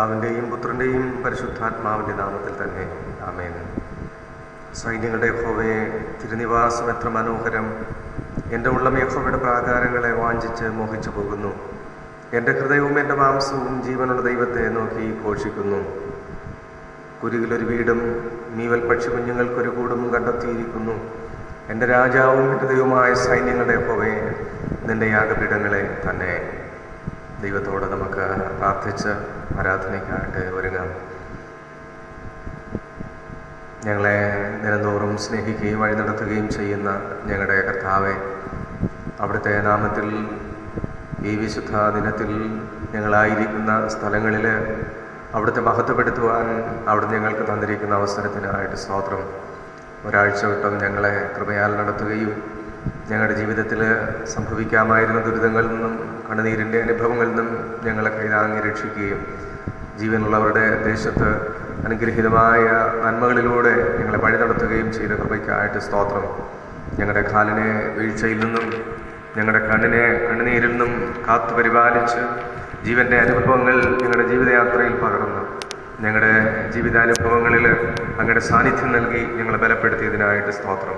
പിതാവിൻ്റെയും പുത്രൻ്റെയും പരിശുദ്ധാത്മാവിൻ്റെ നാമത്തിൽ തന്നെ ആമേൻ. സൈന്യങ്ങളുടെ യഹോവേ, തിരുനിവാസം എത്ര മനോഹരം! എൻ്റെ ഉള്ളം യഹോവയുടെ പ്രാകാരങ്ങളെ വാഞ്ചിച്ച് മോഹിച്ചു പോകുന്നു. എൻ്റെ ഹൃദയവും എൻ്റെ മാംസവും ജീവനുള്ള ദൈവത്തെ നോക്കി ഘോഷിക്കുന്നു. കുരുകിലൊരു വീടും മീവൽ പക്ഷി കുഞ്ഞുങ്ങൾക്കൊരു കൂടും കണ്ടെത്തിയിരിക്കുന്നു. എൻ്റെ രാജാവും എൻ്റെ ദൈവമായ സൈന്യങ്ങളുടെ യഹോവേ, നിൻ്റെ യാഗപീഠങ്ങളെ തന്നെ. ദൈവത്തോട് നമുക്ക് പ്രാർത്ഥിച്ച് ആരാധനയ്ക്കായിട്ട് ഒരുങ്ങാം. ഞങ്ങളെ നിരന്തോറും സ്നേഹിക്കുകയും വഴി നടത്തുകയും ചെയ്യുന്ന ഞങ്ങളുടെ കർത്താവെ, അവിടുത്തെ നാമത്തിൽ ഈ വിശുദ്ധ ദിനത്തിൽ ഞങ്ങളായിരിക്കുന്ന സ്ഥലങ്ങളിൽ അവിടുത്തെ മഹത്വപ്പെടുത്തുവാൻ അവിടുന്ന് ഞങ്ങൾക്ക് തന്നിരിക്കുന്ന അവസരത്തിനായിട്ട് സ്തോത്രം. ഒരാഴ്ച വട്ടം ഞങ്ങളെ കൃപയാൽ നടത്തുകയും ഞങ്ങളുടെ ജീവിതത്തിൽ സംഭവിക്കാമായിരുന്ന ദുരിതങ്ങളിൽ നിന്നും കണ്ണുനീരിൻ്റെ അനുഭവങ്ങളിൽ നിന്നും ഞങ്ങളെ കൈതാങ്ങി രക്ഷിക്കുകയും ജീവനുള്ളവരുടെ ദേശത്ത് അനുഗ്രഹീതമായ നന്മകളിലൂടെ ഞങ്ങളെ വഴി നടത്തുകയും ചെയ്ത കൃപയ്ക്കായിട്ട് സ്തോത്രം. ഞങ്ങളുടെ കാലിനെ വീഴ്ചയിൽ നിന്നും ഞങ്ങളുടെ കണ്ണിനെ കണ്ണുനീരിൽ നിന്നും കാത്തു പരിപാലിച്ച് ജീവൻ്റെ അനുഭവങ്ങൾ ഞങ്ങളുടെ ജീവിതയാത്രയിൽ പകർന്നു ഞങ്ങളുടെ ജീവിതാനുഭവങ്ങളിൽ അങ്ങയുടെ സാന്നിധ്യം നൽകി ഞങ്ങളെ ബലപ്പെടുത്തിയതിനായിട്ട് സ്തോത്രം.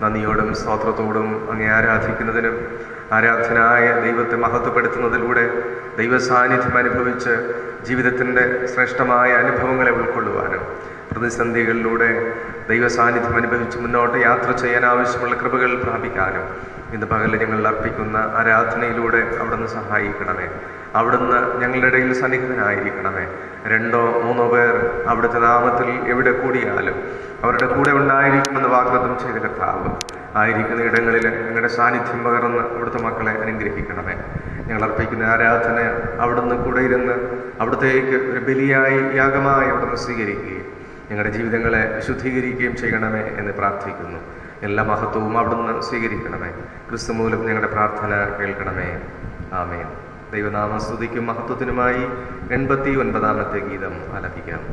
നന്ദിയോടും സ്തോത്രത്തോടും അങ്ങേ ആരാധിക്കുന്നതിനും ആരാധനായ ദൈവത്തെ മഹത്വപ്പെടുത്തുന്നതിലൂടെ ദൈവസാന്നിധ്യം അനുഭവിച്ച് ജീവിതത്തിൻ്റെ ശ്രേഷ്ഠമായ അനുഭവങ്ങളെ ഉൾക്കൊള്ളുവാനും പ്രതിസന്ധികളിലൂടെ ദൈവസാന്നിധ്യം അനുഭവിച്ച് മുന്നോട്ട് യാത്ര ചെയ്യാൻ ആവശ്യമുള്ള കൃപകൾ പ്രാപിക്കാനും ഇന്ന് പകലിൽ ഞങ്ങൾ അർപ്പിക്കുന്ന ആരാധനയിലൂടെ അവിടുന്ന് സഹായിക്കണമേ. അവിടുന്ന് ഞങ്ങളുടെ ഇടയിൽ സന്നിഹിതനായിരിക്കണമേ. 2 or 3 പേർ അവിടുത്തെ നാമത്തിൽ എവിടെ കൂടിയാലും അവരുടെ കൂടെ ഉണ്ടായിരിക്കുമെന്ന് വാഗ്ദത്തം ചെയ്ത കർത്താവ് ആയിരിക്കുന്ന ഇടങ്ങളിൽ ഞങ്ങളുടെ സാന്നിധ്യം പകർന്ന് അവിടുത്തെ മക്കളെ അനുഗ്രഹിക്കണമേ. ഞങ്ങൾ അർപ്പിക്കുന്ന ആരാധന അവിടുന്ന് കൂടെ ഇരുന്ന് അവിടുത്തേക്ക് ഒരു ബലിയായി യാഗമായി അവിടുന്ന് സ്വീകരിക്കുകയും ഞങ്ങളുടെ ജീവിതങ്ങളെ വിശുദ്ധീകരിക്കുകയും ചെയ്യണമേ എന്ന് പ്രാർത്ഥിക്കുന്നു. എല്ലാ മഹത്വവും അവിടുന്ന് സ്വീകരിക്കണമേ. ക്രിസ്തു മൂലം ഞങ്ങളുടെ പ്രാർത്ഥന കേൾക്കണമേ. ആമേൻ. ദൈവനാമ സ്തുതിക്കും മഹത്വത്തിനുമായി 89ാമത്തെ ഗീതം ആലപിക്കാം.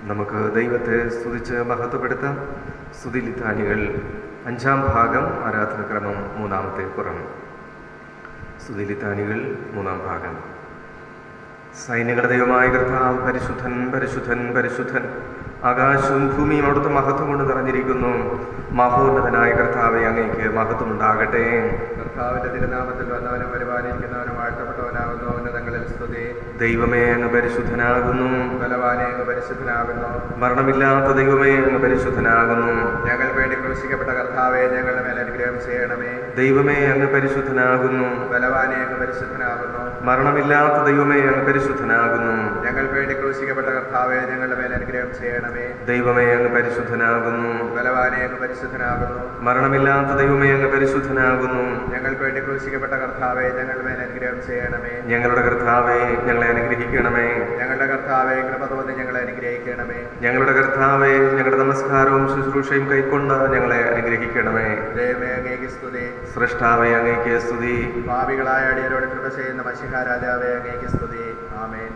നമുക്ക് ദൈവത്തെ സ്തുതിച്ച് മഹത്വപ്പെടുത്താം. സ്തുതിലിത്താനികൾ 5ാം ഭാഗം, ആരാധനക്രമം 3ാമത്തെ പുറം. സ്തുതിലിത്താനികൾ 3ാം ഭാഗം. സൈന്യങ്ങളുടെ ദൈവമായ കർത്താവ് പരിശുദ്ധൻ, പരിശുദ്ധൻ, പരിശുദ്ധൻ. ആകാശവും ഭൂമിയും അവിടുത്തെ മഹത്വം കൊണ്ട് നിറഞ്ഞിരിക്കുന്നു. മഹോന്നതനായ കർത്താവേ, അങ്ങേക്ക് മഹത്വം ഉണ്ടാകട്ടെ. കർത്താവിന്റെ തിരുനാമത്തിൽ വന്നവനും പരിപാലിക്കുന്നവനും വാഴ്ത്തപ്പെട്ടവനാകുന്നു. ഉന്നതങ്ങളിൽ സ്തുതി. ദൈവമേ, അങ്ങ് പരിശുദ്ധനാകുന്നു. ബലവാനെ, അങ്ങ് പരിശുദ്ധനാകുന്നു. മരണമില്ലാത്ത ദൈവമേ, അങ്ങ് പരിശുദ്ധനാകുന്നു. ഞങ്ങൾക്ക് വേണ്ടി ക്രൂശിക്കപ്പെട്ട കർത്താവെ, ഞങ്ങളുടെ മേൽ അനുഗ്രഹം ചെയ്യണമേ. ദൈവമേ, അങ്ങ് പരിശുദ്ധനാകുന്നു. ബലവാനെ, അങ്ങ് പരിശുദ്ധനാകുന്നു. മരണമില്ലാത്ത ദൈവമേ, അങ്ങ് പരിശുദ്ധനാകുന്നു. ഞങ്ങൾക്ക് വേണ്ടി ക്രൂശിക്കപ്പെട്ട കർത്താവെ, ഞങ്ങളുടെ മേൽ അനുഗ്രഹം ചെയ്യണമേ. ദൈവമേ, അങ്ങ് പരിശുദ്ധനാകുന്നു. ബലവാനെ, അങ്ങ് പരിശുദ്ധനാകുന്നു. മരണമില്ലാത്ത ദൈവമേ, അങ്ങ് പരിശുദ്ധനാകുന്നു. ഞങ്ങൾക്ക് വേണ്ടി ക്രൂശിക്കപ്പെട്ട കർത്താവെ, ഞങ്ങളുടെ മേൽ അനുഗ്രഹം ചെയ്യണമേ. ഞങ്ങളുടെ കർത്താവേ, ഞങ്ങളെ അനുഗ്രഹിക്കണമേ. ഞങ്ങളുടെ കർത്താവെ, കൃപ തോന്നി ഞങ്ങളെ അനുഗ്രഹിക്കണമേ. ഞങ്ങളുടെ കർത്താവേ, ഞങ്ങളുടെ നമസ്കാരവും ശുശ്രൂഷയും കൈക്കൊണ്ട് ഞങ്ങളെ അനുഗ്രഹിക്കണമേ. ദൈവമേ, അങ്ങേക്ക് സ്തുതി. സൃഷ്ടാവേ, അങ്ങേക്ക് സ്തുതി. പാപികളായ അടിയരോട് കൃപ ചെയ്യുന്ന മശിഹ രാജാവേ, അങ്ങേക്ക് സ്തുതി. ആമേൻ.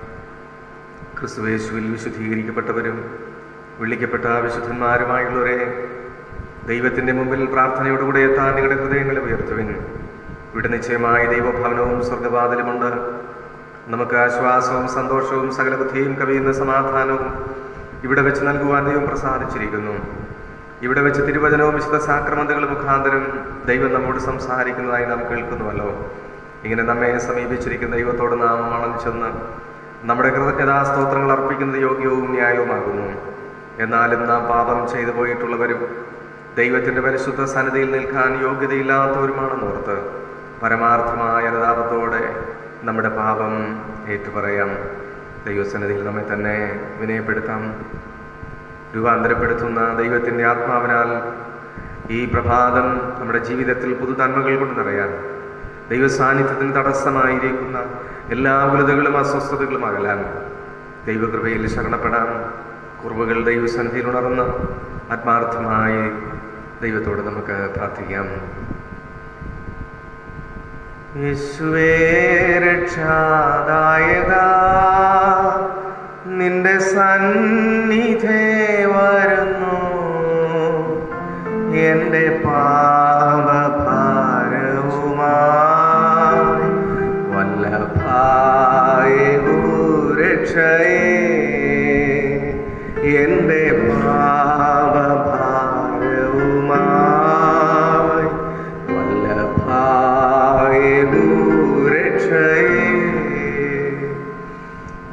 ക്രിസ്തുയേശുവിൽ വിശുദ്ധീകരിക്കപ്പെട്ടവരും വിളിക്കപ്പെട്ട വിശുദ്ധന്മാരുമായുള്ളവരെ, ദൈവത്തിൻ്റെ മുമ്പിൽ പ്രാർത്ഥനയോടുകൂടെ എത്താൻ നിങ്ങളുടെ ഹൃദയങ്ങളെ ഉയർത്തുവിൻ. ഇവിടെ നിശ്ചയമായി ദൈവഭവനവും സ്വർഗവാതിലുമുണ്ട്. നമുക്ക് ആശ്വാസവും സന്തോഷവും സകല ബുദ്ധിയും കവിയുന്ന സമാധാനവും ഇവിടെ വെച്ച് നൽകുവാൻ ദൈവം പ്രസാദിച്ചിരിക്കുന്നു. ഇവിടെ വെച്ച് തിരുവചനവും വിശുദ്ധ സാക്രമന്തങ്ങൾ മുഖാന്തരം ദൈവം നമ്മോട് സംസാരിക്കുന്നതായി നാം കേൾക്കുന്നുവല്ലോ. ഇങ്ങനെ നമ്മെ സമീപിച്ചിരിക്കുന്ന ദൈവത്തോട് നാം മണം ചെന്ന് നമ്മുടെ കൃതജ്ഞതാസ്തോത്രങ്ങൾ അർപ്പിക്കുന്നത് യോഗ്യവും ന്യായവുമാകുന്നു. എന്നാലും നാം പാപം ചെയ്തു പോയിട്ടുള്ളവരും ദൈവത്തിൻ്റെ പരിശുദ്ധ സന്നിധിയിൽ നിൽക്കാൻ യോഗ്യതയില്ലാത്തവരുമാണെന്നോർത്ത് പരമാർത്ഥമായ അനുതാപത്തോടെ നമ്മുടെ പാപം ഏറ്റുപറയാം. ദൈവസന്നിധിയിൽ നമ്മെ തന്നെ വിനയപ്പെടുത്താം. രൂപാന്തരപ്പെടുത്തുന്ന ദൈവത്തിൻ്റെ ആത്മാവിനാൽ ഈ പ്രഭാതം നമ്മുടെ ജീവിതത്തിൽ പുതുതന്മകൾ കൊണ്ട് നിറയാൻ, ദൈവസാന്നിധ്യത്തിന് തടസ്സമായിരിക്കുന്ന എല്ലാ ഉലതകളും അസ്വസ്ഥതകളും അകലാൻ ദൈവകൃപയിൽ ശരണപ്പെടാൻ, കുറവുകൾ ദൈവസന്നിധിയിൽ ഉണർന്ന് ആത്മാർത്ഥമായി ദൈവത്തോട് നമുക്ക് പ്രാർത്ഥിക്കാം. യേശുവേ രക്ഷാദായക, നിന്റെ സന്നിധേ വരുന്നു. എൻ്റെ പാപഭാരവുമായി വല്ലഭായ രക്ഷയേ, എൻ്റെ പാപഭാരവുമായി വല്ലഭായ രക്ഷയേ.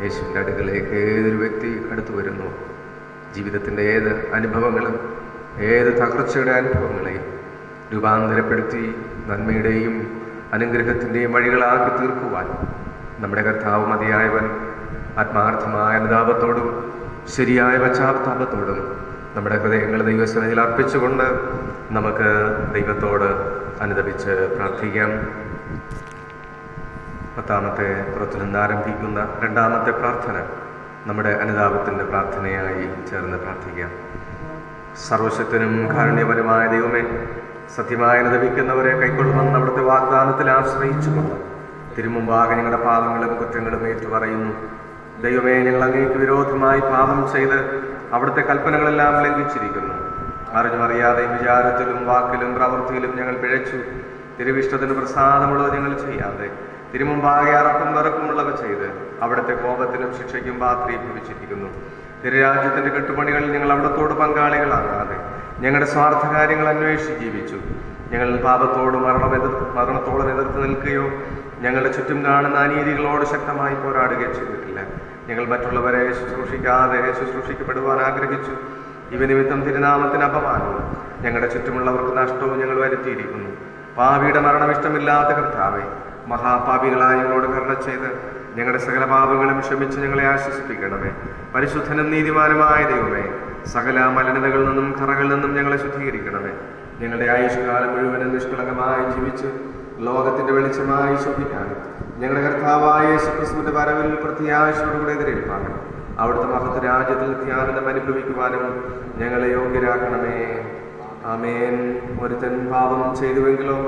യേശുവിൻ്റെ അടുക്കലേക്ക് ഏതൊരു വ്യക്തി അടുത്തു വരുന്നു, ജീവിതത്തിൻ്റെ ഏത് അനുഭവങ്ങളും ഏത് തകർച്ചയുടെ അനുഭവങ്ങളെയും രൂപാന്തരപ്പെടുത്തി നന്മയുടെയും അനുഗ്രഹത്തിൻ്റെയും വഴികളാക്കി തീർക്കുവാൻ നമ്മുടെ കർത്താവ് മതിയായവൻ. ആത്മാർത്ഥമായ അനുതാപത്തോടും ശരിയായ പശ്ചാത്താപത്തോടും നമ്മുടെ ഹൃദയങ്ങൾ ദൈവസന്നിധിയിൽ അർപ്പിച്ചുകൊണ്ട് നമുക്ക് ദൈവത്തോട് അനുദപിച്ച് പ്രാർത്ഥിക്കാം. 10-ാമത്തെ പുറത്തു നിന്ന് ആരംഭിക്കുന്ന 2-ാമത്തെ പ്രാർത്ഥന നമ്മുടെ അനുതാപത്തിൻ്റെ പ്രാർത്ഥനയായി ചേർന്ന് പ്രാർത്ഥിക്കാം. സർവശക്തനും കാരുണ്യപരമായ ദൈവമേ, സത്യമായി അനുദപിക്കുന്നവരെ കൈക്കൊള്ളുമെന്ന് അവിടുത്തെ വാഗ്ദാനത്തിൽ ആശ്രയിച്ചുകൊണ്ട് തിരുമുമ്പാകെ ഞങ്ങളുടെ പാപങ്ങളും കുറ്റങ്ങളും ഏറ്റുപറയുന്നു. ദൈവമേ, ഞങ്ങൾ അങ്ങേക്ക് വിരോധമായി പാപം ചെയ്ത് അവിടുത്തെ കൽപ്പനകളെല്ലാം ലംഘിച്ചിരിക്കുന്നു. അറിഞ്ഞും അറിയാതെയും വിചാരത്തിലും വാക്കിലും പ്രവൃത്തിയിലും ഞങ്ങൾ പിഴച്ചു. തിരുവിഷ്ടത്തിന് പ്രസാദമുള്ളത് ഞങ്ങൾ ചെയ്യാതെ തിരുമുമ്പാകെ അറപ്പും വെറുപ്പുമുള്ളവ ചെയ്ത് അവിടുത്തെ കോപത്തിനും ശിക്ഷയ്ക്കും പാത്രീഭവിച്ചിരിക്കുന്നു. തിരുരാജ്യത്തിൻ്റെ കെട്ടുപണികളിൽ ഞങ്ങൾ അവിടത്തോട് പങ്കാളികളാകാതെ ഞങ്ങളുടെ സ്വാർത്ഥ കാര്യങ്ങൾ അന്വേഷിച്ച് ജീവിച്ചു. ഞങ്ങൾ പാപത്തോട് മരണത്തോളം എതിർത്ത് നിൽക്കുകയോ ഞങ്ങളുടെ ചുറ്റും കാണുന്ന അനീതികളോട് ശക്തമായി പോരാടുകയോ ചെയ്തിട്ടില്ല. ഞങ്ങൾ മറ്റുള്ളവരെ ശുശ്രൂഷിക്കാതെ ശുശ്രൂഷിക്കപ്പെടുവാൻ ആഗ്രഹിച്ചു. ഇവ നിമിത്തം തിരുനാമത്തിന് അപമാനവും ഞങ്ങളുടെ ചുറ്റുമുള്ളവർക്ക് നഷ്ടവും ഞങ്ങൾ വരുത്തിയിരിക്കുന്നു. പാപിയുടെ മരണം ഇഷ്ടമില്ലാത്ത കർത്താവേ, മഹാപാപികളായ ഞങ്ങളോട് കരുണ ചെയ്ത് ഞങ്ങളുടെ സകല പാപങ്ങളും ക്ഷമിച്ച് ഞങ്ങളെ ആശ്വസിപ്പിക്കണമേ. പരിശുദ്ധനും നീതിമാനുമായ ദൈവമേ, സകല മലിനതകളിൽ നിന്നും കറകളിൽ നിന്നും ഞങ്ങളെ ശുദ്ധീകരിക്കണമേ. ഞങ്ങളുടെ ആയുഷ്കാലം മുഴുവനും നിഷ്കളങ്കമായി ജീവിച്ച് ലോകത്തിന്റെ വെളിച്ചമായി ശോഭിക്കാനും ഞങ്ങളുടെ കർത്താവായ യേശുക്രിസ്തുവിന്റെ വരവിൽ പ്രത്യാശയോടുകൂടെ എതിരേൽപ്പാനും അവിടുത്തെ മഹത്ത് രാജ്യത്തിൽ ധ്യാനം അനുഭവിക്കുവാനും ഞങ്ങളെ യോഗ്യരാക്കണമേ. ആമേൻ. ഒരുത്തൻ പാപം ചെയ്തുവെങ്കിലോ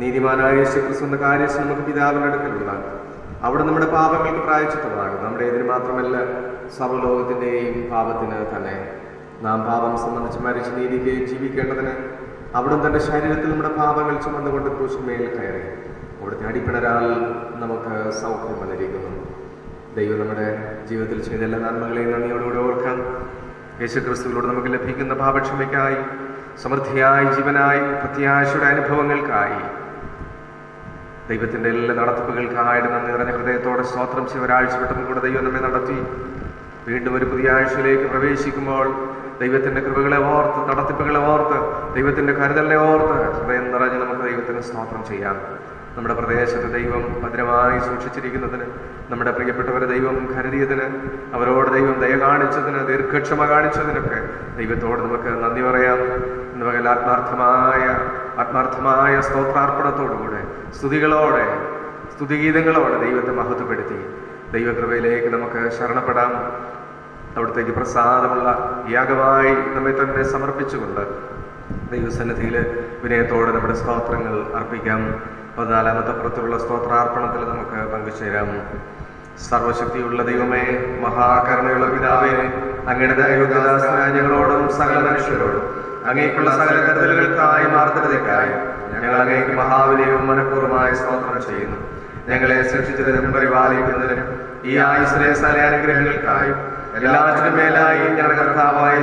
നീതിമാനായ യേശുക്രിസ്തുവിന്റെ കാര്യം നമുക്ക് പിതാവിന്റെ അടുക്കലുള്ള അവിടെ നമ്മുടെ പാപങ്ങൾക്ക് പ്രായശ്ചിത്തമാകും. നമ്മുടെ ഇതിന് മാത്രമല്ല, സർവ്വലോകത്തിൻ്റെയും പാപത്തിന് തന്നെ. നാം പാപം സംബന്ധിച്ച് മരിച്ച് നീതിക്ക് ജീവിക്കേണ്ടതിന് അവിടുന്ന് തൻ്റെ ശരീരത്തിൽ നമ്മുടെ പാപങ്ങൾ ചുമന്നുകൊണ്ട് ക്രൂശിന്മേൽ കയറി. അവിടുത്തെ അടിപ്പിണരാൽ നമുക്ക് സൗഖ്യം വന്നിരിക്കുന്നു. ദൈവം നമ്മുടെ ജീവിതത്തിൽ ചെയ്ത എല്ലാ നന്മകളെയും നന്ദിയോടുകൂടി ഓർക്കാം. യേശുക്രിസ്തുവിലൂടെ നമുക്ക് ലഭിക്കുന്ന പാപക്ഷമയ്ക്കായി, സമൃദ്ധിയായി ജീവനായി, പ്രത്യാശയുടെ അനുഭവങ്ങൾക്കായി, ദൈവത്തിൻ്റെ എല്ലാ നടത്തിപ്പുകൾക്കായിട്ട് നന്ദി നിറഞ്ഞ ഹൃദയത്തോടെ സ്തോത്രം ചെയ്ത് ഒരാഴ്ച പെട്ടെന്ന് കൂടെ ദൈവം നമ്മെ നടത്തി. വീണ്ടും ഒരു പുതിയ ആഴ്ചയിലേക്ക് പ്രവേശിക്കുമ്പോൾ ദൈവത്തിൻ്റെ കൃപകളെ ഓർത്ത്, നടത്തിപ്പുകളെ ഓർത്ത്, ദൈവത്തിൻ്റെ കരുതലിനെ ഓർത്ത് ഹൃദയം നിറഞ്ഞ് നമുക്ക് ദൈവത്തിന് സ്തോത്രം ചെയ്യാം. നമ്മുടെ പ്രദേശത്ത് ദൈവം ഭദ്രമായി സൂക്ഷിച്ചിരിക്കുന്നതിന്, നമ്മുടെ പ്രിയപ്പെട്ടവരെ ദൈവം കരുതിയതിന്, അവരോട് ദൈവം ദയ കാണിച്ചതിന്, ദീർഘക്ഷമ കാണിച്ചതിനൊക്കെ ദൈവത്തോട് നമുക്ക് നന്ദി പറയാം. നമുക്ക് ആത്മാർത്ഥമായ സ്തോത്രാർപ്പണത്തോടുകൂടെ, സ്തുതികളോടെ, സ്തുതിഗീതങ്ങളോടെ ദൈവത്തെ മഹത്വപ്പെടുത്തി ദൈവകൃപയിലേക്ക് നമുക്ക് ശരണപ്പെടാം. അവിടത്തേക്ക് പ്രസാദമുള്ള യാഗമായി നമ്മെ തന്നെ സമർപ്പിച്ചുകൊണ്ട് ദൈവസന്നിധിയിൽ വിനയത്തോടെ നമ്മുടെ സ്തോത്രങ്ങൾ അർപ്പിക്കാം. 14-ാമത്തെ പുറത്തുള്ള സ്തോത്രാർപ്പണത്തിൽ നമുക്ക് പങ്കുചേരാം. സർവശക്തിയുള്ള ദൈവമേ, മഹാകരുണയുള്ള പിതാവേ, അങ്ങയുടെ ദൈവദാസനായ ഞങ്ങളോടും സകല മനുഷ്യരോടും അങ്ങേക്കുള്ള സകല കരുതലുകൾക്കായി, മാർദ്ദവതയ്ക്കായി ഞങ്ങൾ അങ്ങേക്ക് മഹാവിനയവും മനഃപൂർവ്വമായ സ്തോത്രം ചെയ്യുന്നു. ഞങ്ങളെ സൃഷ്ടിച്ചതിനും പരിപാലിക്കുന്നതിനും ഈ ആയുസ്സിലെ സകല അനുഗ്രഹങ്ങൾക്കായി എല്ലാറ്റിനും മേലായി ഞങ്ങളുടെ കർത്താവായ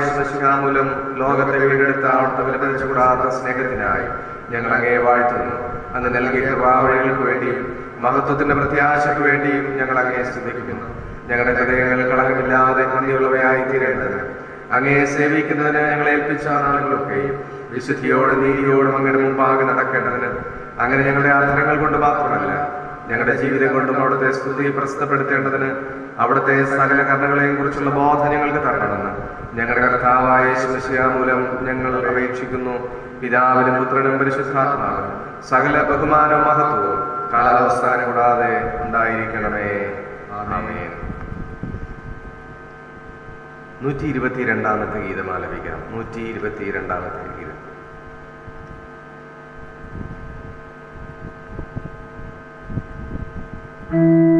മൂലം ലോകത്തെ വീണ്ടെടുത്ത അവിടുത്തെ വിലപിച്ചുകൂടാത്ത സ്നേഹത്തിനായി ഞങ്ങൾ അങ്ങേ വാഴ്ത്തുന്നു. അന്ന് നൽകിയ കൃപാവഴികൾക്ക് വേണ്ടിയും മഹത്വത്തിന്റെ പ്രത്യാശയ്ക്ക് വേണ്ടിയും ഞങ്ങൾ അങ്ങേ സ്തുതിക്കുന്നു. ഞങ്ങളുടെ ഹൃദയങ്ങൾ കളങ്കമില്ലാതെ നന്ദിയുള്ളവയായി തീരേണ്ടതിന്, അങ്ങയെ സേവിക്കുന്നതിന് ഞങ്ങളെ ഏൽപ്പിച്ച നാളുകളൊക്കെയും വിശുദ്ധിയോടും നീതിയോടും അങ്ങയുടെ മുമ്പാകെ നടക്കേണ്ടതിന്, അങ്ങനെ ഞങ്ങളുടെ ആചരണങ്ങൾ കൊണ്ട് മാത്രമല്ല ഞങ്ങളുടെ ജീവിതം കൊണ്ടും അവിടുത്തെ സ്തുതി പ്രസിദ്ധപ്പെടുത്തേണ്ടതിന് അവിടുത്തെ സകല കർണങ്ങളെയും കുറിച്ചുള്ള ബോധം ഞങ്ങൾക്ക് തരണമെന്ന് ഞങ്ങളുടെ കർത്താവായ യേശുമിശിഹാ മൂലം ഞങ്ങൾ അപേക്ഷിക്കുന്നു. പിതാവിനും പുത്രനും പരിശുദ്ധാത്മാവിനും സകല ബഹുമാനവും മഹത്വവും കാലാവസ്ഥാനം കൂടാതെ ഉണ്ടായിരിക്കണമേ. ആമേൻ. 122-ാമത്തെ ഗീതം ആലപിക്കാം. 122-ാമത്തെ ഗീതം. ും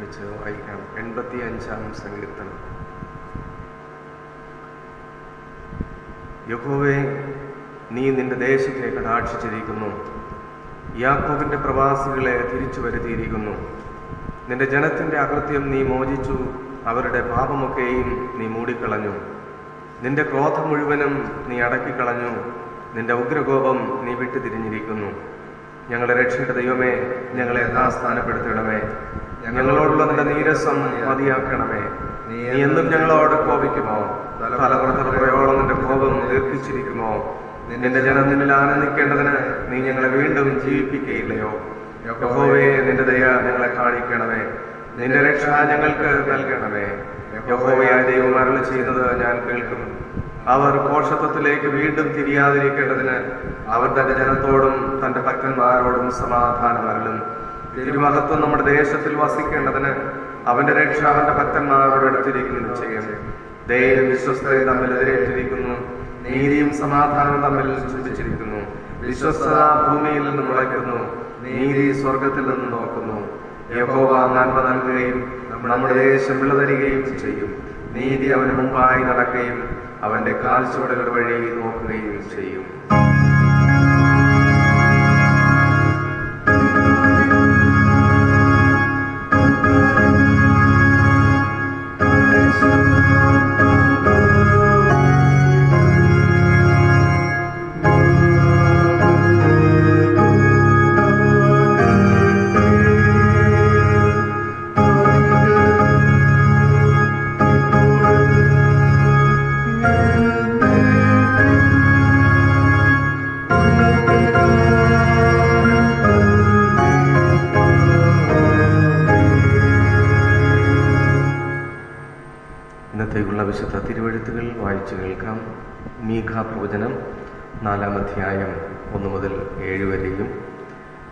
ഒരുമിച്ച് വായിക്കാം. 85-ാം സങ്കീർത്തനം. യഹോവേ, നീ നിന്റെ ദേശത്തെ കടാക്ഷിച്ചിരിക്കുന്നു. യാക്കോബിന്റെ പ്രവാസികളെ തിരിച്ചു വരുത്തിയിരിക്കുന്നു. നിന്റെ ജനത്തിന്റെ അകൃത്യം നീ മോചിച്ചു, അവരുടെ പാപമൊക്കെയും നീ മൂടിക്കളഞ്ഞു. നിന്റെ ക്രോധം മുഴുവനും നീ അടക്കിക്കളഞ്ഞു, നിന്റെ ഉഗ്രകോപം നീ വിട്ടുതിരിഞ്ഞിരിക്കുന്നു. ഞങ്ങളുടെ രക്ഷയുടെ ദൈവമേ, ഞങ്ങളെ യഥാസ്ഥാനപ്പെടുത്തണമേ. ഞങ്ങളോടുള്ള നിന്റെ നീരസം മതിയാക്കണമേ. നീ എന്നും ഞങ്ങളോട് കോപിക്കുമോ? തലമുറയോളം നിന്റെ കോപം ദീർഘിച്ചിരിക്കുമോ? നിന്റെ ജനം നിന്നിൽ ആനന്ദിക്കേണ്ടതിന് നീ ഞങ്ങളെ വീണ്ടും ജീവിപ്പിക്കുകയില്ലയോ? യഹോവേ, നിന്റെ ദയ ഞങ്ങളെ കാണിക്കണമേ. നിന്റെ രക്ഷ ഞങ്ങൾക്ക് നൽകണമേ. യഹോവയായ ദൈവം അരുളി ചെയ്യുന്നത് ഞാൻ കേൾക്കും. അവർ ഭോഷത്വത്തിലേക്ക് വീണ്ടും തിരിയാതിരിക്കേണ്ടതിന് അവർ തന്റെ ജനത്തോടും തന്റെ ഭക്തന്മാരോടും സമാധാനം അരുളും. തിരുമഹത്വം നമ്മുടെ ദേശത്തിൽ വസിക്കേണ്ടതിന് അവന്റെ രക്ഷ അവന്റെ ഭക്തന്മാരോട് എടുത്തിരിക്കുന്നു ചെയ്യും. ദയയും വിശ്വസ്തയും തമ്മിൽ എതിരേറ്റിരിക്കുന്നു, നീതിയും സമാധാനവും തമ്മിൽ ചിന്തിച്ചിരിക്കുന്നു. വിശ്വസ്തത ഭൂമിയിൽ നിന്ന് മുളയ്ക്കുന്നു, നീതി സ്വർഗത്തിൽ നിന്ന് നോക്കുന്നു. യഹോവ നന്മ നൽകുകയും നമ്മുടെ ദേശം വിളതരികയും ചെയ്യും. നീതി അവന് മുമ്പായി നടക്കുകയും അവന്റെ കാൽച്ചുവടുകൾ വഴി നോക്കുകയും ചെയ്യും. ഇന്നത്തേക്കുള്ള വിശുദ്ധ തിരുവെഴുത്തുകൾ വായിച്ചു കേൾക്കാം. മീഖാ പ്രവചനം 4-ാം അധ്യായം 1 മുതൽ 7 വരെയും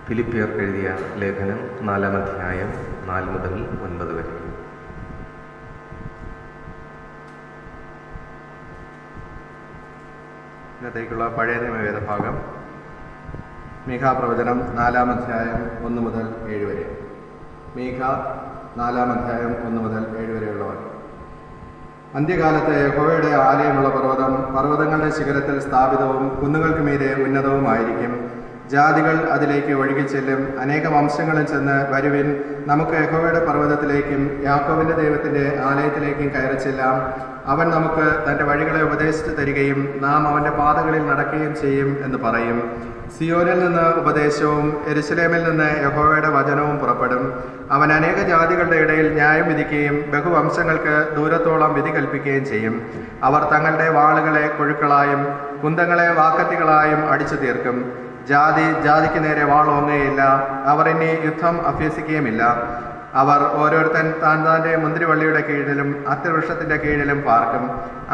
ഫിലിപ്പിയർ എഴുതിയ ലേഖനം 4-ാം അധ്യായം 4 മുതൽ 9 വരെയും. ഇന്നത്തേക്കുള്ള പഴയ നിയമവേദ ഭാഗം മീഖാ പ്രവചനം 4-ാം അധ്യായം 1 മുതൽ 7 വരെ. മീഖാ 4-ാം അധ്യായം 1 മുതൽ 7 വരെയുള്ളവർ. അന്ത്യകാലത്ത് യഹോവയുടെ ആലയമുള്ള പർവ്വതം പർവ്വതങ്ങളുടെ ശിഖരത്തിൽ സ്ഥാപിതവും കുന്നുകൾക്ക് മീതെ ഉന്നതവുമായിരിക്കും. ജാതികൾ അതിലേക്ക് ഒഴുകിച്ചെല്ലും. അനേക വംശങ്ങളിൽ ചെന്ന് വരുവിൻ, നമുക്ക് യഹോവയുടെ പർവ്വതത്തിലേക്കും യാക്കോബിന്റെ ദൈവത്തിന്റെ ആലയത്തിലേക്കും കയറിച്ചെല്ലാം. അവൻ നമുക്ക് തന്റെ വഴികളെ ഉപദേശിച്ചു തരികയും നാം അവന്റെ പാതകളിൽ നടക്കുകയും ചെയ്യും എന്ന് പറയും. സിയോനിൽ നിന്ന് ഉപദേശവും യെരൂശലേമിൽ നിന്ന് യഹോവയുടെ വചനവും പുറപ്പെടും. അവൻ അനേക ജാതികളുടെ ഇടയിൽ ന്യായം വിധിക്കുകയും ബഹുവംശങ്ങൾക്ക് ദൂരത്തോളം വിധി കൽപ്പിക്കുകയും ചെയ്യും. അവർ തങ്ങളുടെ വാളുകളെ കൊഴുക്കളായും കുന്തങ്ങളെ വാക്കത്തികളായും അടിച്ചു തീർക്കും. ജാതി ജാതിക്ക് നേരെ വാളോങ്ങുകയില്ല. അവർ ഇനി യുദ്ധം അഭ്യസിക്കുകയുമില്ല. അവർ ഓരോരുത്തൻ താൻ്റെ മുന്തിരിവള്ളിയുടെ കീഴിലും അത്തിവൃക്ഷത്തിന്റെ കീഴിലും പാർക്കും.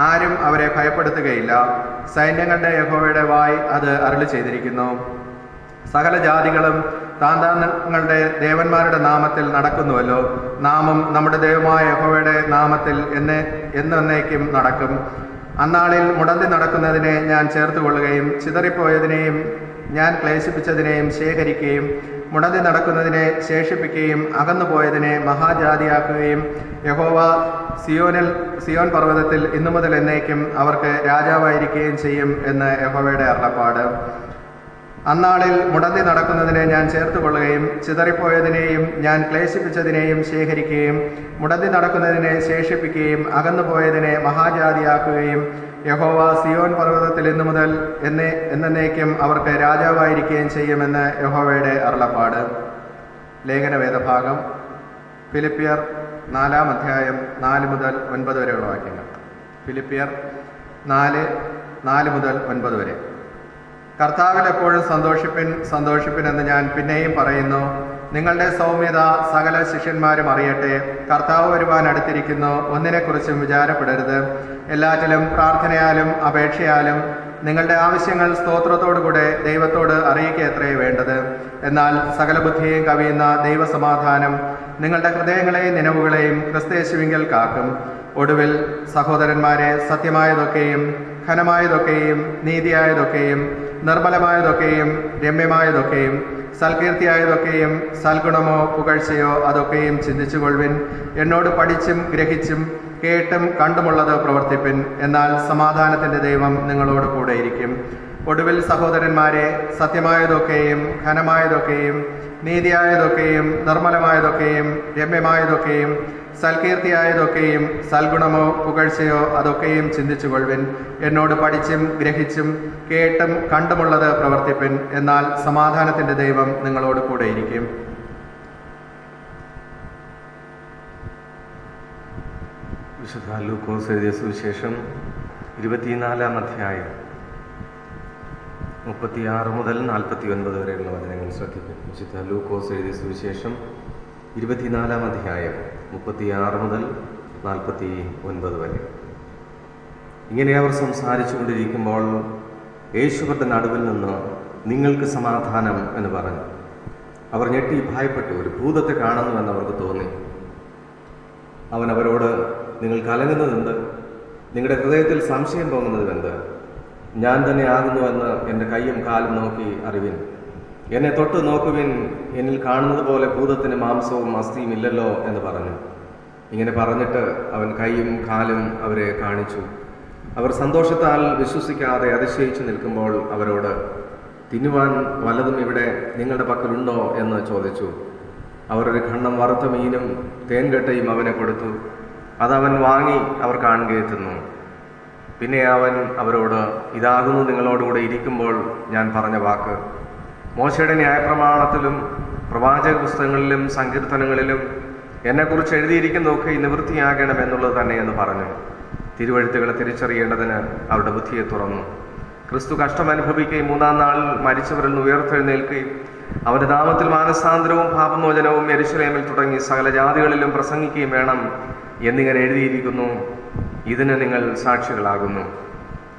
ആരും അവരെ ഭയപ്പെടുത്തുകയില്ല. സൈന്യങ്ങളുടെ യഹോവയുടെ വായ് അത് അരുളി ചെയ്തിരിക്കുന്നു. സകല ജാതികളും താന്താങ്ങളുടെ ദേവന്മാരുടെ നാമത്തിൽ നടക്കുന്നുവല്ലോ. നാമും നമ്മുടെ ദൈവമായ യഹോവയുടെ നാമത്തിൽ എന്നേക്കും നടക്കും. അന്നാളിൽ മുടന്തി നടക്കുന്നതിനെ ഞാൻ ചേർത്തുകൊള്ളുകയും ചിതറിപ്പോയതിനെയും ഞാൻ ക്ലേശിപ്പിച്ചതിനെയും ശേഖരിക്കുകയും മുടന്തി നടക്കുന്നതിനെ ശേഷിപ്പിക്കുകയും അകന്നുപോയതിനെ മഹാജാതിയാക്കുകയും യഹോവ സിയോൻ പർവ്വതത്തിൽ ഇന്നു മുതൽ എന്നേക്കും അവർക്ക് രാജാവായിരിക്കുകയും ചെയ്യും എന്ന് യഹോവയുടെ അരുളപ്പാട്. അന്നാളിൽ മുടന്തി നടക്കുന്നതിനെ ഞാൻ ചേർത്തുകൊള്ളുകയും ചിതറിപ്പോയതിനെയും ഞാൻ ക്ലേശിപ്പിച്ചതിനെയും ശേഖരിക്കുകയും മുടന്തി നടക്കുന്നതിനെ ശേഷിപ്പിക്കുകയും അകന്നുപോയതിനെ മഹാജാതിയാക്കുകയും യഹോവ സിയോൻ പർവ്വതത്തിൽ ഇന്നു മുതൽ എന്നേക്കും അവർക്ക് രാജാവായിരിക്കുകയും ചെയ്യുമെന്ന് യഹോവയുടെ അരുളപ്പാട്. ലേഖനവേദഭാഗം ഫിലിപ്പിയർ 4-ാം അധ്യായം 4 മുതൽ 9 വരെയുള്ള വാക്യങ്ങൾ. ഫിലിപ്പിയർ 4 മുതൽ 9 വരെ. കർത്താവിൽ എപ്പോഴും സന്തോഷിപ്പിൻ എന്ന് ഞാൻ പിന്നെയും പറയുന്നു. നിങ്ങളുടെ സൗമ്യത സകല ശിഷ്യന്മാരും അറിയട്ടെ. കർത്താവ് വരുവാൻ അടുത്തിരിക്കുന്നു. ഒന്നിനെക്കുറിച്ചും വിചാരപ്പെടരുത്. എല്ലാറ്റിലും പ്രാർത്ഥനയാലും അപേക്ഷയാലും നിങ്ങളുടെ ആവശ്യങ്ങൾ സ്തോത്രത്തോടുകൂടെ ദൈവത്തോട് അറിയിക്കത്രേ വേണ്ടത്. എന്നാൽ സകല ബുദ്ധിയെയും കവിയുന്ന ദൈവസമാധാനം നിങ്ങളുടെ ഹൃദയങ്ങളെയും നിലവുകളെയും ക്രിസ്തയേശുവിങ്കൽ കാക്കും. ഒടുവിൽ സഹോദരന്മാരെ, സത്യമായതൊക്കെയും ഘനമായതൊക്കെയും നീതിയായതൊക്കെയും നിർമ്മലമായതൊക്കെയും രമ്യമായതൊക്കെയും സൽകീർത്തിയായതൊക്കെയും സൽഗുണമോ പുകഴ്ചയോ അതൊക്കെയും ചിന്തിച്ചുകൊള്ളുവിൻ. എന്നോട് പഠിച്ചും ഗ്രഹിച്ചും കേട്ടും കണ്ടുമുള്ളത് പ്രവർത്തിപ്പിൻ. എന്നാൽ സമാധാനത്തിൻ്റെ ദൈവം നിങ്ങളോട് കൂടെയിരിക്കും. ഒടുവിൽ സഹോദരന്മാരെ, സത്യമായതൊക്കെയും ഘനമായതൊക്കെയും നീതിയായതൊക്കെയും നിർമ്മലമായതൊക്കെയും രമ്യമായതൊക്കെയും സൽകീർത്തിയായതൊക്കെയും സൽഗുണമോ പുകഴ്ചയോ അതൊക്കെയും ചിന്തിച്ചുകൊള്ളുവിൻ. എന്നോട് പഠിച്ചും ഗ്രഹിച്ചും കേട്ടും കണ്ടുമുള്ളത് പ്രവർത്തിപ്പിൻ. എന്നാൽ സമാധാനത്തിൻ്റെ ദൈവം നിങ്ങളോട് കൂടെയിരിക്കും. വിശുദ്ധ ലൂക്കോസ് എഴുതിയ സുവിശേഷം 24-ാം അധ്യായം 36 മുതൽ 49 വരെയുള്ള വചനങ്ങൾ ശ്രദ്ധിക്കും. വിശുദ്ധ ലൂക്കോസ് എഴുതിയ സുവിശേഷം 24-ാം അധ്യായം 36 മുതൽ 49 വരെ. ഇങ്ങനെ അവർ സംസാരിച്ചു കൊണ്ടിരിക്കുമ്പോൾ യേശുവിൻ്റെ നടുവിൽ നിന്ന് നിങ്ങൾക്ക് സമാധാനം എന്ന് പറഞ്ഞു. അവർ ഞെട്ടി ഭയപ്പെട്ടു. ഒരു ഭൂതത്തെ കാണുന്നുവെന്ന് അവർക്ക് തോന്നി. അവൻ അവരോട്, നിങ്ങൾ കലങ്ങുന്നതെന്ത്? നിങ്ങളുടെ ഹൃദയത്തിൽ സംശയം തോന്നുന്നതെന്ത്? ഞാൻ തന്നെ ആകുന്നുവെന്ന് എൻ്റെ കൈയും കാലും നോക്കി അറിവിൻ. എന്നെ തൊട്ട് നോക്കുവിൻ. എന്നിൽ കാണുന്നത് പോലെ ഭൂതത്തിന് മാംസവും അസ്ഥിയും ഇല്ലല്ലോ എന്ന് പറഞ്ഞു. ഇങ്ങനെ പറഞ്ഞിട്ട് അവൻ കൈയും കാലും അവരെ കാണിച്ചു. അവർ സന്തോഷത്താൽ വിശ്വസിക്കാതെ അതിശയിച്ചു നിൽക്കുമ്പോൾ അവരോട്, തിന്നുവാൻ വല്ലതും ഇവിടെ നിങ്ങളുടെ പക്കലുണ്ടോ എന്ന് ചോദിച്ചു. അവർ ഒരു ഖണ്ഡം വറുത്ത മീനും തേൻകട്ടയും അവനെ കൊടുത്തു. അതവൻ വാങ്ങി അവർ കാണുകയെ തിന്നു. പിന്നെ അവൻ അവരോട്, ഇതാകുന്നു നിങ്ങളോടുകൂടെ ഇരിക്കുമ്പോൾ ഞാൻ പറഞ്ഞ വാക്ക്. മോശയുടെ ന്യായപ്രമാണത്തിലും പ്രവാചക പുസ്തകങ്ങളിലും സങ്കീർത്തനങ്ങളിലും എന്നെക്കുറിച്ച് എഴുതിയിരിക്കുന്നതൊക്കെ നിവൃത്തിയാകണമെന്നുള്ളത് തന്നെ എന്ന് പറഞ്ഞു. തിരുവഴുത്തുകളെ തിരിച്ചറിയേണ്ടതിന് അവരുടെ ബുദ്ധിയെ തുറന്നു. ക്രിസ്തു കഷ്ടം അനുഭവിക്കുകയും 3-ാം നാളിൽ മരിച്ചവരിൽ നിന്ന് ഉയർത്തെഴുന്നേൽക്കുകയും അവന്റെ നാമത്തിൽ മാനസാന്തരവും പാപമോചനവും യെരൂശലേമിൽ തുടങ്ങി സകല ജാതികളിലും പ്രസംഗിക്കുകയും വേണം എന്നിങ്ങനെ എഴുതിയിരിക്കുന്നു. ഇതിന് നിങ്ങൾ സാക്ഷികളാകുന്നു.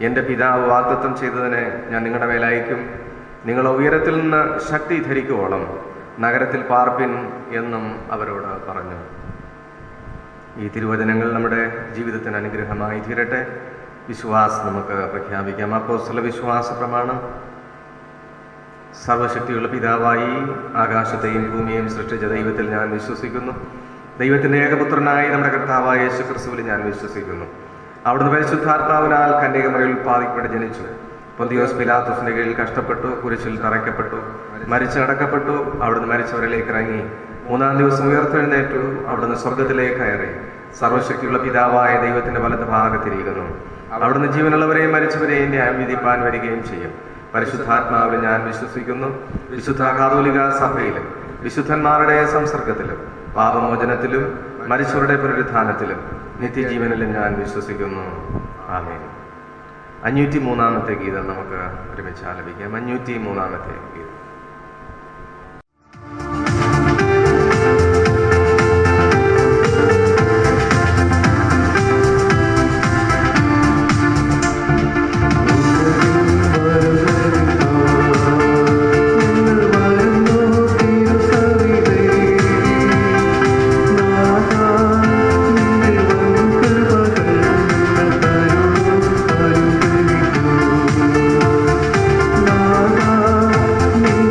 എൻ്റെ പിതാവ് വാഗ്ദത്തം ചെയ്തതിനെ ഞാൻ നിങ്ങളുടെ മേൽ അയക്കും. നിങ്ങൾ ഉയരത്തിൽ നിന്ന് ശക്തി ധരിക്കുവോളം നഗരത്തിൽ പാർപ്പിൻ എന്നും അവരോട് പറഞ്ഞു. ഈ തിരുവചനങ്ങൾ നമ്മുടെ ജീവിതത്തിന് അനുഗ്രഹമായി തീരട്ടെ. വിശ്വാസം നമുക്ക് പ്രഖ്യാപിക്കാം. അപ്പോസ്തല വിശ്വാസ പ്രമാണം. സർവശക്തിയുള്ള പിതാവായി ആകാശത്തെയും ഭൂമിയെയും സൃഷ്ടിച്ച ദൈവത്തിൽ ഞാൻ വിശ്വസിക്കുന്നു. ദൈവത്തിൻ്റെ ഏകപുത്രനായി നമ്മുടെ കർത്താവായ യേശു ക്രിസ്തുവിൽ ഞാൻ വിശ്വസിക്കുന്നു. അവിടുന്ന് പരിശുദ്ധാത്മാവിനാൽ കന്യകമറിയിൽ ഉൽപ്പാദിക്കപ്പെട്ട് ജനിച്ചു. പൊന്തിയോസ് പിലാത്തോസിന്റെ കീഴിൽ കഷ്ടപ്പെട്ടു, കുരിശിൽ തറയ്ക്കപ്പെട്ടു, മരിച്ചടക്കപ്പെട്ടു. അവിടുന്ന് മരിച്ചവരിലേക്ക് ഇറങ്ങി. 3-ാം ദിവസം ഉയർത്തെഴുന്നേറ്റു. അവിടുന്ന് സ്വർഗത്തിലേക്ക് കയറി സർവശക്തിയുള്ള പിതാവായ ദൈവത്തിന്റെ വലത്ത് ഭാഗത്തിരിക്കുന്നു. അവിടുന്ന് ജീവനുള്ളവരെയും മരിച്ചവരെയും ന്യായം വിധിപ്പാൻ വരികയും ചെയ്യും. പരിശുദ്ധാത്മാവിൽ ഞാൻ വിശ്വസിക്കുന്നു. വിശുദ്ധ കാതോലിക സഭയിലും വിശുദ്ധന്മാരുടെ സംസർഗത്തിലും പാപമോചനത്തിലും മരിച്ചവരുടെ പുനരുത്ഥാനത്തിലും നിത്യജീവനിലും ഞാൻ വിശ്വസിക്കുന്നു. ആമേൻ. 503-ാമത്തെ ഗീതം നമുക്ക് ഒരുമിച്ച് ആലപിക്കാം. 503-ാമത്തെ ഗീതം. Nada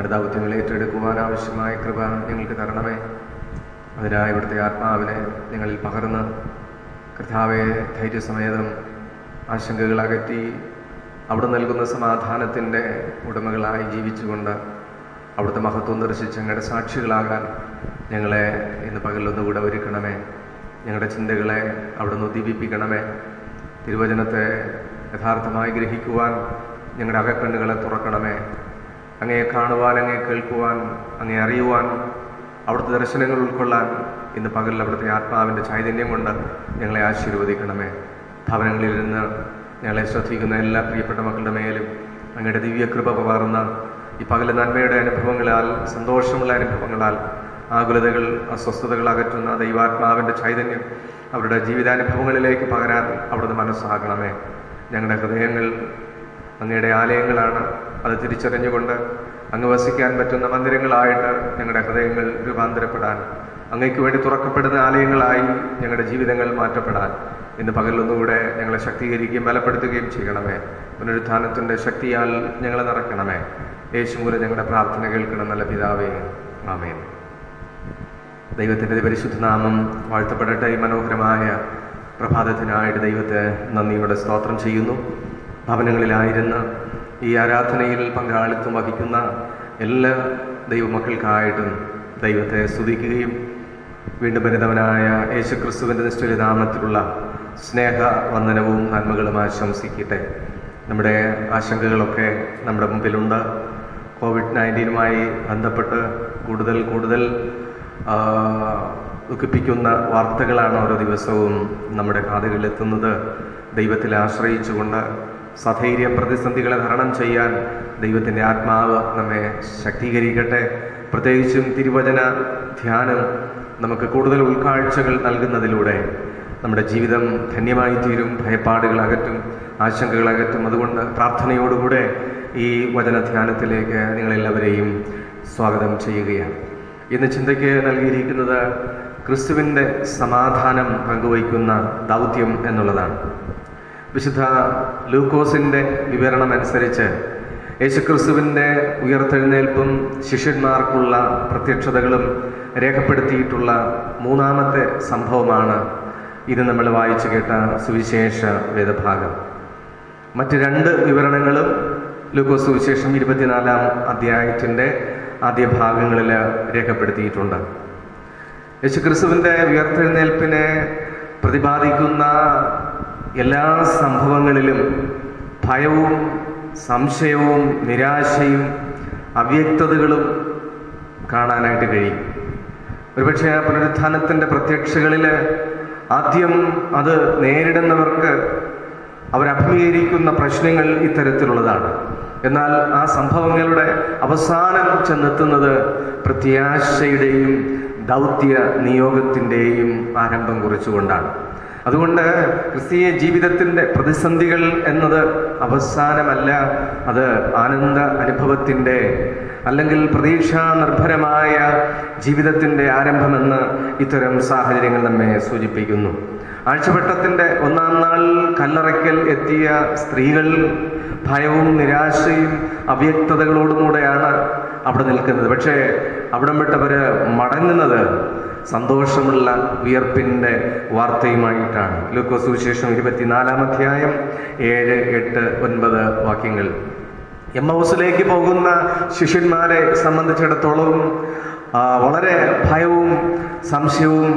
ഞങ്ങളുടെ ദൗത്യങ്ങൾ ഏറ്റെടുക്കുവാൻ ആവശ്യമായ കൃപ ഞങ്ങൾക്ക് തരണമേ. അതിനായി ഇവിടുത്തെ ആത്മാവിനെ ഞങ്ങളിൽ പകർന്ന് കർത്താവെ ധൈര്യസമേതം ആശങ്കകൾ അകറ്റി അവിടെ നൽകുന്ന സമാധാനത്തിൻ്റെ ഉടമകളായി ജീവിച്ചുകൊണ്ട് അവിടുത്തെ മഹത്വം ദർശിച്ച് ഞങ്ങളുടെ സാക്ഷികളാകാൻ ഞങ്ങളെ ഇന്ന് പകലൊന്നുകൂടെ ഒരുക്കണമേ. ഞങ്ങളുടെ ചിന്തകളെ അവിടുന്ന് ഉദ്ദീപിപ്പിക്കണമേ. തിരുവചനത്തെ യഥാർത്ഥമായി ഗ്രഹിക്കുവാൻ ഞങ്ങളുടെ അകക്കണ്ണുകളെ തുറക്കണമേ. അങ്ങയെ കാണുവാൻ, അങ്ങയെ കേൾക്കുവാൻ, അങ്ങയെ അറിയുവാൻ, അവിടുത്തെ ദർശനങ്ങൾ ഉൾക്കൊള്ളാൻ ഇന്ന് പകലിൽ അവിടുത്തെ ആത്മാവിൻ്റെ ചൈതന്യം കൊണ്ട് ഞങ്ങളെ ആശീർവദിക്കണമേ. ഭവനങ്ങളിൽ നിന്ന് ഞങ്ങളെ ശ്രദ്ധിക്കുന്ന എല്ലാ പ്രിയപ്പെട്ട മക്കളുടെ മേലും അങ്ങയുടെ ദിവ്യകൃപ പകർന്ന ഈ പകൽ നന്മയുടെ അനുഭവങ്ങളാൽ, സന്തോഷമുള്ള അനുഭവങ്ങളാൽ ആകുലതകൾ, അസ്വസ്ഥതകൾ അകറ്റുന്ന ദൈവാത്മാവിൻ്റെ ചൈതന്യം അവരുടെ ജീവിതാനുഭവങ്ങളിലേക്ക് പകരാൻ അവിടുന്ന് മനസ്സാകണമേ. ഞങ്ങളുടെ ഹൃദയങ്ങൾ അങ്ങയുടെ ആലയങ്ങളാണ്. അത് തിരിച്ചറിഞ്ഞുകൊണ്ട് അങ്ങ് വസിക്കാൻ പറ്റുന്ന മന്ദിരങ്ങളായിട്ട് ഞങ്ങളുടെ ഹൃദയങ്ങൾ രൂപാന്തരപ്പെടാൻ, അങ്ങയ്ക്ക് വേണ്ടി തുറക്കപ്പെടുന്ന ആലയങ്ങളായി ഞങ്ങളുടെ ജീവിതങ്ങൾ മാറ്റപ്പെടാൻ ഇന്ന് പകലൊന്നുകൂടെ ഞങ്ങളെ ശക്തീകരിക്കുകയും ബലപ്പെടുത്തുകയും ചെയ്യണമേ. പുനരുത്ഥാനത്തിൻ്റെ ശക്തിയാൽ ഞങ്ങളെ നിറയ്ക്കണമേ. യേശു മൂലം ഞങ്ങളുടെ പ്രാർത്ഥന കേൾക്കണം നല്ല പിതാവേ, ആമേൻ. ദൈവത്തിൻ്റെ പരിശുദ്ധ നാമം വാഴ്ത്തപ്പെടട്ടെ. ഈ മനോഹരമായ പ്രഭാതത്തിനായിട്ട് ദൈവത്തെ നന്ദിയോടെ സ്തോത്രം ചെയ്യുന്നു. ഭവനങ്ങളിലായിരുന്ന് ഈ ആരാധനയിൽ പങ്കാളിത്തം വഹിക്കുന്ന എല്ലാ ദൈവമക്കൾക്കായിട്ടും ദൈവത്തെ സ്തുതിക്കുകയും വീണ്ടും വരുന്നവനായ യേശുക്രിസ്തുവിൻ്റെ നിശ്ചല നാമത്തിലുള്ള സ്നേഹ വന്ദനവും നന്മകളും ആശംസിക്കട്ടെ. നമ്മുടെ ആശങ്കകളൊക്കെ നമ്മുടെ മുമ്പിലുണ്ട്. കോവിഡ്-19 ബന്ധപ്പെട്ട് കൂടുതൽ ദുഃഖിപ്പിക്കുന്ന വാർത്തകളാണ് ഓരോ ദിവസവും നമ്മുടെ കാതുകളിലെത്തുന്നത്. ദൈവത്തിൽ ആശ്രയിച്ചുകൊണ്ട് സധൈര്യം പ്രതിസന്ധികളെ തരണം ചെയ്യാൻ ദൈവത്തിൻ്റെ ആത്മാവ് നമ്മെ ശക്തീകരിക്കട്ടെ. പ്രത്യേകിച്ചും തിരുവചന ധ്യാനം നമുക്ക് കൂടുതൽ ഉൾക്കാഴ്ചകൾ നൽകുന്നതിലൂടെ നമ്മുടെ ജീവിതം ധന്യമായി തീരും, ഭയപ്പാടുകൾ അകറ്റും, ആശങ്കകൾ അകറ്റും. അതുകൊണ്ട് പ്രാർത്ഥനയോടുകൂടെ ഈ വചനധ്യാനത്തിലേക്ക് നിങ്ങളെല്ലാവരെയും സ്വാഗതം ചെയ്യുകയാണ്. ഇന്ന് ചിന്തയ്ക്ക് നൽകിയിരിക്കുന്നത് ക്രിസ്തുവിൻ്റെ സമാധാനം പങ്കുവയ്ക്കുന്ന ദൗത്യം എന്നുള്ളതാണ്. വിശുദ്ധ ലൂക്കോസിൻ്റെ വിവരണം അനുസരിച്ച് യേശുക്രിസ്തുവിൻ്റെ ഉയർത്തെഴുന്നേൽപ്പും ശിഷ്യന്മാർക്കുള്ള പ്രത്യക്ഷതകളും രേഖപ്പെടുത്തിയിട്ടുള്ള മൂന്നാമത്തെ സംഭവമാണ് ഇത് നമ്മൾ വായിച്ചു കേട്ട സുവിശേഷ വേദഭാഗം. മറ്റ് രണ്ട് വിവരണങ്ങളും ലൂക്കോസ് സുവിശേഷം 24-ാം അധ്യായത്തിൻ്റെ ആദ്യ ഭാഗങ്ങളിൽ രേഖപ്പെടുത്തിയിട്ടുണ്ട്. യേശുക്രിസ്തുവിൻ്റെ ഉയർത്തെഴുന്നേൽപ്പിനെ പ്രതിപാദിക്കുന്ന എല്ലാ സംഭവങ്ങളിലും ഭയവും സംശയവും നിരാശയും അവ്യക്തതകളും കാണാനായിട്ട് കഴിയും. ഒരുപക്ഷെ ആ പുനരുത്ഥാനത്തിൻ്റെ പ്രത്യക്ഷകളിൽ ആദ്യം അത് നേരിടുന്നവർക്ക് അവരഭിമുഖീകരിക്കുന്ന പ്രശ്നങ്ങൾ ഇത്തരത്തിലുള്ളതാണ്. എന്നാൽ ആ സംഭവങ്ങളുടെ അവസാനം ചെന്നെത്തുന്നത് പ്രത്യാശയുടെയും ദൗത്യ നിയോഗത്തിൻ്റെയും ആരംഭം കുറിച്ചുകൊണ്ടാണ്. അതുകൊണ്ട് ക്രിസ്തീയ ജീവിതത്തിൻ്റെ പ്രതിസന്ധികൾ എന്നത് അവസാനമല്ല, അത് ആനന്ദ അനുഭവത്തിൻ്റെ അല്ലെങ്കിൽ പ്രതീക്ഷാ നിർഭരമായ ജീവിതത്തിൻ്റെ ആരംഭമെന്ന് ഇത്തരം സാഹചര്യങ്ങൾ നമ്മെ സൂചിപ്പിക്കുന്നു. ആഴ്ചവട്ടത്തിൻ്റെ 1-ാം നാൾ കല്ലറയ്ക്കൽ എത്തിയ സ്ത്രീകൾ ഭയവും നിരാശയും അവ്യക്തതകളോടുകൂടെയാണ് അവിടെ നിൽക്കുന്നത്. പക്ഷേ അവിടം വിട്ടവർ മടങ്ങുന്നത് സന്തോഷമുള്ള ഉയർപ്പിൻ്റെ വാർത്തയുമായിട്ടാണ്. ലൂക്കോസ് സുവിശേഷം 24-ാം അധ്യായം 7, 8, 9 വാക്യങ്ങൾ. എമ്മൗസിലേക്ക് പോകുന്ന ശിഷ്യന്മാരെ സംബന്ധിച്ചിടത്തോളം വളരെ ഭയവും സംശയവും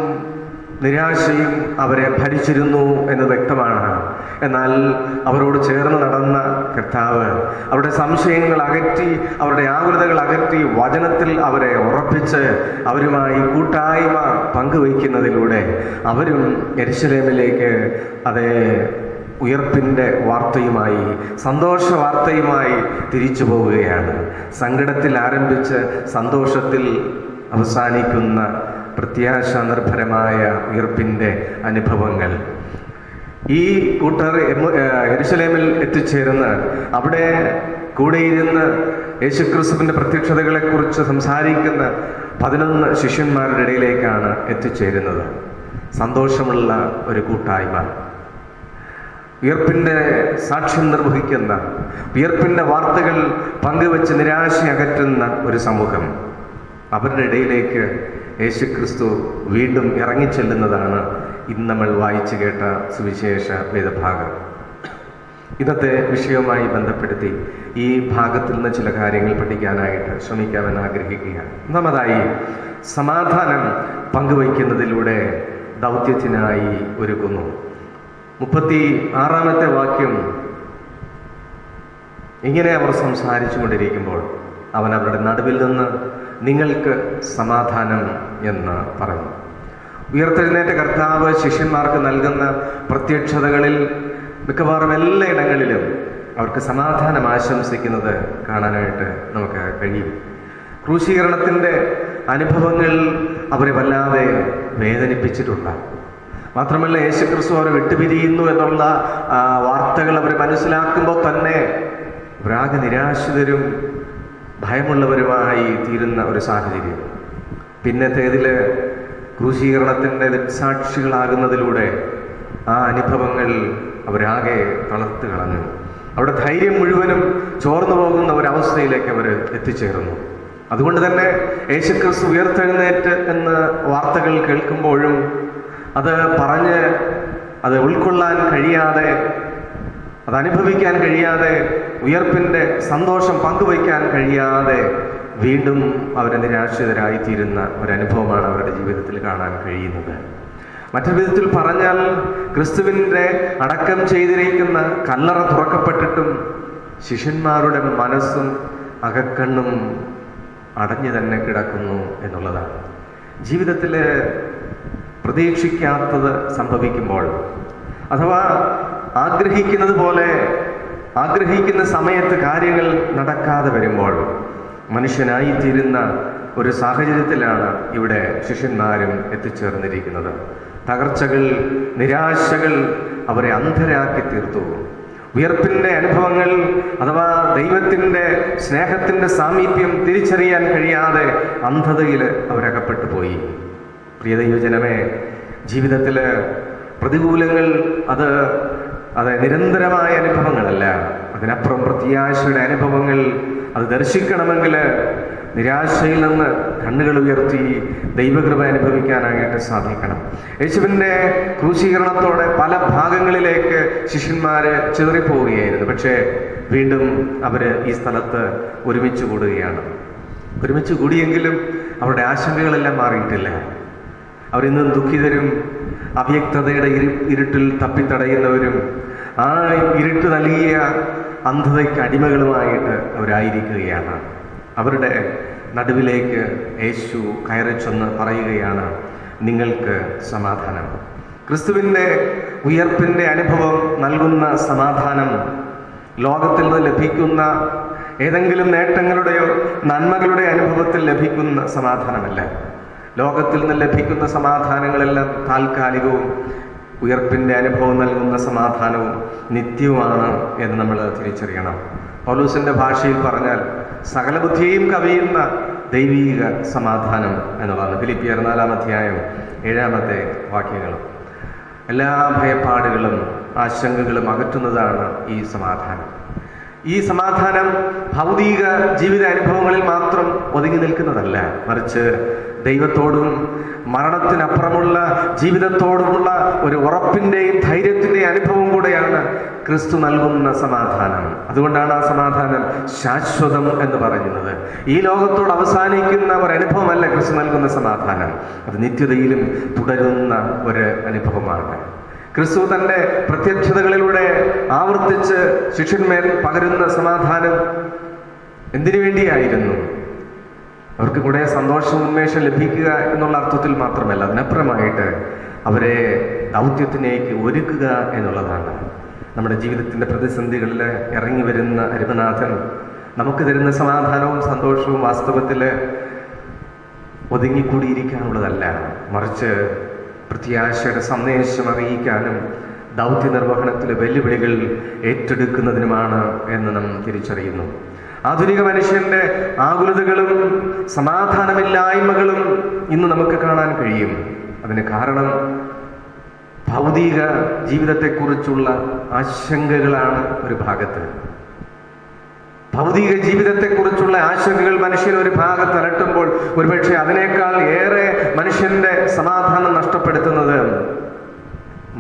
നിരാശയും അവരെ ഭരിച്ചിരുന്നു എന്ന് വ്യക്തമാണ്. എന്നാൽ അവരോട് ചേർന്ന് നടന്ന കർത്താവ് അവരുടെ സംശയങ്ങൾ അകറ്റി, അവരുടെ ആകുലതകൾ അകറ്റി, വചനത്തിൽ അവരെ ഉറപ്പിച്ച് അവരുമായി കൂട്ടായ്മ പങ്കുവയ്ക്കുന്നതിലൂടെ അവരും യെരുശലേമിലേക്ക് അതേ ഉയർപ്പിൻ്റെ വാർത്തയുമായി, സന്തോഷ വാർത്തയുമായി തിരിച്ചു പോവുകയാണ്. സങ്കടത്തിൽ ആരംഭിച്ച് സന്തോഷത്തിൽ അവസാനിക്കുന്ന പ്രത്യാശ നിർഭരമായ ഉയർപ്പിൻ്റെ അനുഭവങ്ങൾ. ഈ കൂട്ടർ യെരുശലേമിൽ എത്തിച്ചേർന്ന് അവിടെ കൂടെയിരുന്ന് യേശുക്രിസ്തുവിൻ്റെ പ്രത്യക്ഷതകളെക്കുറിച്ച് സംസാരിക്കുന്ന 11 ശിഷ്യന്മാരുടെ ഇടയിലേക്കാണ് എത്തിച്ചേരുന്നത്. സന്തോഷമുള്ള ഒരു കൂട്ടായ്മ. ഉയർപ്പിൻ്റെ സാക്ഷ്യം നിർവഹിക്കുന്ന, ഉയർപ്പിൻ്റെ വാർത്തകൾ പങ്കുവെച്ച് നിരാശ അകറ്റുന്ന ഒരു സമൂഹം, അവരുടെ ഇടയിലേക്ക് യേശുക്രിസ്തു വീണ്ടും ഇറങ്ങിച്ചെല്ലുന്നതാണ് ഇന്ന് നമ്മൾ വായിച്ചു കേട്ട സുവിശേഷ വേദഭാഗം. ഇന്നത്തെ വിഷയവുമായി ബന്ധപ്പെടുത്തി ഈ ഭാഗത്തിൽ നിന്ന് ചില കാര്യങ്ങൾ പഠിക്കാനായിട്ട് ശ്രമിക്കാമെന്ന് ആഗ്രഹിക്കുകയാണ്. ഒന്നാമതായി, സമാധാനം പങ്കുവയ്ക്കുന്നതിലൂടെ ദൗത്യത്തിനായി ഒരുക്കുന്നു. 36-ാമത്തെ വാക്യം ഇങ്ങനെ അവർ സംസാരിച്ചു കൊണ്ടിരിക്കുമ്പോൾ അവൻ അവരുടെ നടുവിൽ നിന്ന് നിങ്ങൾക്ക് സമാധാനം എന്ന് പറഞ്ഞു. ഉയർത്തെഴുന്നേറ്റ കർത്താവ് ശിഷ്യന്മാർക്ക് നൽകുന്ന പ്രത്യക്ഷതകളിൽ മിക്കവാറും എല്ലായിടങ്ങളിലും അവർക്ക് സമാധാനം ആശംസിക്കുന്നത് കാണാനായിട്ട് നമുക്ക് കഴിയും. ക്രൂശീകരണത്തിൻ്റെ അനുഭവങ്ങൾ അവരെ വല്ലാതെ വേദനിപ്പിച്ചിട്ടുണ്ട്. മാത്രമല്ല, യേശുക്രിസ്തു അവരെ വിട്ടുപിരിയുന്നു എന്നുള്ള വാർത്തകൾ അവർ മനസ്സിലാക്കുമ്പോൾ തന്നെ അവരാകെ നിരാശിതരും ഭയമുള്ളവരുമായി തീരുന്ന ഒരു സാഹചര്യം. പിന്നത്തേതിൽ ക്രൂശീകരണത്തിൻ്റെ സാക്ഷികളാകുന്നതിലൂടെ ആ അനുഭവങ്ങൾ അവരാകെ തളർത്ത് കളഞ്ഞു. അവിടെ ധൈര്യം മുഴുവനും ചോർന്നു പോകുന്ന ഒരവസ്ഥയിലേക്ക് അവർ എത്തിച്ചേർന്നു. അതുകൊണ്ട് തന്നെ യേശുക്രിസ്തു ഉയർത്തെഴുന്നേറ്റ് എന്ന വാർത്തകൾ കേൾക്കുമ്പോഴും അത് പറഞ്ഞ് അത് ഉൾക്കൊള്ളാൻ കഴിയാതെ, അത് അനുഭവിക്കാൻ കഴിയാതെ, ഉയർപ്പിൻ്റെ സന്തോഷം പങ്കുവയ്ക്കാൻ കഴിയാതെ വീണ്ടും അവർ നിരാശിതരായിത്തീരുന്ന ഒരനുഭവമാണ് അവരുടെ ജീവിതത്തിൽ കാണാൻ കഴിയുന്നത്. മറ്റൊരു വിധത്തിൽ പറഞ്ഞാൽ, ക്രിസ്തുവിൻ്റെ അടക്കം ചെയ്തിരിക്കുന്ന കല്ലറ തുറക്കപ്പെട്ടിട്ടും ശിഷ്യന്മാരുടെ മനസ്സും അകക്കണ്ണും അടഞ്ഞു തന്നെ കിടക്കുന്നു എന്നുള്ളതാണ്. ജീവിതത്തിൽ പ്രതീക്ഷിക്കാത്തത് സംഭവിക്കുമ്പോൾ, അഥവാ ആഗ്രഹിക്കുന്നത് പോലെ ആഗ്രഹിക്കുന്ന സമയത്ത് കാര്യങ്ങൾ നടക്കാതെ വരുമ്പോൾ മനുഷ്യനായിത്തീരുന്ന ഒരു സാഹചര്യത്തിലാണ് ഇവിടെ ശിഷ്യന്മാരും എത്തിച്ചേർന്നിരിക്കുന്നത്. തകർച്ചകൾ, നിരാശകൾ അവരെ അന്ധരാക്കി തീർത്തു. ഉയർപ്പിൻ്റെ അനുഭവങ്ങൾ അഥവാ ദൈവത്തിൻ്റെ സ്നേഹത്തിൻ്റെ സാമീപ്യം തിരിച്ചറിയാൻ കഴിയാതെ അന്ധതയിൽ അവരകപ്പെട്ടു പോയി. പ്രിയ ദൈവജനമേ, ജീവിതത്തിൽ പ്രതികൂലങ്ങൾ അത് നിരന്തരമായ അനുഭവങ്ങളല്ല. അതിനപ്പുറം പ്രത്യാശയുടെ അനുഭവങ്ങൾ അത് ദർശിക്കണമെങ്കിൽ നിരാശയിൽ നിന്ന് കണ്ണുകൾ ഉയർത്തി ദൈവകൃപ അനുഭവിക്കാനായിട്ട് സാധിക്കണം. യേശുവിൻ്റെ ക്രൂശീകരണത്തോടെ പല ഭാഗങ്ങളിലേക്ക് ശിഷ്യന്മാർ ചിതറിപ്പോവുകയായിരുന്നു. പക്ഷേ വീണ്ടും അവർ ഈ സ്ഥലത്ത് ഒരുമിച്ച് കൂടുകയാണ്. ഒരുമിച്ച് കൂടിയെങ്കിലും അവരുടെ ആശങ്കകളെല്ലാം മാറിയിട്ടില്ല. അവരിന്നും ദുഃഖിതരും അവ്യക്തതയുടെ ഇരുട്ടിൽ തപ്പിത്തടയുന്നവരും ആ ഇരുട്ട് നൽകിയ അന്ധതയ്ക്ക് അടിമകളുമായിട്ട് അവരായിരിക്കുകയാണ്. അവരുടെ നടുവിലേക്ക് യേശു കയറി ചെന്ന് പറയുകയാണ്, നിങ്ങൾക്ക് സമാധാനം. ക്രിസ്തുവിൻ്റെ ഉയർപ്പിൻ്റെ അനുഭവം നൽകുന്ന സമാധാനം ലോകത്തിൽ നിന്ന് ലഭിക്കുന്ന ഏതെങ്കിലും നേട്ടങ്ങളുടെയോ നന്മകളുടെ അനുഭവത്തിൽ ലഭിക്കുന്ന സമാധാനമല്ല. ലോകത്തിൽ നിന്ന് ലഭിക്കുന്ന സമാധാനങ്ങളെല്ലാം താൽക്കാലികവും ഉയർപ്പിൻ്റെ അനുഭവം നൽകുന്ന സമാധാനവും നിത്യവുമാണ് എന്ന് നമ്മൾ തിരിച്ചറിയണം. പൗലോസിൻ്റെ ഭാഷയിൽ പറഞ്ഞാൽ സകല ബുദ്ധിയെയും കവിയുന്ന ദൈവീക സമാധാനം എന്നുള്ളതാണ്. ഫിലിപ്പിയർ 4-ാം അധ്യായം 7-ാമത്തെ വാക്യങ്ങൾ. എല്ലാ ഭയപ്പാടുകളും ആശങ്കകളും അകറ്റുന്നതാണ് ഈ സമാധാനം. ഈ സമാധാനം ഭൗതിക ജീവിത അനുഭവങ്ങളിൽ മാത്രം ഒതുങ്ങി നിൽക്കുന്നതല്ല, മറിച്ച് ദൈവത്തോടും മരണത്തിനപ്പുറമുള്ള ജീവിതത്തോടുമുള്ള ഒരു ഉറപ്പിൻ്റെയും ധൈര്യത്തിൻ്റെയും അനുഭവം കൂടെയാണ് ക്രിസ്തു നൽകുന്ന സമാധാനം. അതുകൊണ്ടാണ് ആ സമാധാനം ശാശ്വതം എന്ന് പറയുന്നത്. ഈ ലോകത്തോട് അവസാനിക്കുന്ന ഒരു അനുഭവമല്ല ക്രിസ്തു നൽകുന്ന സമാധാനം, അത് നിത്യതയിലും തുടരുന്ന ഒരു അനുഭവമാണ്. ക്രിസ്തു തൻ്റെ പ്രത്യക്ഷതകളിലൂടെ ആവർത്തിച്ച് ശിഷ്യന്മേൽ പകരുന്ന സമാധാനം എന്തിനു വേണ്ടിയായിരുന്നു? അവർക്ക് കൂടെ സന്തോഷം, ഉന്മേഷം ലഭിക്കുക എന്നുള്ള അർത്ഥത്തിൽ മാത്രമല്ല, അതിനപ്പുറമായിട്ട് അവരെ ദൗത്യത്തിലേക്ക് ഒരുക്കുക എന്നുള്ളതാണ്. നമ്മുടെ ജീവിതത്തിൻ്റെ പ്രതിസന്ധികളിൽ ഇറങ്ങി വരുന്ന അരുമനാഥൻ നമുക്ക് തരുന്ന സമാധാനവും സന്തോഷവും വാസ്തവത്തിൽ ഒതുങ്ങിക്കൂടിയിരിക്കാനുള്ളതല്ല, മറിച്ച് പ്രത്യാശയുടെ സന്ദേശം അറിയിക്കാനും ദൗത്യ നിർവഹണത്തിലെ വെല്ലുവിളികൾ ഏറ്റെടുക്കുന്നതിനുമാണ് എന്ന് നാം തിരിച്ചറിയുന്നു. ആധുനിക മനുഷ്യന്റെ ആകുലതകളും സമാധാനമില്ലായ്മകളും ഇന്ന് നമുക്ക് കാണാൻ കഴിയും. അതിന് കാരണം ഭൗതിക ജീവിതത്തെക്കുറിച്ചുള്ള ആശങ്കകളാണ് ഒരു ഭാഗത്ത്. ഭൗതിക ജീവിതത്തെക്കുറിച്ചുള്ള ആശങ്കകൾ മനുഷ്യൻ ഒരു ഭാഗത്ത് അലട്ടുമ്പോൾ ഒരുപക്ഷെ അതിനേക്കാൾ ഏറെ മനുഷ്യന്റെ സമാധാനം നഷ്ടപ്പെടുത്തുന്നത്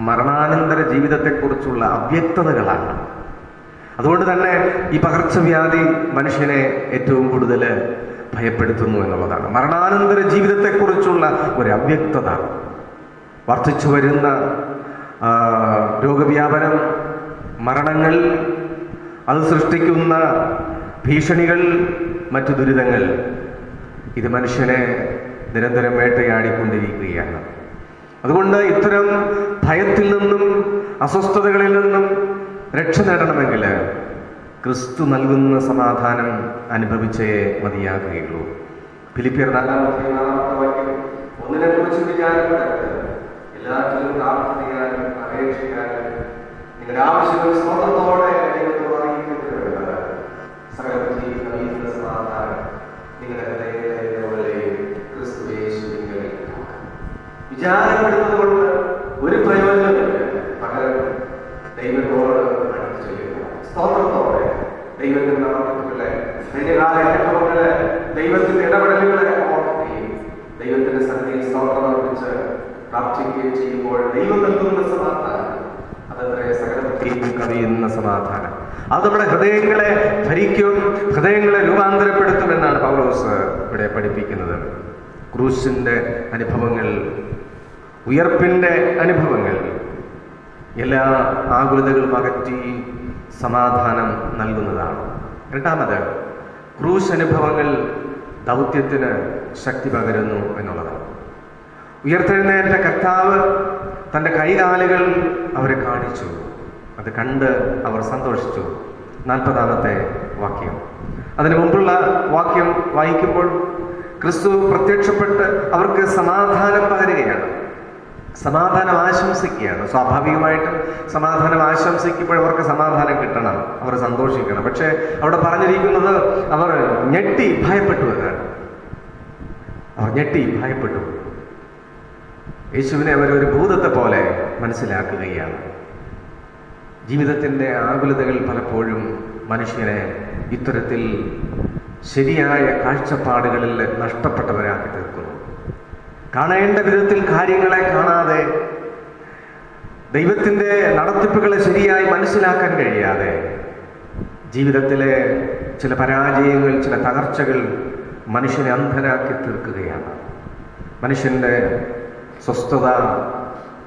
മരണാനന്തര ജീവിതത്തെക്കുറിച്ചുള്ള അവ്യക്തതകളാണ്. അതുകൊണ്ട് തന്നെ ഈ പകർച്ചവ്യാധി മനുഷ്യനെ ഏറ്റവും കൂടുതൽ ഭയപ്പെടുത്തുന്നു എന്നുള്ളതാണ്. മരണാനന്തര ജീവിതത്തെക്കുറിച്ചുള്ള ഒരു അവ്യക്തത, വർദ്ധിച്ചു വരുന്ന രോഗവ്യാപനം, മരണങ്ങൾ, അത് സൃഷ്ടിക്കുന്ന ഭീഷണികൾ, മറ്റു ദുരിതങ്ങൾ, ഇത് മനുഷ്യനെ നിരന്തരം വേട്ടയാടിക്കൊണ്ടിരിക്കുകയാണ്. അതുകൊണ്ട് ഇത്തരം ഭയത്തിൽ നിന്നും അസ്വസ്ഥതകളിൽ നിന്നും രക്ഷ നേടണമെങ്കിൽ ക്രിസ്തു നൽകുന്ന സമാധാനം അനുഭവിച്ചേ മതിയാകുകയുള്ളൂ. ഫിലിപ്പിയർ 4:4 ഒന്നിനെക്കുറിച്ച് വിചാരപ്പെടരുത്, എല്ലാറ്റിലും പ്രാർത്ഥനയാലും അപേക്ഷിക്കാനും നിങ്ങളുടെ ആവശ്യങ്ങൾ സ്വന്തത്തോടെ ദൈവത്തോട് അറിയിക്കപ്പെടുന്നത് സകലത്തിൽ കവിയുന്ന സമാധാനം നിങ്ങളുടെ ഹൃദയങ്ങളെയും ക്രിസ്തു യേശുവിൽ വിചാരപ്പെടുന്നത് കൊണ്ട് ഒരു പ്രയോജനമില്ല. പകരം ദൈവത്തോട് അടുത്ത് ചെയ്യുക, സ്തോത്രത്തോടെ ദൈവത്തിന്റെ നാമത്തിലെ കഴിഞ്ഞകാല അനുഭവങ്ങളെ, ദൈവത്തിന്റെ ഇടപെടലുകളെ ഓർക്കുകയും ദൈവത്തിന്റെ സന്നിധിയിൽ സ്തോത്രം അർപ്പിച്ച് പ്രാർത്ഥിക്കുകയും ചെയ്യുമ്പോൾ ദൈവം നൽകുന്ന സമാധാനം അതത്ര സകലത്തിൽ കവിയുന്ന സമാധാനം, അത് നമ്മുടെ ഹൃദയങ്ങളെ ഭരിക്കും, ഹൃദയങ്ങളെ രൂപാന്തരപ്പെടുത്തും എന്നാണ് പൗലോസ് ഇവിടെ പഠിപ്പിക്കുന്നത്. ക്രൂശിന്റെ അനുഭവങ്ങൾ, ഉയർപ്പിന്റെ അനുഭവങ്ങൾ എല്ലാ ആകുലതകളും അകറ്റി സമാധാനം നൽകുന്നതാണ്. രണ്ടാമത്, ക്രൂശ് അനുഭവങ്ങൾ ദൗത്യത്തിന് ശക്തി പകരുന്നു എന്നുള്ളതാണ്. ഉയർത്തെഴുന്നേറ്റ കർത്താവ് തൻ്റെ കൈകാലുകൾ അവരെ കാണിച്ചു. അത് കണ്ട് അവർ സന്തോഷിച്ചു. 40-ാമത്തെ വാക്യം. അതിനു മുമ്പുള്ള വാക്യം വായിക്കുമ്പോൾ ക്രിസ്തു പ്രത്യക്ഷപ്പെട്ട് അവർക്ക് സമാധാനം പകരുകയാണ്, സമാധാനം ആശംസിക്കുകയാണ്. സ്വാഭാവികമായിട്ടും സമാധാനം ആശംസിക്കുമ്പോൾ അവർക്ക് സമാധാനം കിട്ടണം, അവർ സന്തോഷിക്കണം. പക്ഷെ അവിടെ പറഞ്ഞിരിക്കുന്നത് അവർ ഞെട്ടി ഭയപ്പെട്ടു എന്നാണ്. അവർ ഞെട്ടി ഭയപ്പെട്ടു. യേശുവിനെ അവരൊരു ഭൂതത്തെ പോലെ മനസ്സിലാക്കുകയാണ്. ജീവിതത്തിൻ്റെ ആകുലതകൾ പലപ്പോഴും മനുഷ്യനെ ഇത്തരത്തിൽ ശരിയായ കാഴ്ചപ്പാടുകളിൽ നഷ്ടപ്പെട്ടവരാക്കി തീർക്കുന്നു. കാണേണ്ട വിധത്തിൽ കാര്യങ്ങളെ കാണാതെ, ദൈവത്തിൻ്റെ നടത്തിപ്പുകളെ ശരിയായി മനസ്സിലാക്കാൻ കഴിയാതെ, ജീവിതത്തിലെ ചില പരാജയങ്ങൾ, ചില തകർച്ചകൾ മനുഷ്യനെ അന്ധനാക്കി തീർക്കുകയാണ്. മനുഷ്യൻ്റെ സ്വസ്ഥത,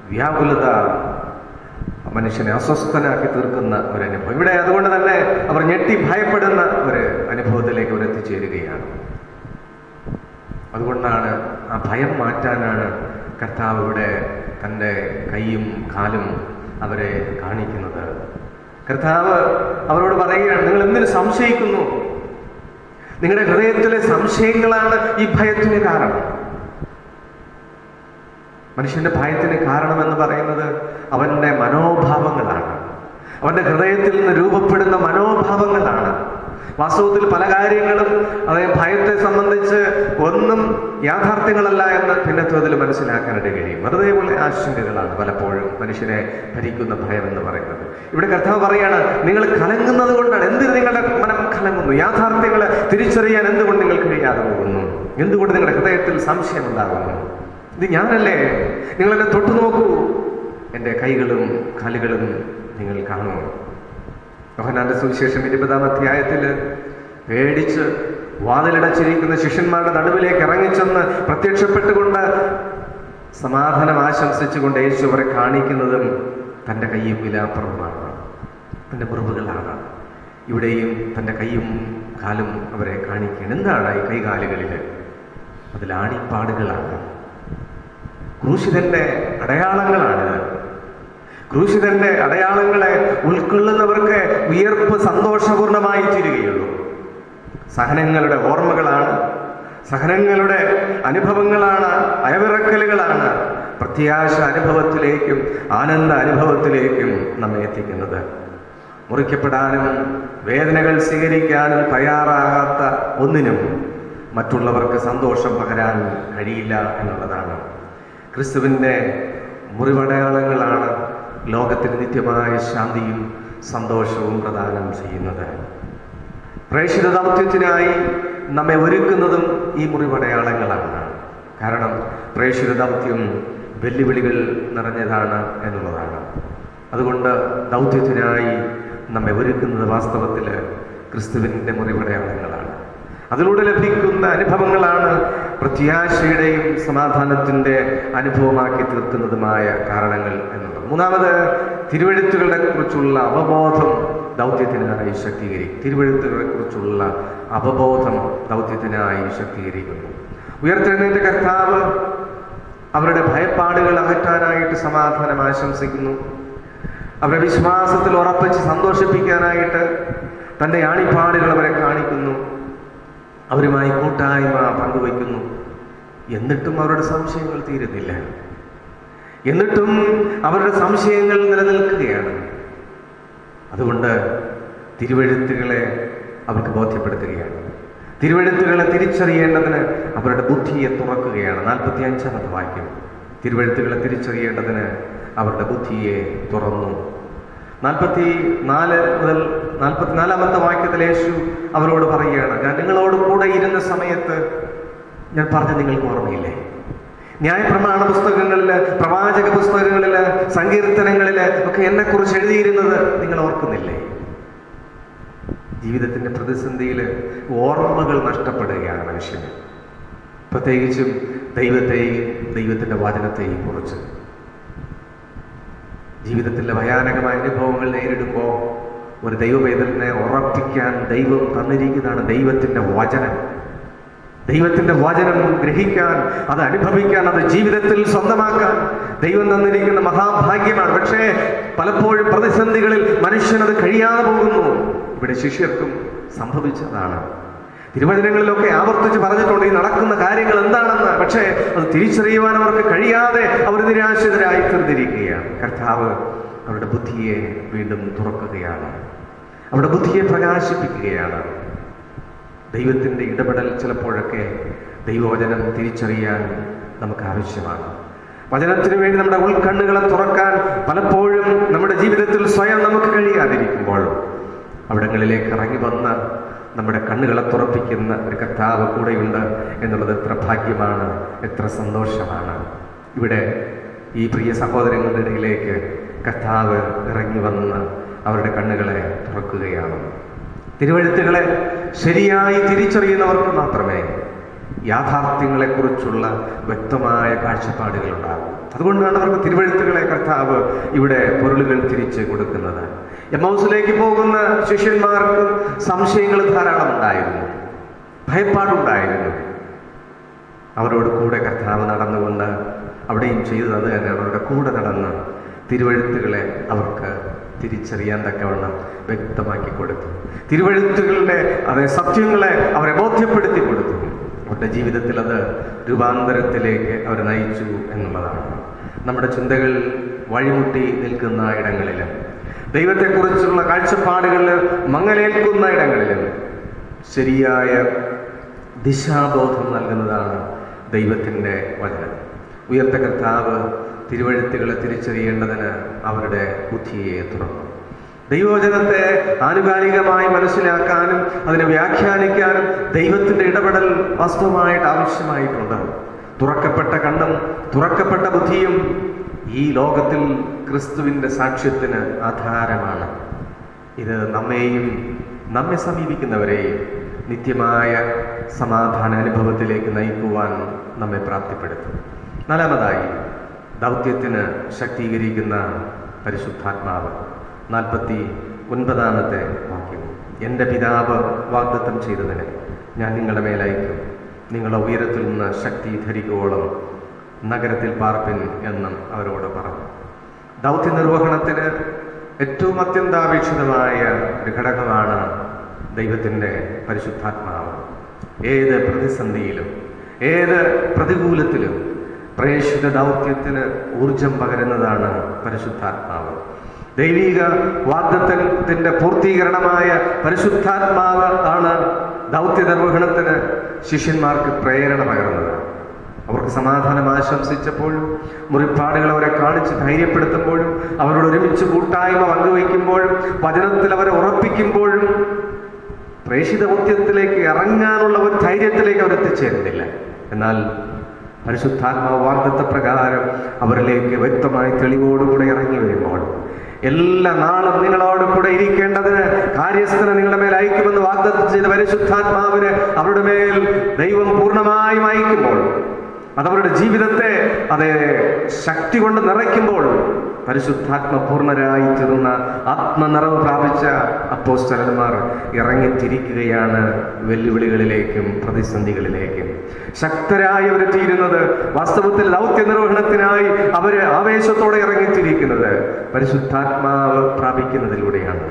വ്യാകുലത മനുഷ്യനെ അസ്വസ്ഥനാക്കി തീർക്കുന്ന ഒരനുഭവം. ഇവിടെ അതുകൊണ്ട് തന്നെ അവർ ഞെട്ടി ഭയപ്പെടുന്ന ഒരു അനുഭവത്തിലേക്ക് അവർ എത്തിച്ചേരുകയാണ്. അതുകൊണ്ടാണ് ആ ഭയം മാറ്റാനാണ് കർത്താവ് ഇവിടെ തൻ്റെ കൈയും കാലും അവരെ കാണിക്കുന്നത്. കർത്താവ് അവരോട് പറയുകയാണ്, നിങ്ങൾ എന്തിനു സംശയിക്കുന്നു? നിങ്ങളുടെ ഹൃദയത്തിലെ സംശയങ്ങളാണ് ഈ ഭയത്തിന് കാരണം. മനുഷ്യന്റെ ഭയത്തിന് കാരണമെന്ന് പറയുന്നത് അവൻ്റെ മനോഭാവങ്ങളാണ്, അവൻ്റെ ഹൃദയത്തിൽ നിന്ന് രൂപപ്പെടുന്ന മനോഭാവങ്ങളാണ്. വാസ്തവത്തിൽ പല കാര്യങ്ങളും അതായത് ഭയത്തെ സംബന്ധിച്ച് ഒന്നും യാഥാർത്ഥ്യങ്ങളല്ല എന്ന് പിന്നത്തതിൽ മനസ്സിലാക്കാനായിട്ട് കഴിയും. വെറുതെ പോലെ ആശങ്കകളാണ് പലപ്പോഴും മനുഷ്യനെ ഭരിക്കുന്ന ഭയം എന്ന് പറയുന്നത്. ഇവിടെ കർത്താവ് പറയാണ്, നിങ്ങൾ കലങ്ങുന്നത് കൊണ്ടാണ്. എന്തിന് നിങ്ങളുടെ മനം കലങ്ങുന്നു? യാഥാർത്ഥ്യങ്ങളെ തിരിച്ചറിയാൻ എന്തുകൊണ്ട് നിങ്ങൾ കഴിയാതെ പോകുന്നു? എന്തുകൊണ്ട് നിങ്ങളുടെ ഹൃദയത്തിൽ സംശയം ഉണ്ടാകുന്നു? ഇത് ഞാനല്ലേ? നിങ്ങളെന്നെ തൊട്ടു നോക്കൂ, എൻ്റെ കൈകളും കാലുകളും നിങ്ങൾ കാണൂ. യോഹന്നാന്റെ സുവിശേഷം 20-ാം അധ്യായത്തിൽ പേടിച്ച് വാതിലടച്ചിരിക്കുന്ന ശിഷ്യന്മാരുടെ നടുവിലേക്ക് ഇറങ്ങിച്ചെന്ന് പ്രത്യക്ഷപ്പെട്ടുകൊണ്ട് സമാധാനം ആശംസിച്ചുകൊണ്ട് യേശു അവരെ കാണിക്കുന്നതും തൻ്റെ കയ്യും വിലാപ്പുറമാണ്, തൻ്റെ മുറിവുകളാണ്. ഇവിടെയും തൻ്റെ കൈയും കാലും അവരെ കാണിക്കുകയാണ്. എന്താണ് ഈ കൈകാലുകളിൽ? അതിൽ ആണിപ്പാടുകളാണ്, ക്രൂശിതന്റെ അടയാളങ്ങളാണ്. ക്രൂശിതന്റെ അടയാളങ്ങളെ ഉൾക്കൊള്ളുന്നവർക്ക് ഉയർപ്പ് സന്തോഷപൂർണമായി തീരുകയുള്ളൂ. സഹനങ്ങളുടെ ഓർമ്മകളാണ്, സഹനങ്ങളുടെ അനുഭവങ്ങളാണ്, അയവിറക്കലുകളാണ് പ്രത്യാശ അനുഭവത്തിലേക്കും ആനന്ദ അനുഭവത്തിലേക്കും നമ്മെ എത്തിക്കുന്നത്. മുറിക്കപ്പെടാനും വേദനകൾ സ്വീകരിക്കാനും തയ്യാറാകാത്ത ഒന്നിനും മറ്റുള്ളവർക്ക് സന്തോഷം പകരാൻ കഴിയില്ല എന്നുള്ളതാണ്. ക്രിസ്തുവിൻ്റെ മുറിവടയാളങ്ങളാണ് ലോകത്തിന് നിത്യമായ ശാന്തിയും സന്തോഷവും പ്രദാനം ചെയ്യുന്നത്. പ്രേക്ഷിത ദൗത്യത്തിനായി നമ്മെ ഒരുക്കുന്നതും ഈ മുറിവടയാളങ്ങളാണ്. കാരണം പ്രേക്ഷിത ദൗത്യം വെല്ലുവിളികൾ നിറഞ്ഞതാണ് എന്നുള്ളതാണ്. അതുകൊണ്ട് ദൗത്യത്തിനായി നമ്മെ ഒരുക്കുന്നത് വാസ്തവത്തിൽ ക്രിസ്തുവിൻ്റെ മുറിവടയാളങ്ങളാണ്. അതിലൂടെ ലഭിക്കുന്ന അനുഭവങ്ങളാണ് പ്രത്യാശയുടെയും സമാധാനത്തിൻ്റെ അനുഭവമാക്കി തീർക്കുന്നതുമായ കാരണങ്ങൾ എന്നുള്ളത്. മൂന്നാമത്, തിരുവെഴുത്തുകളെ കുറിച്ചുള്ള അവബോധം ദൗത്യത്തിനായി ശക്തീകരിക്കും. തിരുവെഴുത്തുകളെ കുറിച്ചുള്ള അവബോധം ദൗത്യത്തിനായി ശക്തീകരിക്കുന്നു. ഉയർത്തെഴുന്നേറ്റ കർത്താവ് അവരുടെ ഭയപ്പാടുകൾ അകറ്റാനായിട്ട് സമാധാനം ആശംസിക്കുന്നു. അവരെ വിശ്വാസത്തിൽ ഉറപ്പിച്ച് സന്തോഷിപ്പിക്കാനായിട്ട് തൻ്റെ ആണിപ്പാടുകൾ അവരെ കാണിക്കുന്നു. അവരുമായി കൂട്ടായ്മ പങ്കുവയ്ക്കുന്നു. എന്നിട്ടും അവരുടെ സംശയങ്ങൾ തീരുന്നില്ല. എന്നിട്ടും അവരുടെ സംശയങ്ങൾ നിലനിൽക്കുകയാണ്. അതുകൊണ്ട് തിരുവെഴുത്തുകളെ അവർക്ക് ബോധ്യപ്പെടുത്തുകയാണ്. തിരുവെഴുത്തുകളെ തിരിച്ചറിയേണ്ടതിന് അവരുടെ ബുദ്ധിയെ തുറക്കുകയാണ്. 45-ാമത്തെ വാക്യം. തിരുവെഴുത്തുകളെ തിരിച്ചറിയേണ്ടതിന് അവരുടെ ബുദ്ധിയെ തുറന്നു. 44 മുതൽ 44-ാമത്തെ വാക്യത്തിൽ യേശു അവരോട് പറയുകയാണ്, ഞാൻ നിങ്ങളോട് കൂടെ ഇരുന്ന സമയത്ത് ഞാൻ പറഞ്ഞ നിങ്ങൾക്ക് ഓർമ്മയില്ലേ? ന്യായപ്രമാണ പുസ്തകങ്ങളിൽ, പ്രവാചക പുസ്തകങ്ങളിൽ, സങ്കീർത്തനങ്ങളിൽ ഒക്കെ എന്നെക്കുറിച്ച് എഴുതിയിരുന്നത് നിങ്ങൾ ഓർക്കുന്നില്ലേ? ജീവിതത്തിൻ്റെ പ്രതിസന്ധിയിൽ ഓർമ്മകൾ നഷ്ടപ്പെടുകയാണ് മനുഷ്യന്, പ്രത്യേകിച്ചും ദൈവത്തെയും ദൈവത്തിൻ്റെ വചനത്തെയും കുറിച്ച്. ജീവിതത്തിലെ ഭയാനകമായ അനുഭവങ്ങൾ നേരിടുമ്പോൾ ഒരു ദൈവവേദനെ ഉറപ്പിക്കാൻ ദൈവം തന്നിരിക്കുന്നതാണ് ദൈവത്തിൻ്റെ വചനം. ദൈവത്തിൻ്റെ വചനം ഗ്രഹിക്കാൻ, അത് അനുഭവിക്കാൻ, അത് ജീവിതത്തിൽ സ്വന്തമാക്കാൻ ദൈവം തന്നിരിക്കുന്ന മഹാഭാഗ്യമാണ്. പക്ഷേ പലപ്പോഴും പ്രതിസന്ധികളിൽ മനുഷ്യനത് കഴിയാതെ പോകുന്നു. ഇവിടെ ശിഷ്യർക്കും സംഭവിച്ചതാണ്. തിരുവചനങ്ങളിലൊക്കെ ആവർത്തിച്ച് പറഞ്ഞിട്ടുണ്ട് ഈ നടക്കുന്ന കാര്യങ്ങൾ എന്താണെന്ന്. പക്ഷേ അത് തിരിച്ചറിയുവാൻ അവർക്ക് കഴിയാതെ അവർ നിരാശിതരായി തീർന്നിരിക്കുകയാണ്. കർത്താവ് അവരുടെ ബുദ്ധിയെ വീണ്ടും തുറക്കുകയാണ്, അവരുടെ ബുദ്ധിയെ പ്രകാശിപ്പിക്കുകയാണ്. ദൈവത്തിൻ്റെ ഇടപെടൽ ചിലപ്പോഴൊക്കെ ദൈവവചനം തിരിച്ചറിയാൻ നമുക്ക് ആവശ്യമാണ്. വചനത്തിന് വേണ്ടി നമ്മുടെ ഉൾക്കണ്ണുകളെ തുറക്കാൻ പലപ്പോഴും നമ്മുടെ ജീവിതത്തിൽ സ്വയം നമുക്ക് കഴിയാതിരിക്കുമ്പോൾ അവിടങ്ങളിലേക്ക് ഇറങ്ങി വന്ന് നമ്മുടെ കണ്ണുകളെ തുറപ്പിക്കുന്ന ഒരു കർത്താവ് കൂടെയുണ്ട് എന്നുള്ളത് എത്ര ഭാഗ്യമാണ്, എത്ര സന്തോഷമാണ്. ഇവിടെ ഈ പ്രിയ സഹോദരങ്ങളുടെ ഇടയിലേക്ക് കർത്താവ് ഇറങ്ങി വന്ന് അവരുടെ കണ്ണുകളെ തുറക്കുകയാണ്. തിരുവെഴുത്തുകളെ ശരിയായി തിരിച്ചറിയുന്നവർക്ക് മാത്രമേ യാഥാർത്ഥ്യങ്ങളെക്കുറിച്ചുള്ള വ്യക്തമായ കാഴ്ചപ്പാടുകൾ ഉണ്ടാകും. അതുകൊണ്ടാണ് അവർക്ക് തിരുവെഴുത്തുകളെ കർത്താവ് ഇവിടെ പൊരുളുകൾ തിരിച്ച് കൊടുക്കുന്നത്. എമ്മൗസിലേക്ക് പോകുന്ന ശിഷ്യന്മാർക്ക് സംശയങ്ങൾ ധാരാളം ഉണ്ടായിരുന്നു, ഭയപ്പാടുണ്ടായിരുന്നു. അവരോട് കൂടെ കർത്താവ് നടന്നുകൊണ്ട് അവിടെയും ചെയ്തത് അത് തന്നെയാണ്. അവരുടെ കൂടെ നടന്ന് തിരുവെഴുത്തുകളെ അവർക്ക് തിരിച്ചറിയാൻ തക്കവണ്ണം വ്യക്തമാക്കി കൊടുത്തു. തിരുവെഴുത്തുകളുടെ അതേ സത്യങ്ങളെ അവരെ ബോധ്യപ്പെടുത്തി കൊടുത്തു. അവരുടെ ജീവിതത്തിൽ അത് രൂപാന്തരത്തിലേക്ക് അവർ നയിച്ചു എന്നുള്ളതാണ്. നമ്മുടെ ചിന്തകൾ വഴിമുട്ടി നിൽക്കുന്ന ഇടങ്ങളിലും ദൈവത്തെക്കുറിച്ചുള്ള കാഴ്ചപ്പാടുകളിൽ മങ്ങലേൽക്കുന്ന ഇടങ്ങളിലും ശരിയായ ദിശാബോധം നൽകുന്നതാണ് ദൈവത്തിൻ്റെ വചനം. ഉയർത്ത കർത്താവ് തിരുവെഴുത്തുകളെ തിരിച്ചറിയേണ്ടതിന് അവരുടെ ബുദ്ധിയെ തുറന്നു. ദൈവവചനത്തെ ആനുകാലികമായി മനസ്സിലാക്കാനും അതിനെ വ്യാഖ്യാനിക്കാനും ദൈവത്തിൻ്റെ ഇടപെടൽ വാസ്തവമായിട്ട് ആവശ്യമായിട്ടുണ്ട്. തുറക്കപ്പെട്ട കണ്ണും തുറക്കപ്പെട്ട ബുദ്ധിയും ഈ ലോകത്തിൽ ക്രിസ്തുവിൻ്റെ സാക്ഷ്യത്തിന് ആധാരമാണ്. ഇത് നമ്മെയും നമ്മെ സമീപിക്കുന്നവരെയും നിത്യമായ സമാധാന അനുഭവത്തിലേക്ക് നയിക്കുവാൻ നമ്മെ പ്രാപ്തിപ്പെടുത്തും. നാലാമതായി, ദൗത്യത്തിന് ശക്തീകരിക്കുന്ന പരിശുദ്ധാത്മാവ്. 49-ാമത്തെ വാക്യം. എൻ്റെ പിതാവ് വാഗ്ദത്തം ചെയ്തതിന് ഞാൻ നിങ്ങളുടെ മേലയക്കും, നിങ്ങളെ ഉയരത്തിൽ നിന്ന് ശക്തി ധരിക്കുവോളം നഗരത്തിൽ പാർപ്പിൻ എന്നും അവരോട് പറഞ്ഞു. ദൗത്യ നിർവഹണത്തിന് ഏറ്റവും അത്യന്താപേക്ഷിതമായ ഒരു ഘടകമാണ് ദൈവത്തിൻ്റെ പരിശുദ്ധാത്മാവ്. ഏത് പ്രതിസന്ധിയിലും ഏത് പ്രതികൂലത്തിലും പ്രേക്ഷിത ദൗത്യത്തിന് ഊർജം പകരുന്നതാണ് പരിശുദ്ധാത്മാവ്. ദൈവിക വാഗ്ദത്തത്തിൻ്റെ പൂർത്തീകരണമായ പരിശുദ്ധാത്മാവ് ആണ് ദൗത്യ നിർവഹണത്തിന് ശിഷ്യന്മാർക്ക് പ്രേരണ പകർന്നത്. അവർക്ക് സമാധാനം ആശംസിച്ചപ്പോഴും, മുറിപ്പാടുകൾ അവരെ കാണിച്ച് ധൈര്യപ്പെടുത്തുമ്പോഴും, അവരോട് ഒരുമിച്ച് കൂട്ടായ്മ പങ്കുവയ്ക്കുമ്പോഴും, വചനത്തിൽ അവരെ ഉറപ്പിക്കുമ്പോഴും പ്രേഷിത ദൗത്യത്തിലേക്ക് ഇറങ്ങാനുള്ള ഒരു ധൈര്യത്തിലേക്ക് അവർ എത്തിച്ചേരുന്നില്ല. എന്നാൽ പരിശുദ്ധാത്മാവ് വാഗ്ദത്തപ്രകാരം അവരിലേക്ക് വ്യക്തമായി തെളിവോടുകൂടെ ഇറങ്ങി വരുമ്പോൾ, എല്ലാ നാളും നിങ്ങളോട് കൂടെ ഇരിക്കേണ്ടതിന് കാര്യസ്ഥനെ നിങ്ങളുടെ മേൽ അയക്കുമെന്ന് വാഗ്ദത്തം ചെയ്ത പരിശുദ്ധാത്മാവിന് അവരുടെ മേൽ ദൈവം പൂർണ്ണമായും അയക്കുമ്പോൾ, അതവരുടെ ജീവിതത്തെ അതേ ശക്തി കൊണ്ട് നിറയ്ക്കുമ്പോൾ, പരിശുദ്ധാത്മ പൂർണ്ണരായി തീർന്ന ആത്മനിറവ് പ്രാപിച്ച അപ്പോസ്തലന്മാർ ഇറങ്ങിത്തിരിക്കുകയാണ് വെല്ലുവിളികളിലേക്കും പ്രതിസന്ധികളിലേക്കും. ശക്തരായി അവർ തീരുന്നത്, വാസ്തവത്തിൽ ദൗത്യ നിർവഹണത്തിനായി അവർ ആവേശത്തോടെ ഇറങ്ങിത്തിരിക്കുന്നത് പരിശുദ്ധാത്മാവ് പ്രാപിക്കുന്നതിലൂടെയാണ്.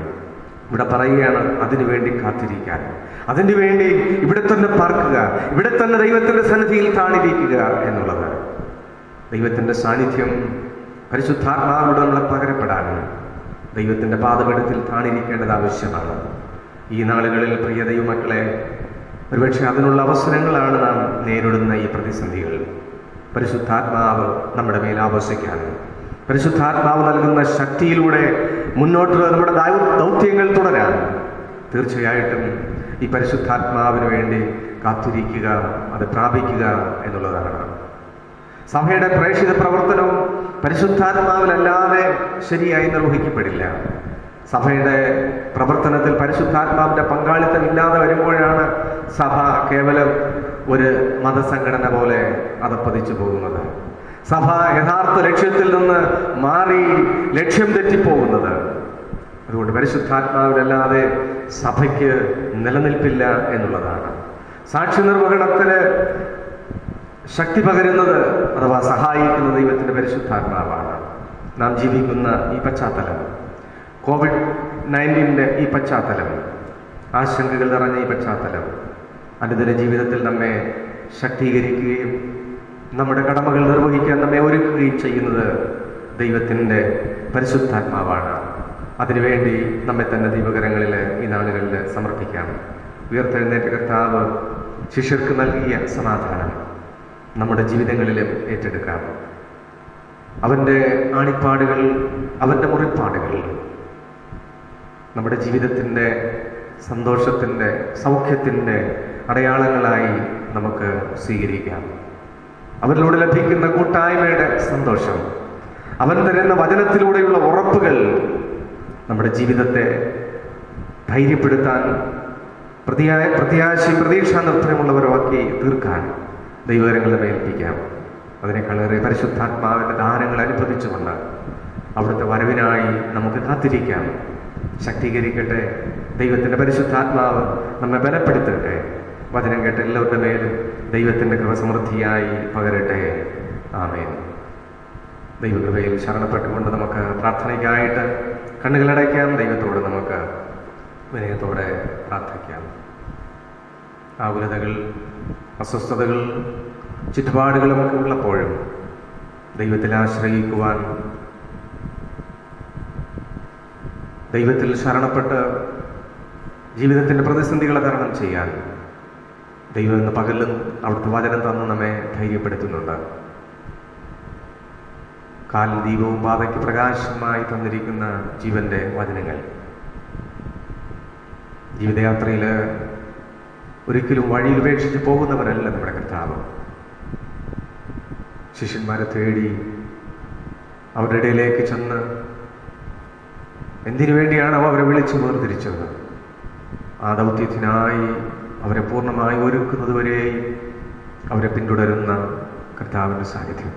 ഇവിടെ പറയുകയാണ്, അതിനുവേണ്ടി കാത്തിരിക്കാൻ, അതിനു വേണ്ടി ഇവിടെ തന്നെ പാർക്കുക, ഇവിടെ തന്നെ ദൈവത്തിന്റെ സന്നിധിയിൽ താണിരിക്കുക എന്നുള്ളത്. ദൈവത്തിന്റെ സാന്നിധ്യം പരിശുദ്ധാത്മാവോട് നമ്മളെ പകരപ്പെടാനും ദൈവത്തിന്റെ പാദപീഠത്തിൽ താണിരിക്കേണ്ടത് ആവശ്യമാണ്. ഈ നാളുകളിൽ പ്രിയ ദൈവമക്കളെ, ഒരുപക്ഷെ അതിനുള്ള അവസരങ്ങളാണ് നാം നേരിടുന്ന ഈ പ്രതിസന്ധികൾ. പരിശുദ്ധാത്മാവ് നമ്മുടെ മേൽ ആവസിക്കാനും പരിശുദ്ധാത്മാവ് നൽകുന്ന ശക്തിയിലൂടെ മുന്നോട്ട് നമ്മുടെ ദൗത്യങ്ങൾ തുടരാൻ തീർച്ചയായിട്ടും ഈ പരിശുദ്ധാത്മാവിന് വേണ്ടി കാത്തിരിക്കുക, അത് പ്രാപിക്കുക എന്നുള്ളതാണ്. സഭയുടെ പ്രേക്ഷിത പ്രവർത്തനവും പരിശുദ്ധാത്മാവിലല്ലാതെ ശരിയായി നിർവഹിക്കപ്പെടില്ല. സഭയുടെ പ്രവർത്തനത്തിൽ പരിശുദ്ധാത്മാവിന്റെ പങ്കാളിത്തം ഇല്ലാതെ വരുമ്പോഴാണ് സഭ കേവലം ഒരു മതസംഘടന പോലെ അധപ്പതിച്ചു പോകുന്നത്. സഭ യഥാർത്ഥ ലക്ഷ്യത്തിൽ നിന്ന് മാറി ലക്ഷ്യം തെറ്റിപ്പോകുന്നത്. അതുകൊണ്ട് പരിശുദ്ധാത്മാവിലല്ലാതെ സഭയ്ക്ക് നിലനിൽപ്പില്ല എന്നുള്ളതാണ്. സാക്ഷി നിർവഹണത്തിന് ശക്തി പകരുന്നത് അഥവാ സഹായിക്കുന്ന ദൈവത്തിന്റെ പരിശുദ്ധാത്മാവാണ്. നാം ജീവിക്കുന്ന ഈ പശ്ചാത്തലം, COVID-19 ഈ പശ്ചാത്തലം, ആശങ്കകൾ നിറഞ്ഞ ഈ പശ്ചാത്തലം അനുദിന ജീവിതത്തിൽ നമ്മെ ശക്തീകരിക്കുകയും നമ്മുടെ കടമകൾ നിർവഹിക്കാൻ നമ്മെ ഒരുക്കുകയും ചെയ്യുന്നത് ദൈവത്തിൻ്റെ പരിശുദ്ധാത്മാവാണ്. അതിനുവേണ്ടി നമ്മെ തന്നെ ദൈവകരങ്ങളിൽ ഈ നാളുകളിൽ സമർപ്പിക്കാം. ഉയർത്തെഴുന്നേറ്റ കർത്താവ് ശിഷ്യർക്ക് നൽകിയ സമാധാനം നമ്മുടെ ജീവിതങ്ങളിലും ഏറ്റെടുക്കാം. അവൻ്റെ ആണിപ്പാടുകൾ, അവൻ്റെ മുറിപ്പാടുകൾ നമ്മുടെ ജീവിതത്തിൻ്റെ സന്തോഷത്തിൻ്റെ, സൗഖ്യത്തിൻ്റെ അടയാളങ്ങളായി നമുക്ക് സ്വീകരിക്കാം. അവരിലൂടെ ലഭിക്കുന്ന കൂട്ടായ്മയുടെ സന്തോഷം, അവൻ തരുന്ന വചനത്തിലൂടെയുള്ള ഉറപ്പുകൾ നമ്മുടെ ജീവിതത്തെ ധൈര്യപ്പെടുത്താൻ, പ്രത്യാശയും പ്രതീക്ഷാ നിർഭരമുള്ളവരുമാക്കി തീർക്കാൻ ദൈവകരങ്ങളെ ഏൽപ്പിക്കാം. അതിനേക്കാളേറെ പരിശുദ്ധാത്മാവിൻ്റെ ദാനങ്ങൾ അനുഭവിച്ചുകൊണ്ട് അവിടുത്തെ വരവിനായി നമുക്ക് കാത്തിരിക്കാം. ശക്തീകരിക്കട്ടെ ദൈവത്തിൻ്റെ പരിശുദ്ധാത്മാവ്, നമ്മെ ബലപ്പെടുത്തട്ടെ. വചനം കേട്ട എല്ലാവരുടെ മേലും ദൈവത്തിൻ്റെ കൃപ സമൃദ്ധിയായി പകരട്ടെ. ആമേൻ. ദൈവകൃപയിൽ ശരണപ്പെട്ടുകൊണ്ട് നമുക്ക് പ്രാർത്ഥനയ്ക്കായിട്ട് കണ്ണുകളടയ്ക്കാം. ദൈവത്തോട് നമുക്ക് വിനയത്തോടെ പ്രാർത്ഥിക്കാം. ആകുലതകൾ, അസ്വസ്ഥതകൾ, ചുറ്റുപാടുകളുമൊക്കെ ഉള്ളപ്പോഴും ദൈവത്തിൽ ആശ്രയിക്കുവാൻ, ദൈവത്തിൽ ശരണപ്പെട്ട് ജീവിതത്തിൻ്റെ പ്രതിസന്ധികളെ തരണം ചെയ്യാൻ ദൈവം ഇന്ന് പകലും അവിടുത്തെ വചനം തന്ന് നമ്മെ ധൈര്യപ്പെടുത്തുന്നുണ്ട്. കാലിൽ ദീപവും പാതയ്ക്ക് പ്രകാശമായി തന്നിരിക്കുന്ന ജീവന്റെ വചനങ്ങൾ ജീവിതയാത്രയിൽ ഒരിക്കലും വഴിയിൽ ഉപേക്ഷിച്ച് പോകുന്നവരല്ല നമ്മുടെ കർത്താവ്. ശിഷ്യന്മാരെ തേടി അവരുടെ ഇടയിലേക്ക് ചെന്ന് എന്തിനു വേണ്ടിയാണ് അവരെ വിളിച്ചു വേർതിരിച്ചത്? ആ ദൗത്യത്തിനായി അവരെ പൂർണ്ണമായി ഒരുക്കുന്നതുവരെയും അവരെ പിന്തുടരുന്ന കർത്താവിൻ്റെ സാന്നിധ്യം.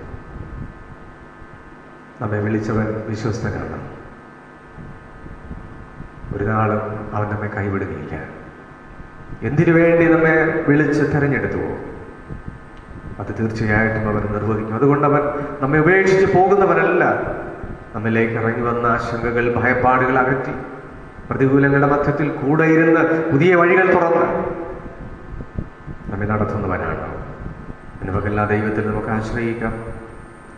നമ്മെ വിളിച്ചവൻ വിശ്വസ്തനാണ്. ഒരു നാളും അവൻ നമ്മെ കൈവിടുകയില്ല. എന്തിനു വേണ്ടി നമ്മെ വിളിച്ച് തെരഞ്ഞെടുത്തുവോ അത് തീർച്ചയായിട്ടും അവൻ നിർവഹിക്കും. അതുകൊണ്ട് അവൻ നമ്മെ ഉപേക്ഷിച്ച് പോകുന്നവനല്ല. നമ്മിലേക്ക് ഇറങ്ങി വന്ന ആശങ്കകൾ, ഭയപ്പാടുകൾ അകറ്റി പ്രതികൂലങ്ങളുടെ മധ്യത്തിൽ കൂടെ ഇരുന്ന് പുതിയ വഴികൾ തുറന്ന് നമ്മെ നടത്തുന്നവനാണ്. നമുക്കെല്ലാ ദൈവത്തിൽ നമുക്ക് ആശ്രയിക്കാം.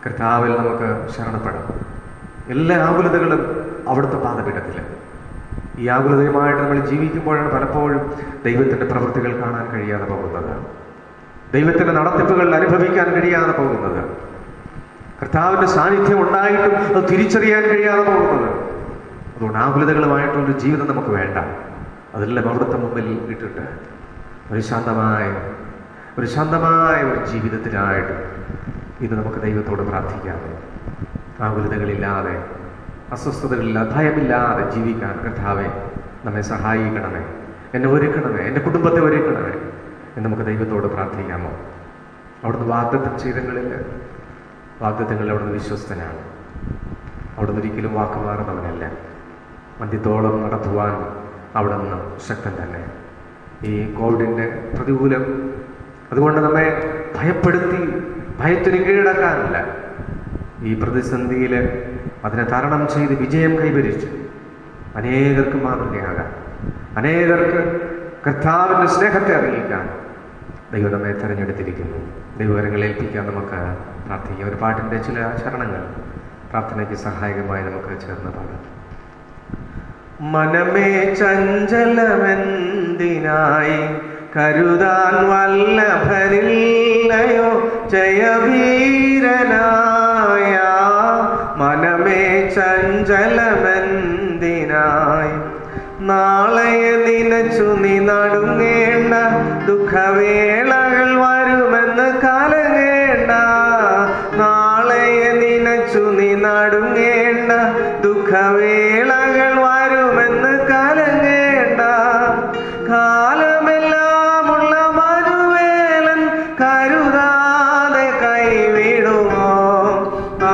കർത്താവിൽ നമുക്ക് ശരണപ്പെടാം. എല്ലാ ആകുലതകളും അവിടുത്തെ പാദപീഠത്തിൽ. ഈ ആകുലതയുമായിട്ട് നമ്മൾ ജീവിക്കുമ്പോഴാണ് പലപ്പോഴും ദൈവത്തിൻ്റെ പ്രവൃത്തികൾ കാണാൻ കഴിയാതെ പോകുന്നത്. ദൈവത്തിൻ്റെ നടത്തിപ്പുകൾ അനുഭവിക്കാൻ കഴിയാതെ പോകുന്നത്, കർത്താവിൻ്റെ സാന്നിധ്യം ഉണ്ടായിട്ടും അത് തിരിച്ചറിയാൻ കഴിയാതെ പോകുന്നത്. അതുകൊണ്ട് ആകുലതകളുമായിട്ടുള്ളൊരു ജീവിതം നമുക്ക് വേണ്ട. അതെല്ലാം അവിടുത്തെ മുമ്പിൽ ഇട്ടിട്ട് ഒരു ശാന്തമായ ഒരു ജീവിതത്തിനായിട്ട് ഇത് നമുക്ക് ദൈവത്തോട് പ്രാർത്ഥിക്കാം. ആകുലതകളില്ലാതെ, അസ്വസ്ഥതകളില്ലാതെ, ഭയമില്ലാതെ ജീവിക്കാൻ കർത്താവെ നമ്മെ സഹായിക്കണമേ, എന്നെ ഒരുക്കണമേ, എൻ്റെ കുടുംബത്തെ ഒരുക്കണമേ എന്ന് നമുക്ക് ദൈവത്തോട് പ്രാർത്ഥിക്കാമോ? അവിടുന്ന് വാഗ്ദത്തങ്ങളിൽ അവിടുന്ന് വിശ്വസ്തനാണ്. അവിടുന്ന് ഒരിക്കലും വാക്കുമാറുന്നവനല്ല. മധ്യത്തോളം നടത്തുവാൻ അവിടുന്ന് ശക്തൻ തന്നെ. ഈ കോവിഡിൻ്റെ പ്രതികൂലം അതുകൊണ്ട് നമ്മെ ഭയത്തിന് കീഴടക്കാനല്ല, ഈ പ്രതിസന്ധിയിൽ അതിനെ തരണം ചെയ്ത് വിജയം കൈവരിച്ച് അനേകർക്ക് മാതൃകയാകാൻ, അനേകർക്ക് കർത്താവിൻ്റെ സ്നേഹത്തെ അറിയിക്കാൻ ദൈവം നമ്മെ തിരഞ്ഞെടുത്തിരിക്കുന്നു. ദൈവകരങ്ങൾ ഏൽപ്പിക്കാൻ നമുക്ക് പ്രാർത്ഥിക്കാം. ഒരു പാട്ടിൻ്റെ ചില ചരണങ്ങൾ പ്രാർത്ഥനയ്ക്ക് സഹായകമായി നമുക്ക് ചേർന്ന് പാടാം. മനമേ ചഞ്ചലമെന്തിനായി കരുതാൻ വല്ലഭനില്ലയോ ജയവീരനായ. മനമേ ചഞ്ചലമെന്തിനായി നാളെയെ നിനച്ചു നീ നടുങ്ങേണ്ട, ദുഃഖവേളകൾ വരുമെന്ന് കലങ്ങേണ്ട. നാളെയെ നിനച്ചു നീ നടുങ്ങേണ്ട, ദുഃഖവേളകൾ വരുമെന്ന് കലങ്ങേണ്ട. കാലമെല്ലാമുള്ള മരുവേലൻ കരുതാതെ കൈവിടുമോ? ആ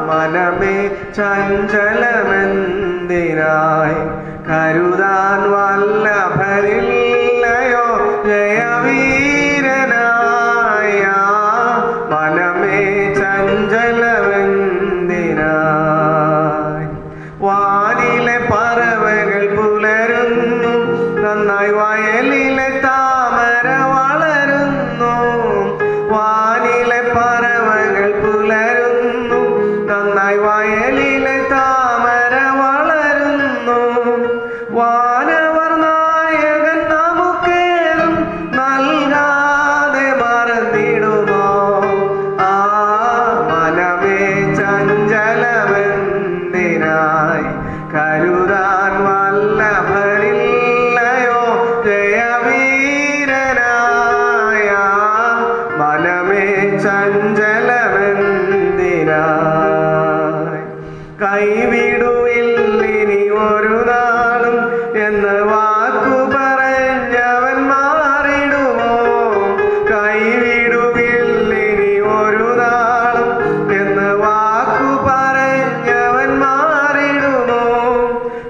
മനമേ ചഞ്ചലമെന്തിനായി കരുതാൻ വല്ലഭനില്ലയോ ജയവീരനായ. മനമേ ചഞ്ചലമെന്തിനായി വാനിലെ പറവകൾ പുലരുന്നു, നന്നായി വയലിലെ താമര വളരുന്നു. വാനിലെ പറവകൾ പുലരുന്നു, നന്നായി വയലിലെ താമര വളരുന്നു. വാനവർ നായകൻ നമുക്കേതും നൽകാതെ മറന്നിടുമോ? ആ മനമേ ചഞ്ചലമെന്തിനായി കരുതാൻ വല്ലഭനില്ലയോ ജയവീരനായ. മനമേ ചഞ്ചലമെന്തിനായി കൈവിടുവില്ലിനി ഒരു നാളും എന്ന് വാക്കു പറഞ്ഞവൻ മാറിടുമോ? കൈവിടുവില്ലിനി ഒരു നാളും എന്ന് വാക്കു പറഞ്ഞവൻ മാറിടുമോ?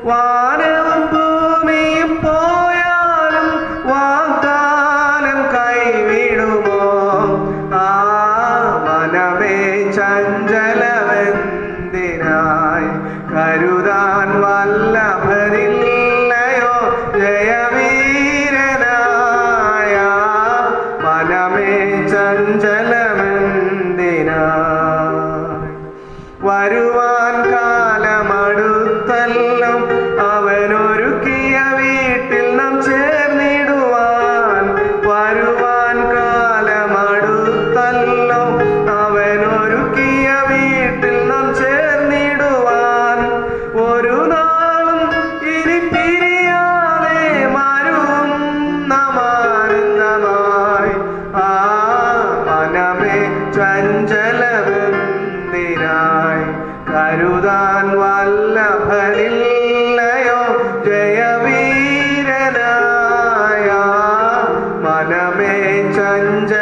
വാനവും ഭൂമിയും പോയാലും വാഗ്ദാനം കൈവിടുമോ? ആ മനമേ ചഞ്ചലമെന്തിനായി കരുതാൻ വല്ലഭനില്ലയോ ജയവീരനായ. മനമേ ചഞ്ചലമെന്തിനായി വരുവാൻ കാലമടുത്തല്ലോ, അവനൊരുക്കിയ വീട്ടിൽ നാം ചേർന്നിടുവാൻ. വരുവാൻ കാലമടുത്തല്ലോ, അവനൊരുക്കിയ വീട്ടിൽ നാം ചേർന്നിടുവാൻ. ഒരു നാളും ഇനി പിരിയാതെ മരുന്ന മാനന്ദമായി. ആ മനമേ ചഞ്ചലമെന്തിനായി കരുതാൻ വല്ലഭനില്ലയോ ജയവീരനായ. മനമേ ചഞ്ചലമെന്തിനായി.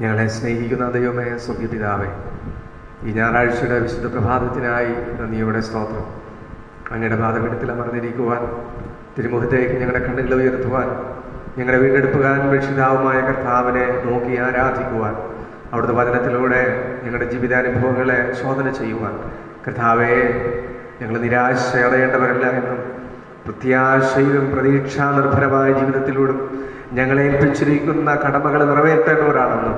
ഞങ്ങളെ സ്നേഹിക്കുന്ന ദൈവമേ, സ്വർഗ്ഗപിതാവേ, ഈ ഞായറാഴ്ചയുടെ വിശുദ്ധ പ്രഭാതത്തിനായി നന്ദിയോടെ സ്തോത്രം. അങ്ങയുടെ പാദപീഠത്തിൽ അമർന്നിരിക്കുവാൻ, തിരുമുഖത്തേക്ക് ഞങ്ങളുടെ കണ്ണുകൾ ഉയർത്തുവാൻ, ഞങ്ങളുടെ വീണ്ടെടുപ്പുകാരൻ രക്ഷിതാവുമായ കർത്താവിനെ നോക്കി ആരാധിക്കുവാൻ, അവിടുത്തെ വചനത്തിലൂടെ ഞങ്ങളുടെ ജീവിതാനുഭവങ്ങളെ ശോധന ചെയ്യുവാൻ, കർത്താവെ ഞങ്ങൾ നിരാശയടയേണ്ടവരല്ല എന്നും പ്രത്യാശയിലും പ്രതീക്ഷാനിർഭരമായ ജീവിതത്തിലൂടെ ഞങ്ങളെ ഏൽപ്പിച്ചിരിക്കുന്ന കടമകൾ നിറവേറ്റേണ്ടവരാണെന്നും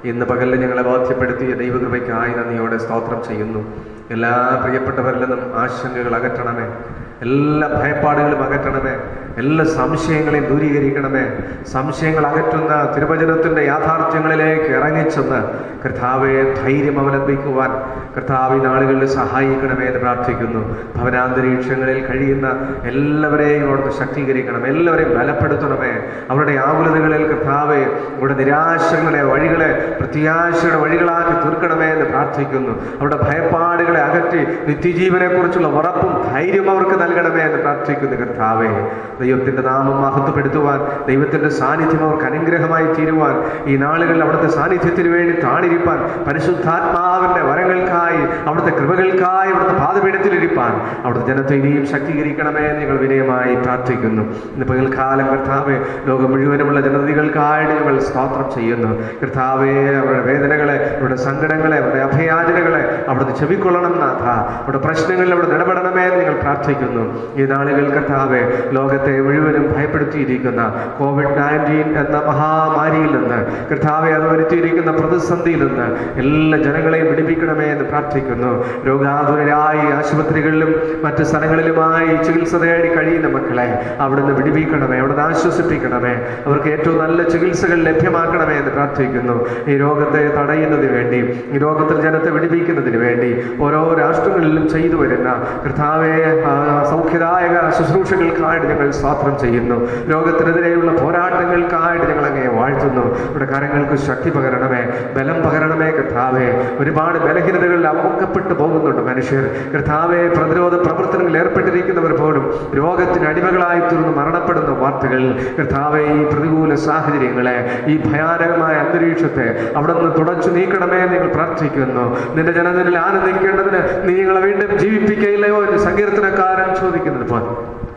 ഇന്ന് പകലിൽ ഞങ്ങളെ ബോധ്യപ്പെടുത്തിയ ദൈവകൃപയ്ക്കായി നന്ദിയോടെ സ്തോത്രം ചെയ്യുന്നു. എല്ലാ പ്രിയപ്പെട്ടവരിൽ നിന്നും ആശങ്കകൾ അകറ്റണമേ, എല്ലാ ഭയപ്പാടുകളും അകറ്റണമേ, എല്ലാ സംശയങ്ങളെയും ദൂരീകരിക്കണമേ. സംശയങ്ങൾ അകറ്റുന്ന തിരുവചനത്തിൻ്റെ യാഥാർത്ഥ്യങ്ങളിലേക്ക് ഇറങ്ങിച്ചെന്ന് കർത്താവെ ധൈര്യം അവലംബിക്കുവാൻ കർത്താവ് ഈ നാളുകളിൽ സഹായിക്കണമേ എന്ന് പ്രാർത്ഥിക്കുന്നു. ഭവനാന്തരീക്ഷങ്ങളിൽ കഴിയുന്ന എല്ലാവരെയും അവിടുന്ന് ശക്തീകരിക്കണം, എല്ലാവരെയും ബലപ്പെടുത്തണമേ. അവരുടെ ആകുലതകളിൽ കർത്താവെ അവരുടെ നിരാശകളെ വഴികളെ പ്രത്യാശയുടെ വഴികളാക്കി തീർക്കണമേ എന്ന് പ്രാർത്ഥിക്കുന്നു. അവരുടെ ഭയപ്പാടുകളെ അകറ്റി നിത്യജീവനെക്കുറിച്ചുള്ള ഉറപ്പും ധൈര്യം അവർക്ക് നൽകണമേ എന്ന് പ്രാർത്ഥിക്കുന്നു. കർത്താവെ ദൈവത്തിൻ്റെ നാമം മഹത്വപ്പെടുത്തുവാൻ, ദൈവത്തിൻ്റെ സാന്നിധ്യം അവർക്ക് അനുഗ്രഹമായി തീരുവാൻ, ഈ നാളുകളിൽ അവിടുത്തെ സാന്നിധ്യത്തിന് വേണ്ടി താണിരിപ്പാൻ, പരിശുദ്ധാത്മാവിൻ്റെ വരങ്ങൾക്കായി അവിടുത്തെ കൃപകൾക്കായി അവിടുത്തെ പാദപീഠത്തിലിരിപ്പാൻ അവിടുത്തെ ജനത്തെ ഇനിയും ശക്തീകരിക്കണമേ എന്ന് ഞങ്ങൾ വിനയമായി പ്രാർത്ഥിക്കുന്നു. ഇന്ന് പകൽക്കാലം കർത്താവെ ലോകം മുഴുവനുമുള്ള ജനതകൾക്കായിട്ട് ഞങ്ങൾ സ്തോത്രം ചെയ്യുന്നു. കർത്താവെ അവരുടെ വേദനകളെ, അവരുടെ സങ്കടങ്ങളെ, അവരുടെ അഭയാചനകളെ അവിടുത്തെ ചെവിക്കൊള്ളണം നാഥ. അവരുടെ പ്രശ്നങ്ങളിൽ അവിടെ ഇടപെടണമേ എന്ന് ഞങ്ങൾ പ്രാർത്ഥിക്കുന്നു. ഈ നാളുകൾ കർത്താവെ ലോകത്തെ മുഴുവനും ഭയപ്പെടുത്തിയിരിക്കുന്ന COVID-19 എന്ന മഹാമാരിയിൽ നിന്ന് കർത്താവെ അത് വരുത്തിയിരിക്കുന്ന പ്രതിസന്ധിയിൽ നിന്ന് എല്ലാ ജനങ്ങളെയും വിടിപ്പിക്കണമേ എന്ന് പ്രാർത്ഥിക്കുന്നു. രോഗാതുരരായി ആശുപത്രികളിലും മറ്റ് സ്ഥലങ്ങളിലുമായി ചികിത്സ തേടി കഴിയുന്ന മക്കളെ അവിടുന്ന് വിടിപ്പിക്കണമേ, അവിടുന്ന് ആശ്വസിപ്പിക്കണമേ, അവർക്ക് ഏറ്റവും നല്ല ചികിത്സകൾ ലഭ്യമാക്കണമേ എന്ന് പ്രാർത്ഥിക്കുന്നു. ഈ രോഗത്തെ തടയുന്നതിന് വേണ്ടി, ഈ രോഗത്തിൽ ജനത്തെ വിടിപ്പിക്കുന്നതിന് വേണ്ടി ഓരോ രാഷ്ട്രങ്ങളിലും ചെയ്തു വരുന്ന കർത്താവെ സൗഖ്യദായക ശുശ്രൂഷകൾക്കായിട്ട് ഞങ്ങൾ സ്തോത്രം ചെയ്യുന്നു. രോഗത്തിനെതിരെയുള്ള പോരാട്ടങ്ങൾക്കായിട്ട് ഞങ്ങൾ അങ്ങയെ വാഴ്ത്തുന്നു. ഇവിടെ കരങ്ങൾക്ക് ശക്തി പകരണമേ, ബലം പകരണമേ കർത്താവെ. ഒരുപാട് ബലഹീനതകളിൽ അമുക്കപ്പെട്ടു പോകുന്നുണ്ട് മനുഷ്യർ. കർത്താവെ പ്രതിരോധ പ്രവർത്തനങ്ങളിൽ ഏർപ്പെട്ടിരിക്കുന്നവർ പോലും രോഗത്തിന് അടിമകളായി തീർന്ന് മരണപ്പെടുന്ന വാർത്തകൾ കർത്താവെ, ഈ പ്രതികൂല സാഹചര്യങ്ങളെ, ഈ ഭയാനകമായ അന്തരീക്ഷത്തെ അവിടെ നിന്ന് തുടച്ചു നീക്കണമേ നിങ്ങൾ പ്രാർത്ഥിക്കുന്നു. നിന്റെ ജനതയിൽ ആനന്ദിക്കേണ്ടതിന് നീ നിങ്ങളെ വീണ്ടും ജീവിപ്പിക്കയില്ലയോ എന്ന് സങ്കീർത്തനക്കാരൻ ചോദിക്കുന്നത് പോലെ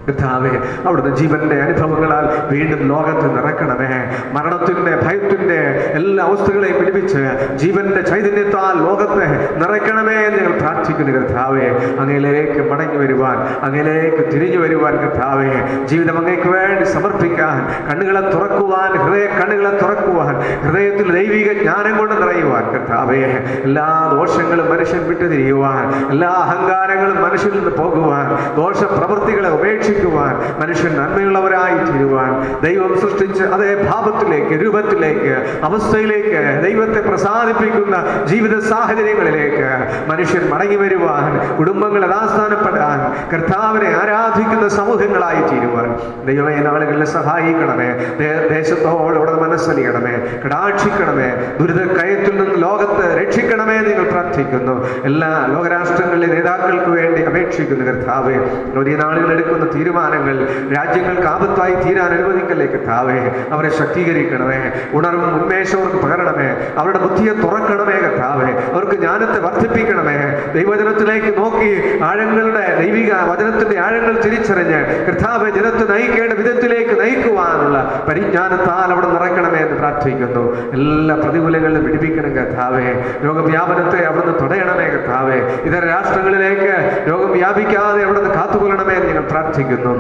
കർത്താവെ അവിടുത്തെ ജീവന്റെ അനുഭവങ്ങളാൽ വീണ്ടും ലോകത്ത് നിറക്കണമേ. മരണത്തിന്റെ ഭയത്തിന്റെ എല്ലാ അവസ്ഥകളെയും പിടിപ്പിച്ച് ജീവന്റെ ചൈതന്യത്താൽ ലോകത്തെ നിറയ്ക്കണമേ എന്ന് ഞങ്ങൾ പ്രാർത്ഥിക്കുന്നു. കർത്താവെ അങ്ങയിലേക്ക് മടങ്ങി വരുവാൻ, അങ്ങയിലേക്ക് തിരിഞ്ഞു വരുവാൻ കർത്താവെ ജീവിതം അങ്ങേക്ക് വേണ്ടി സമർപ്പിക്കാൻ കണ്ണുകളെ തുറക്കുവാൻ, കണ്ണുകളെ തുറക്കുവാൻ, ഹൃദയത്തിൽ ദൈവിക ജ്ഞാനം കൊണ്ട് നിറയുവാൻ കർത്താവെ എല്ലാ ദോഷങ്ങളും മനുഷ്യൻ വിട്ടുതിരിയുവാൻ, എല്ലാ അഹങ്കാരങ്ങളും മനുഷ്യരിൽ നിന്ന് പോകുവാൻ, ദോഷപ്രവൃത്തികളെ ഉപേക്ഷിക്കുവാൻ, മനുഷ്യൻ നന്മയുള്ളവരായി തീരുവാൻ, ദൈവം സൃഷ്ടിച്ച് അതേ ഭാവത്തിലേക്ക്, രൂപത്തിലേക്ക്, അവസ്ഥയിലേക്ക് ദൈവത്തെ പ്രസാദിപ്പിക്കുന്ന ജീവിത സാഹചര്യങ്ങളിലേക്ക് മനുഷ്യൻ മടങ്ങി വരുവാൻ, കുടുംബങ്ങൾ യഥാസ്ഥാനപ്പെടാൻ, കർത്താവിനെ ആരാധിക്കുന്ന സമൂഹങ്ങളായി തീരുവാൻ ദൈവമേ നാളുകളിൽ സഹായിക്കണമേ. ദേശത്തോട് അവിടെ മനസ്സലിയണമേ, കടാക്ഷിക്കണമേ, ദുരിതക്കയത്തിൽ നിന്ന് ലോകത്ത് രക്ഷിക്കണമേ നിങ്ങൾ പ്രാർത്ഥിക്കുന്നു. എല്ലാ ലോകരാഷ്ട്രങ്ങളിലെ നേതാക്കൾക്ക് വേണ്ടി അപേക്ഷിക്കുന്നു. കർത്താവെ ഈ നാളുകൾ എടുക്കുന്ന തീരുമാനങ്ങൾ രാജ്യങ്ങൾക്ക് ആപത്തായി തീരാൻ അനുവദിക്കല്ലേ കർത്താവേ. അവരെ ശക്തീകരിക്കണമേ, ഉണർവും ഉന്മേഷവും അവർക്ക് പകരണമേ, അവരുടെ ബുദ്ധിയെ തുറക്കണമേ കർത്താവേ, അവർക്ക് ജ്ഞാനത്തെ വർദ്ധിപ്പിക്കണമേ. ദൈവജനത്തിലേക്ക് നോക്കി ആഴങ്ങളുടെ ദൈവിക വചനത്തിന്റെ ആഴങ്ങൾ തിരിച്ചറിഞ്ഞ് കർത്താവെ ജനത്തെ നയിക്കേണ്ട വിധത്തിലേക്ക് നയിക്കുവാനുള്ള പരിജ്ഞാനത്താൽ അവിടെ നിറയ്ക്കണമേ എന്ന് പ്രാർത്ഥിക്കുന്നു. എല്ലാ പ്രതികൂലങ്ങളിലും പിടിപ്പിക്കണം കർത്താവേ. രോഗവ്യാപനത്തെ അവിടുന്ന് തടയണമേ കർത്താവേ. ഇതര രാഷ്ട്രങ്ങളിലേക്ക് രോഗം വ്യാപിക്കാതെ അവിടുന്ന് കാത്തുകൊള്ളണമേ എന്ന് ഞങ്ങൾ പ്രാർത്ഥിക്കുന്നു.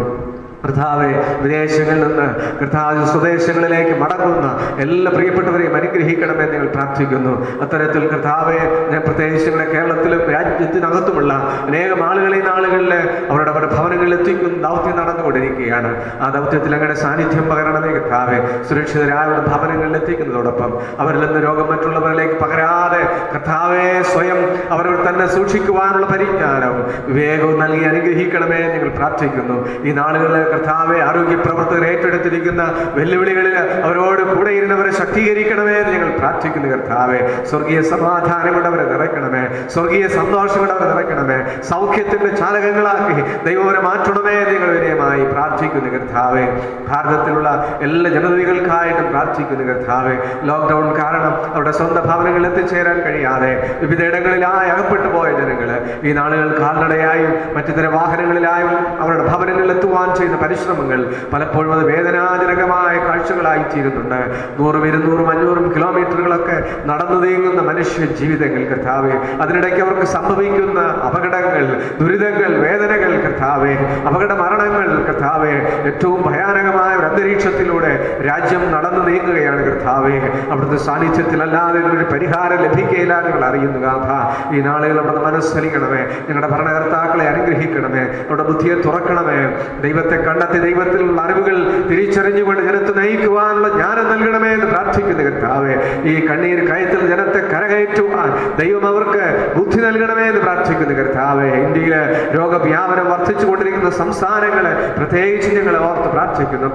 കർത്താവെ വിദേശങ്ങളിൽ നിന്ന് കർത്താവ് സ്വദേശങ്ങളിലേക്ക് മടങ്ങുന്ന എല്ലാ പ്രിയപ്പെട്ടവരെയും അനുഗ്രഹിക്കണമെന്ന് ഞങ്ങൾ പ്രാർത്ഥിക്കുന്നു. അത്തരത്തിൽ കർത്താവെ ഞാൻ പ്രത്യേകിച്ച് ഞങ്ങളുടെ കേരളത്തിലും രാജ്യത്തിനകത്തുമുള്ള അനേകം ആളുകളെ നാളുകളിൽ അവരുടെ ഭവനങ്ങളിൽ എത്തിക്കുന്ന ദൗത്യം നടന്നുകൊണ്ടിരിക്കുകയാണ്. ആ ദൗത്യത്തിൽ അങ്ങയുടെ സാന്നിധ്യം പകരണമേ കർത്താവെ. സുരക്ഷിതരായ ഭവനങ്ങളിൽ എത്തിക്കുന്നതോടൊപ്പം അവരിൽ നിന്ന് രോഗം മറ്റുള്ളവരിലേക്ക് പകരാതെ കർത്താവെ സ്വയം അവർ തന്നെ സൂക്ഷിക്കുവാനുള്ള പരിജ്ഞാനവും വിവേകവും നൽകി അനുഗ്രഹിക്കണമേ ഞങ്ങൾ പ്രാർത്ഥിക്കുന്നു. ഈ നാളുകളിൽ കർത്താവെ ആരോഗ്യ പ്രവർത്തകർ ഏറ്റെടുത്തിരിക്കുന്ന വെല്ലുവിളികളിൽ അവരോട് കൂടെ ഇരുന്നവരെ ശക്തീകരിക്കണമേ എന്ന് ഞങ്ങൾ പ്രാർത്ഥിക്കുന്നു. കർത്താവെ സ്വർഗീയ സമാധാനം കൊണ്ട് അവരെ നിറയ്ക്കണമേ, സ്വർഗീയ സന്തോഷം കൊണ്ട് അവരെ നിറയ്ക്കണമേ, സൗഖ്യത്തിന്റെ ചാലകങ്ങളാക്കി ദൈവവരെ മാറ്റണമേ എന്ന് ഞങ്ങൾ വിനയമായി പ്രാർത്ഥിക്കുന്നു. കർത്താവെ ഭാരതത്തിലുള്ള എല്ലാ ജനതകൾക്കായിട്ടും പ്രാർത്ഥിക്കുന്നു. കർത്താവെ ലോക്ക്ഡൗൺ കാരണം അവരുടെ സ്വന്തം ഭവനങ്ങളിൽ എത്തിച്ചേരാൻ കഴിയാതെ വിവിധയിടങ്ങളിലായി അകപ്പെട്ടു പോയ ജനങ്ങൾ ഈ നാളുകൾ കാൽനടയായും മറ്റു തരം വാഹനങ്ങളിലായും അവരുടെ ഭവനങ്ങളിൽ എത്തുവാൻ ചെയ്യുന്ന പരിശ്രമങ്ങൾ പലപ്പോഴും അത് വേദനാജനകമായ കാഴ്ചകളായിത്തീരുന്നുണ്ട്. 100, 200, 500 കിലോമീറ്ററുകളൊക്കെ നടന്നു നീങ്ങുന്ന മനുഷ്യ ജീവിതങ്ങൾ കർത്താവേ, അതിനിടയ്ക്ക് അവർക്ക് സംഭവിക്കുന്ന അപകടങ്ങൾ, ദുരിതങ്ങൾ, വേദനകൾ കർത്താവേ, അപകട മരണങ്ങൾ കർത്താവേ, ഏറ്റവും ഭയാനകമായ ഒരു അന്തരീക്ഷത്തിലൂടെ രാജ്യം നടന്നു നീങ്ങുകയാണ് കർത്താവേ. അവിടുത്തെ സാന്നിധ്യത്തിലല്ലാതെ ഒരു പരിഹാരം ലഭിക്കുകയില്ല നിങ്ങൾ അറിയുന്നു ഗാഥ. ഈ നാളുകൾ അവിടുന്ന് മനസ്സലിക്കണമേ. ഞങ്ങളുടെ ഭരണകർത്താക്കളെ അനുഗ്രഹിക്കണമേ. അവരുടെ ബുദ്ധിയെ തുറക്കണമേ. ദൈവത്തെ കണ്ടെത്തി ദൈവത്തിലുള്ള അറിവുകൾ തിരിച്ചറിഞ്ഞുകൊണ്ട് ജനത്തെ നയിക്കുവാനുള്ള ജ്ഞാനം നൽകണമേ എന്ന് പ്രാർത്ഥിക്കുന്നു കർത്താവേ. ഈ കണ്ണീർ കയത്തിൽ ജനത്തെ കരകയറ്റുവാൻ ദൈവം അവർക്ക് ബുദ്ധി നൽകണമേ എന്ന് പ്രാർത്ഥിക്കുന്നു കർത്താവേ. ഇന്ത്യയിലെ രോഗവ്യാപനം വർദ്ധിച്ചുകൊണ്ടിരിക്കുന്ന സംസ്ഥാനങ്ങളെ പ്രത്യേകിച്ച് ഞങ്ങളെ ഓർത്ത് പ്രാർത്ഥിക്കുന്നു.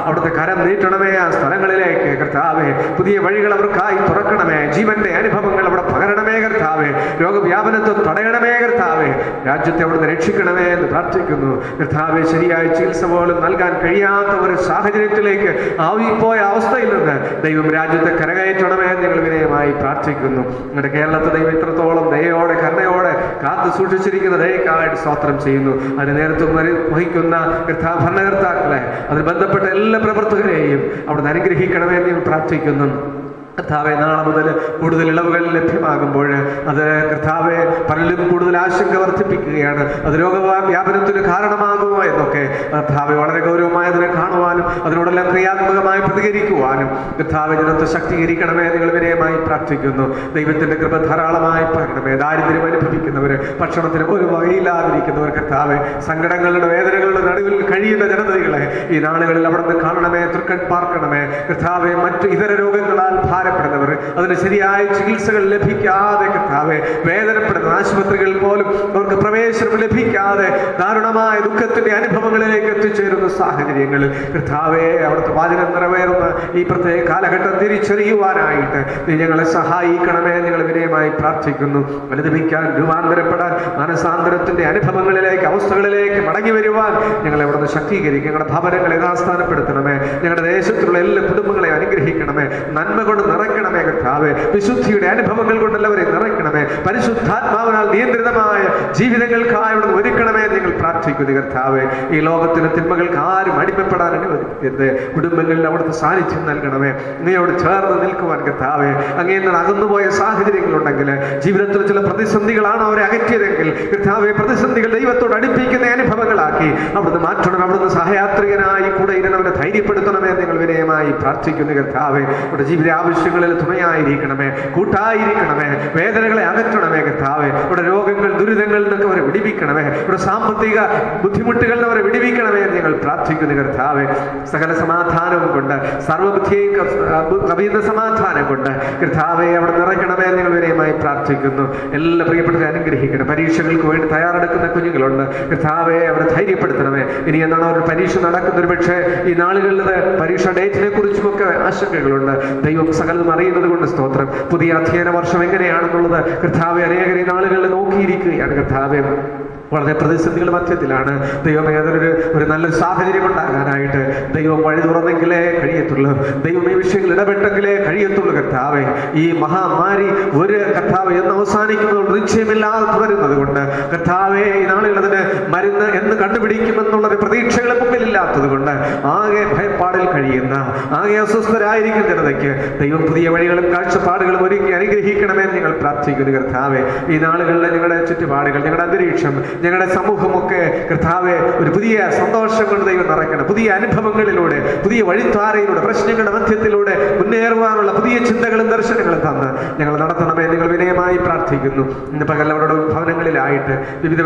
അവിടുത്തെ കരം നീട്ടണമേ ആ സ്ഥലങ്ങളിലേക്ക് കർത്താവേ. പുതിയ വഴികൾ അവർക്കായി തുറക്കണമേ. ജീവന്റെ അനുഭവങ്ങൾ അവിടെ പകരണമേ കർത്താവേ. രോഗവ്യാപനത്തെ തടയണമേ കർത്താവേ. രാജ്യത്തെ അവിടുന്ന് രക്ഷിക്കണമേ എന്ന് പ്രാർത്ഥിക്കുന്നു കർത്താവേ. ശരിയായ ചികിത്സ പോലും നൽകാൻ കഴിയാത്ത ഒരു സാഹചര്യത്തിലേക്ക് ആവിപ്പോയ അവസ്ഥയിൽ നിന്ന് ദൈവം രാജ്യത്തെ കരകയറ്റണമേ എന്ന് ഞങ്ങൾ വിനയമായി പ്രാർത്ഥിക്കുന്നു. നമ്മുടെ കേരളത്തെ ദൈവം ഇത്രത്തോളം ദയോടെ കരുണയോടെ കാത്തു സൂക്ഷിച്ചിരിക്കുന്ന ദയക്കായിട്ട് സ്തോത്രം ചെയ്യുന്നു. അതിന് നേതൃത്വം വഹിക്കുന്ന ഭരണകർത്താക്കളെ, അതിന് ബന്ധപ്പെട്ട എല്ലാ പ്രവർത്തകരെയും അവിടുന്ന് അനുഗ്രഹിക്കണമേ എന്ന് ഞങ്ങൾ പ്രാർത്ഥിക്കുന്നു കർത്താവെ. നാളെ മുതൽ കൂടുതൽ ഇളവുകൾ ലഭ്യമാകുമ്പോൾ അത് കർത്താവെ പലരും കൂടുതൽ ആശങ്ക വർദ്ധിപ്പിക്കുകയാണ്. അത് രോഗവ്യാപനത്തിന് കാരണമാകുമോ എന്നൊക്കെ കർത്താവെ വളരെ ഗൗരവമായി അതിനെ കാണുവാനും അതിനോടെല്ലാം ക്രിയാത്മകമായി പ്രതികരിക്കുവാനും കർത്താവെ ജനത്തെ ശക്തീകരിക്കണമേ നിങ്ങൾ വിനയമായി പ്രാർത്ഥിക്കുന്നു. ദൈവത്തിന്റെ കൃപ ധാരാളമായി പകരണമേ. ദാരിദ്ര്യം അനുഭവിക്കുന്നവർ, ഭക്ഷണത്തിന് ഒരു വകയില്ലാതിരിക്കുന്നവർ കർത്താവെ, സങ്കടങ്ങളുടെ വേദനകളുടെ നടുവിൽ കഴിയുന്ന ജനതകളെ ഈ നാളുകളിൽ അവിടെ നിന്ന് കാണണമേ, തൃക്കൺ പാർക്കണമേ കർത്താവെ. മറ്റു ഇതര രോഗങ്ങളാൽ ഭാരപ്പെടുന്നവർ, അതിന് ശരിയായ ചികിത്സകൾ ലഭിക്കാതെ കർത്താവെ വേദനപ്പെടുന്ന ആശുപത്രികളിൽ പോലും അവർക്ക് പ്രവേശനം ലഭിക്കാതെ ദാരുണമായ ദുഃഖത്തിന്റെ അനുഭവങ്ങളിലേക്ക് എത്തിച്ചേരുന്ന സാഹചര്യങ്ങളിൽ കർത്താവെ അവിടുത്തെ വാചകം നിറവേറുന്ന ഈ പ്രത്യേക കാലഘട്ടം തിരിച്ചറിയുവാനായിട്ട് നീ ഞങ്ങളെ സഹായിക്കണമേ ഞങ്ങൾ വിനയമായി പ്രാർത്ഥിക്കുന്നു. അനുദമിക്കാൻ, രൂപാന്തരപ്പെടാൻ, മനസാന്തരത്തിന്റെ അനുഭവങ്ങളിലേക്ക്, അവസ്ഥകളിലേക്ക് മടങ്ങി വരുവാൻ ഞങ്ങളെ അവിടുന്ന് ശക്തീകരിക്കും. ഞങ്ങളുടെ ഭവനങ്ങളെ യഥാസ്ഥാനപ്പെടുത്തണമേ. ഞങ്ങളുടെ ദേശത്തുള്ള എല്ലാ കുടുംബങ്ങളെ അനുഗ്രഹിക്കണമേ. നന്മ കൊണ്ട് നിറയ്ക്കണമേ കർത്താവേ. വിശുദ്ധിയുടെ അനുഭവങ്ങൾ കൊണ്ടെല്ലാവരെ നിറയ്ക്കണമേ. പരിശുദ്ധാത്മാവിനാൽ നിയന്ത്രിതമായ ജീവിതങ്ങൾക്കായി അവിടെ ഒരുക്കണമേ നിങ്ങൾ പ്രാർത്ഥിക്കുന്നു കർത്താവേ. ഈ ലോകത്തിന് തിന്മകൾക്ക് ആരും അടിമപ്പെടാൻ അനുവദിക്കരുത്. കുടുംബങ്ങളിൽ അവിടുത്തെ സാന്നിധ്യം നൽകണമേ. നീയോട് ചേർന്ന് നിൽക്കുവാൻ കർത്താവേ. അങ്ങേ നിന്ന് അകന്നുപോയ സാഹചര്യങ്ങളുണ്ടെങ്കിൽ, ജീവിതത്തിൽ ചില പ്രതിസന്ധികളാണ് അവരെ അകറ്റിയതെങ്കിൽ കർത്താവേ, പ്രതിസന്ധികൾ ദൈവത്തോട് അടുപ്പിക്കുന്ന അനുഭവങ്ങളാക്കി അവിടുന്ന് മാറ്റണം. അവിടുന്ന് സഹയാത്രികനായി കൂടെ ഇരുന്നവരെ ധൈര്യപ്പെടുത്തണമേ നിങ്ങൾ വിനയമായി പ്രാർത്ഥിക്കുന്നു കർത്താവേ. നമ്മുടെ ജീവിത ആവശ്യങ്ങളിൽ തുണയായിരിക്കണമേ, കൂട്ടായിരിക്കണമേ. വേദനകളെ അകറ്റണമേ കർത്താവേ. ഇവിടെ രോഗങ്ങൾ, ദുരിതങ്ങളിൽ നിന്നൊക്കെ അവരെ വിടിവിക്കണമേ. ഇവിടെ സാമ്പത്തിക ബുദ്ധിമുട്ടുകളിൽ അവരെ വിടിവിക്കണമേ എന്ന് ഞങ്ങൾ പ്രാർത്ഥിക്കുന്നു കർത്താവേ. സകല സമാധാനവും കൊണ്ട്, സർവബുദ്ധിയെയും കവിയുന്ന സമാധാനം കൊണ്ട് കർത്താവെ അവിടെ നിറയ്ക്കണമേ എന്ന് ഞങ്ങൾ വിനയമായി പ്രാർത്ഥിക്കുന്നു. എല്ലാ പ്രിയപ്പെട്ടവരെ അനുഗ്രഹിക്കണം. പരീക്ഷകൾക്ക് വേണ്ടി തയ്യാറെടുക്കുന്ന കുഞ്ഞുങ്ങളുണ്ട് കർത്താവെ, അവരെ ധൈര്യപ്പെടുത്തണമേ. ഇനി എന്നാണ് അവർ പരീക്ഷ നടക്കുന്ന ഒരു പക്ഷേ ഈ നാളുകളിൽ പരീക്ഷ ഡേറ്റിനെ കുറിച്ചുമൊക്കെ ആശങ്കകളുണ്ട്. ദൈവം സകലതും അറിയുന്നത് കൊണ്ട് സ്തോത്രം. പുതിയ അധ്യയന വർഷം എങ്ങനെയാണെന്നുള്ളത് കർത്താവെ അനേകർ ഈ നാളുകളിൽ നോക്കിയിരിക്കുകയാണ് കർത്താവെ. വളരെ പ്രതിസന്ധികളുടെ മധ്യത്തിലാണ് ദൈവം ഒരു നല്ല സാഹചര്യം ഉണ്ടാകാനായിട്ട് ദൈവം വഴി തുറന്നെങ്കിലേ കഴിയത്തുള്ളൂ. ദൈവം ഈ വിഷയങ്ങൾ ഇടപെട്ടെങ്കിലേ കഴിയത്തുള്ളൂ കർത്താവെ. ഈ മഹാമാരി ഒരു കർത്താവ് എന്ന് അവസാനിക്കുന്നത് നിശ്ചയമില്ലാതെ തുടരുന്നത് കൊണ്ട് കർത്താവെ ഈ നാളുകൾ അതിന് മരുന്ന് എന്ന് കണ്ടുപിടിക്കുമെന്നുള്ളൊരു പ്രതീക്ഷകൾ മുമ്പിലില്ലാത്തത് കൊണ്ട് ആകെ ഭയപ്പാടിൽ കഴിയുന്ന, ആകെ അസ്വസ്ഥരായിരിക്കുന്ന ജനതയ്ക്ക് ദൈവം പുതിയ വഴികളും കാഴ്ചപ്പാടുകളും ഒരുക്കി അനുഗ്രഹിക്കണമെന്ന് ഞങ്ങൾ പ്രാർത്ഥിക്കുന്നു കർത്താവെ. ഈ നാളുകളിലെ ഞങ്ങളുടെ ചുറ്റുപാടുകൾ, ഞങ്ങളുടെ അന്തരീക്ഷം, ഞങ്ങളുടെ സമൂഹമൊക്കെ കർത്താവെ ഒരു പുതിയ സന്തോഷം കൊണ്ട് ദൈവം നിറയ്ക്കണം. പുതിയ അനുഭവങ്ങളിലൂടെ, പുതിയ വഴിത്താരയിലൂടെ, പ്രശ്നങ്ങളുടെ മധ്യത്തിലൂടെ മുന്നേറുവാനുള്ള പുതിയ ചിന്തകളും ദർശനങ്ങളും തന്ന് ഞങ്ങൾ നടത്തണമേ നിങ്ങൾ വിനയമായി പ്രാർത്ഥിക്കുന്നു. ഇന്ന് പകൽ അവരുടെ ഭവനങ്ങളിലായിട്ട് വിവിധ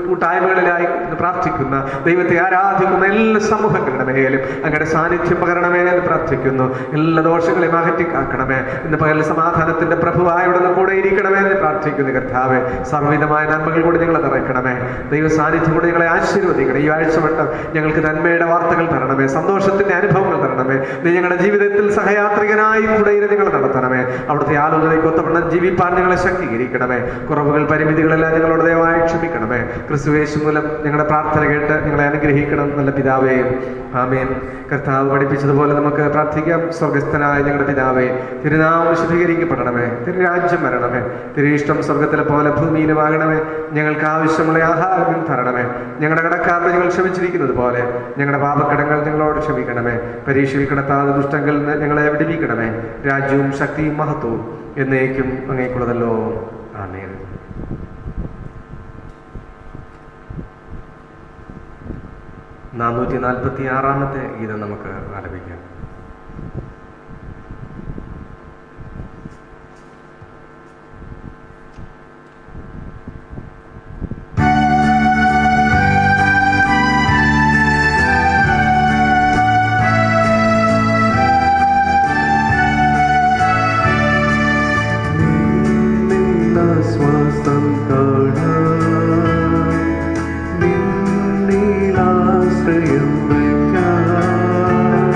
കൂട്ടായ്മകളിലായി പ്രാർത്ഥിക്കുന്ന, ദൈവത്തെ ആരാധിക്കുന്ന എല്ലാ സമൂഹങ്ങളുടെ മേലും അങ്ങയുടെ സാന്നിധ്യം പകരണമേ എന്ന് പ്രാർത്ഥിക്കുന്നു. എല്ലാ ദോഷങ്ങളെയും അകറ്റിക്കാക്കണമേ. ഇന്ന് പകൽ സമാധാനത്തിന്റെ പ്രഭുവായോടൊന്ന് കൂടെ ഇരിക്കണമേ എന്ന് പ്രാർത്ഥിക്കുന്നു കർത്താവെ. സർവ്വവിധമായ നന്മകൾ കൂടി ഞങ്ങളെ നിറയ്ക്കണമേ. ദൈവ സാന്നിധ്യം കൊണ്ട് ഞങ്ങളെ ആശീർവദിക്കണം. ഈ ആഴ്ചവട്ടം ഞങ്ങൾക്ക് നന്മയുടെ വാർത്തകൾ തരണമേ, സന്തോഷത്തിന്റെ അനുഭവങ്ങൾ തരണമേ. പോകണമേ. നീ ഞങ്ങളുടെ ജീവിതത്തിൽ സഹയാത്രികനായി കൂടെ ഇരുന്ന് ഞങ്ങൾ നടത്തണമേ. അവിടുത്തെ ആലോചനയ്ക്ക് ഒത്തവണ്ണം ജീവിപ്പാൻ ഞങ്ങളെ ശക്തീകരിക്കണമേ. കുറവുകൾ പരിമിതികളെല്ലാം ഞങ്ങളോട് ദയവായി ക്ഷമിക്കണമേ. ക്രിസ്തുയേശു മൂലം ഞങ്ങളുടെ പ്രാർത്ഥന കേട്ട് ഞങ്ങളെ അനുഗ്രഹിക്കണം നല്ല പിതാവേ. ആമേൻ. കർത്താവ് പഠിപ്പിച്ചതുപോലെ നമുക്ക് പ്രാർത്ഥിക്കാം. സ്വർഗസ്ഥനായ ഞങ്ങളുടെ പിതാവേ, തിരുനാമം ശുദ്ധീകരിക്കപ്പെടണമേ. തിരുരാജ്യം വരണമേ. തിരുയിഷ്ടം സ്വർഗത്തിലെ പോലെ ഭൂമിയിലുമാകണമേ. ഞങ്ങൾക്ക് ആവശ്യമുള്ള ആഹാരം തരണമേ. ഞങ്ങളുടെ കടക്കാരുടെ ഞങ്ങൾ ക്ഷമിച്ചിരിക്കുന്നത് പോലെ ഞങ്ങളുടെ പാപക്കടങ്ങൾ ഞങ്ങളോട് ക്ഷമിക്കണമേ. പരീക്ഷയിൽ കിടത്താതെ ദുഷ്ടങ്ങളിൽ നിന്ന് ഞങ്ങളെ വിടുവിക്കണമേ. രാജ്യവും ശക്തിയും മഹത്വവും എന്നേക്കും അങ്ങേക്കുള്ളതല്ലോ. ആമേൻ. 446 ഗീതം നമുക്ക് ആലപിക്കാം. ശ്വാസം നിന്നിലാശ്രയം വയ്ക്കാം.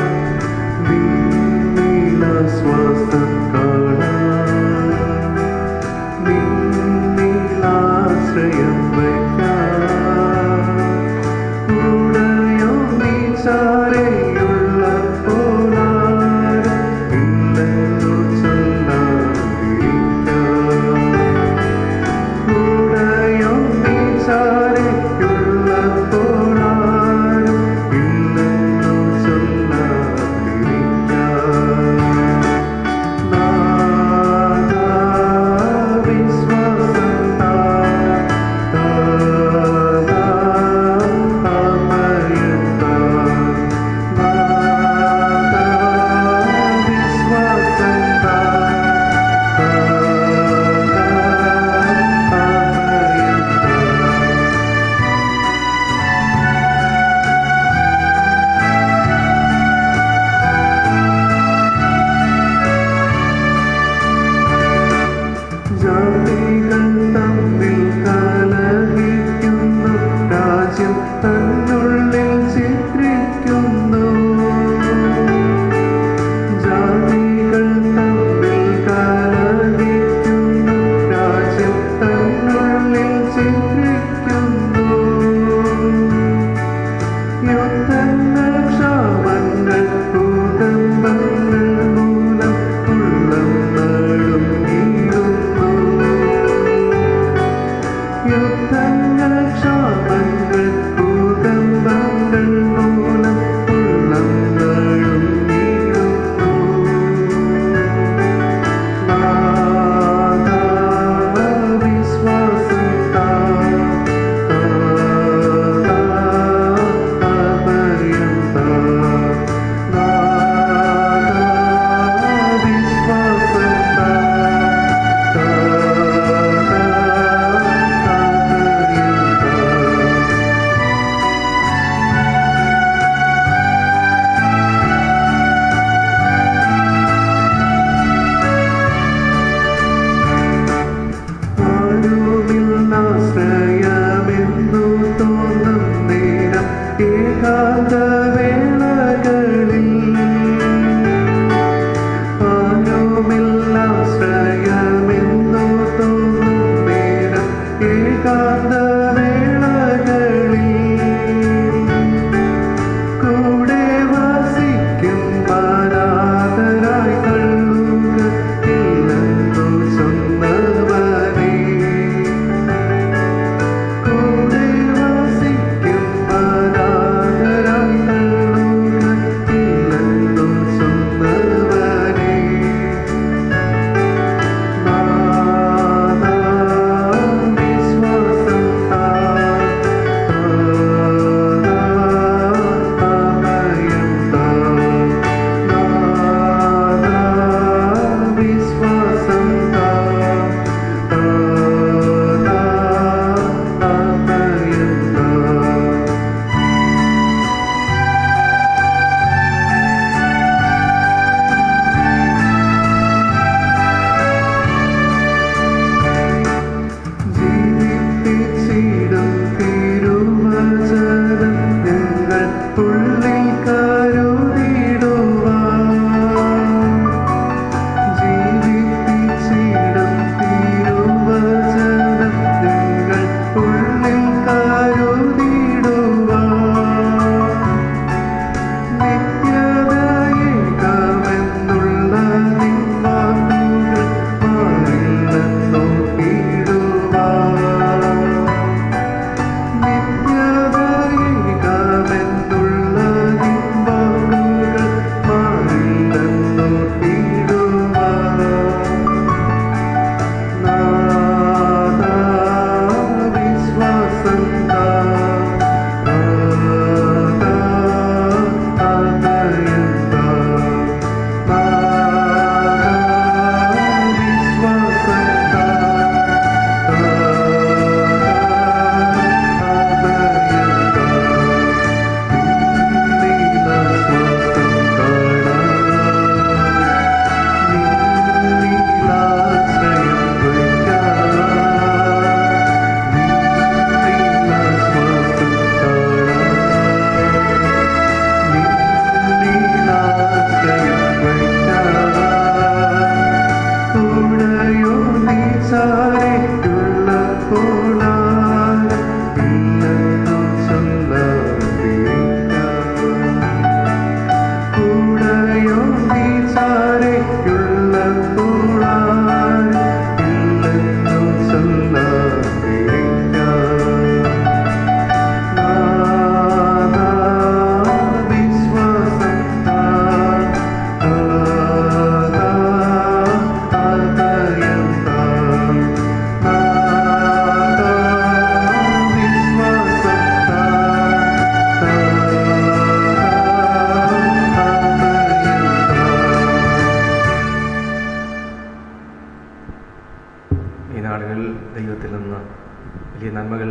വലിയ നന്മകൾ,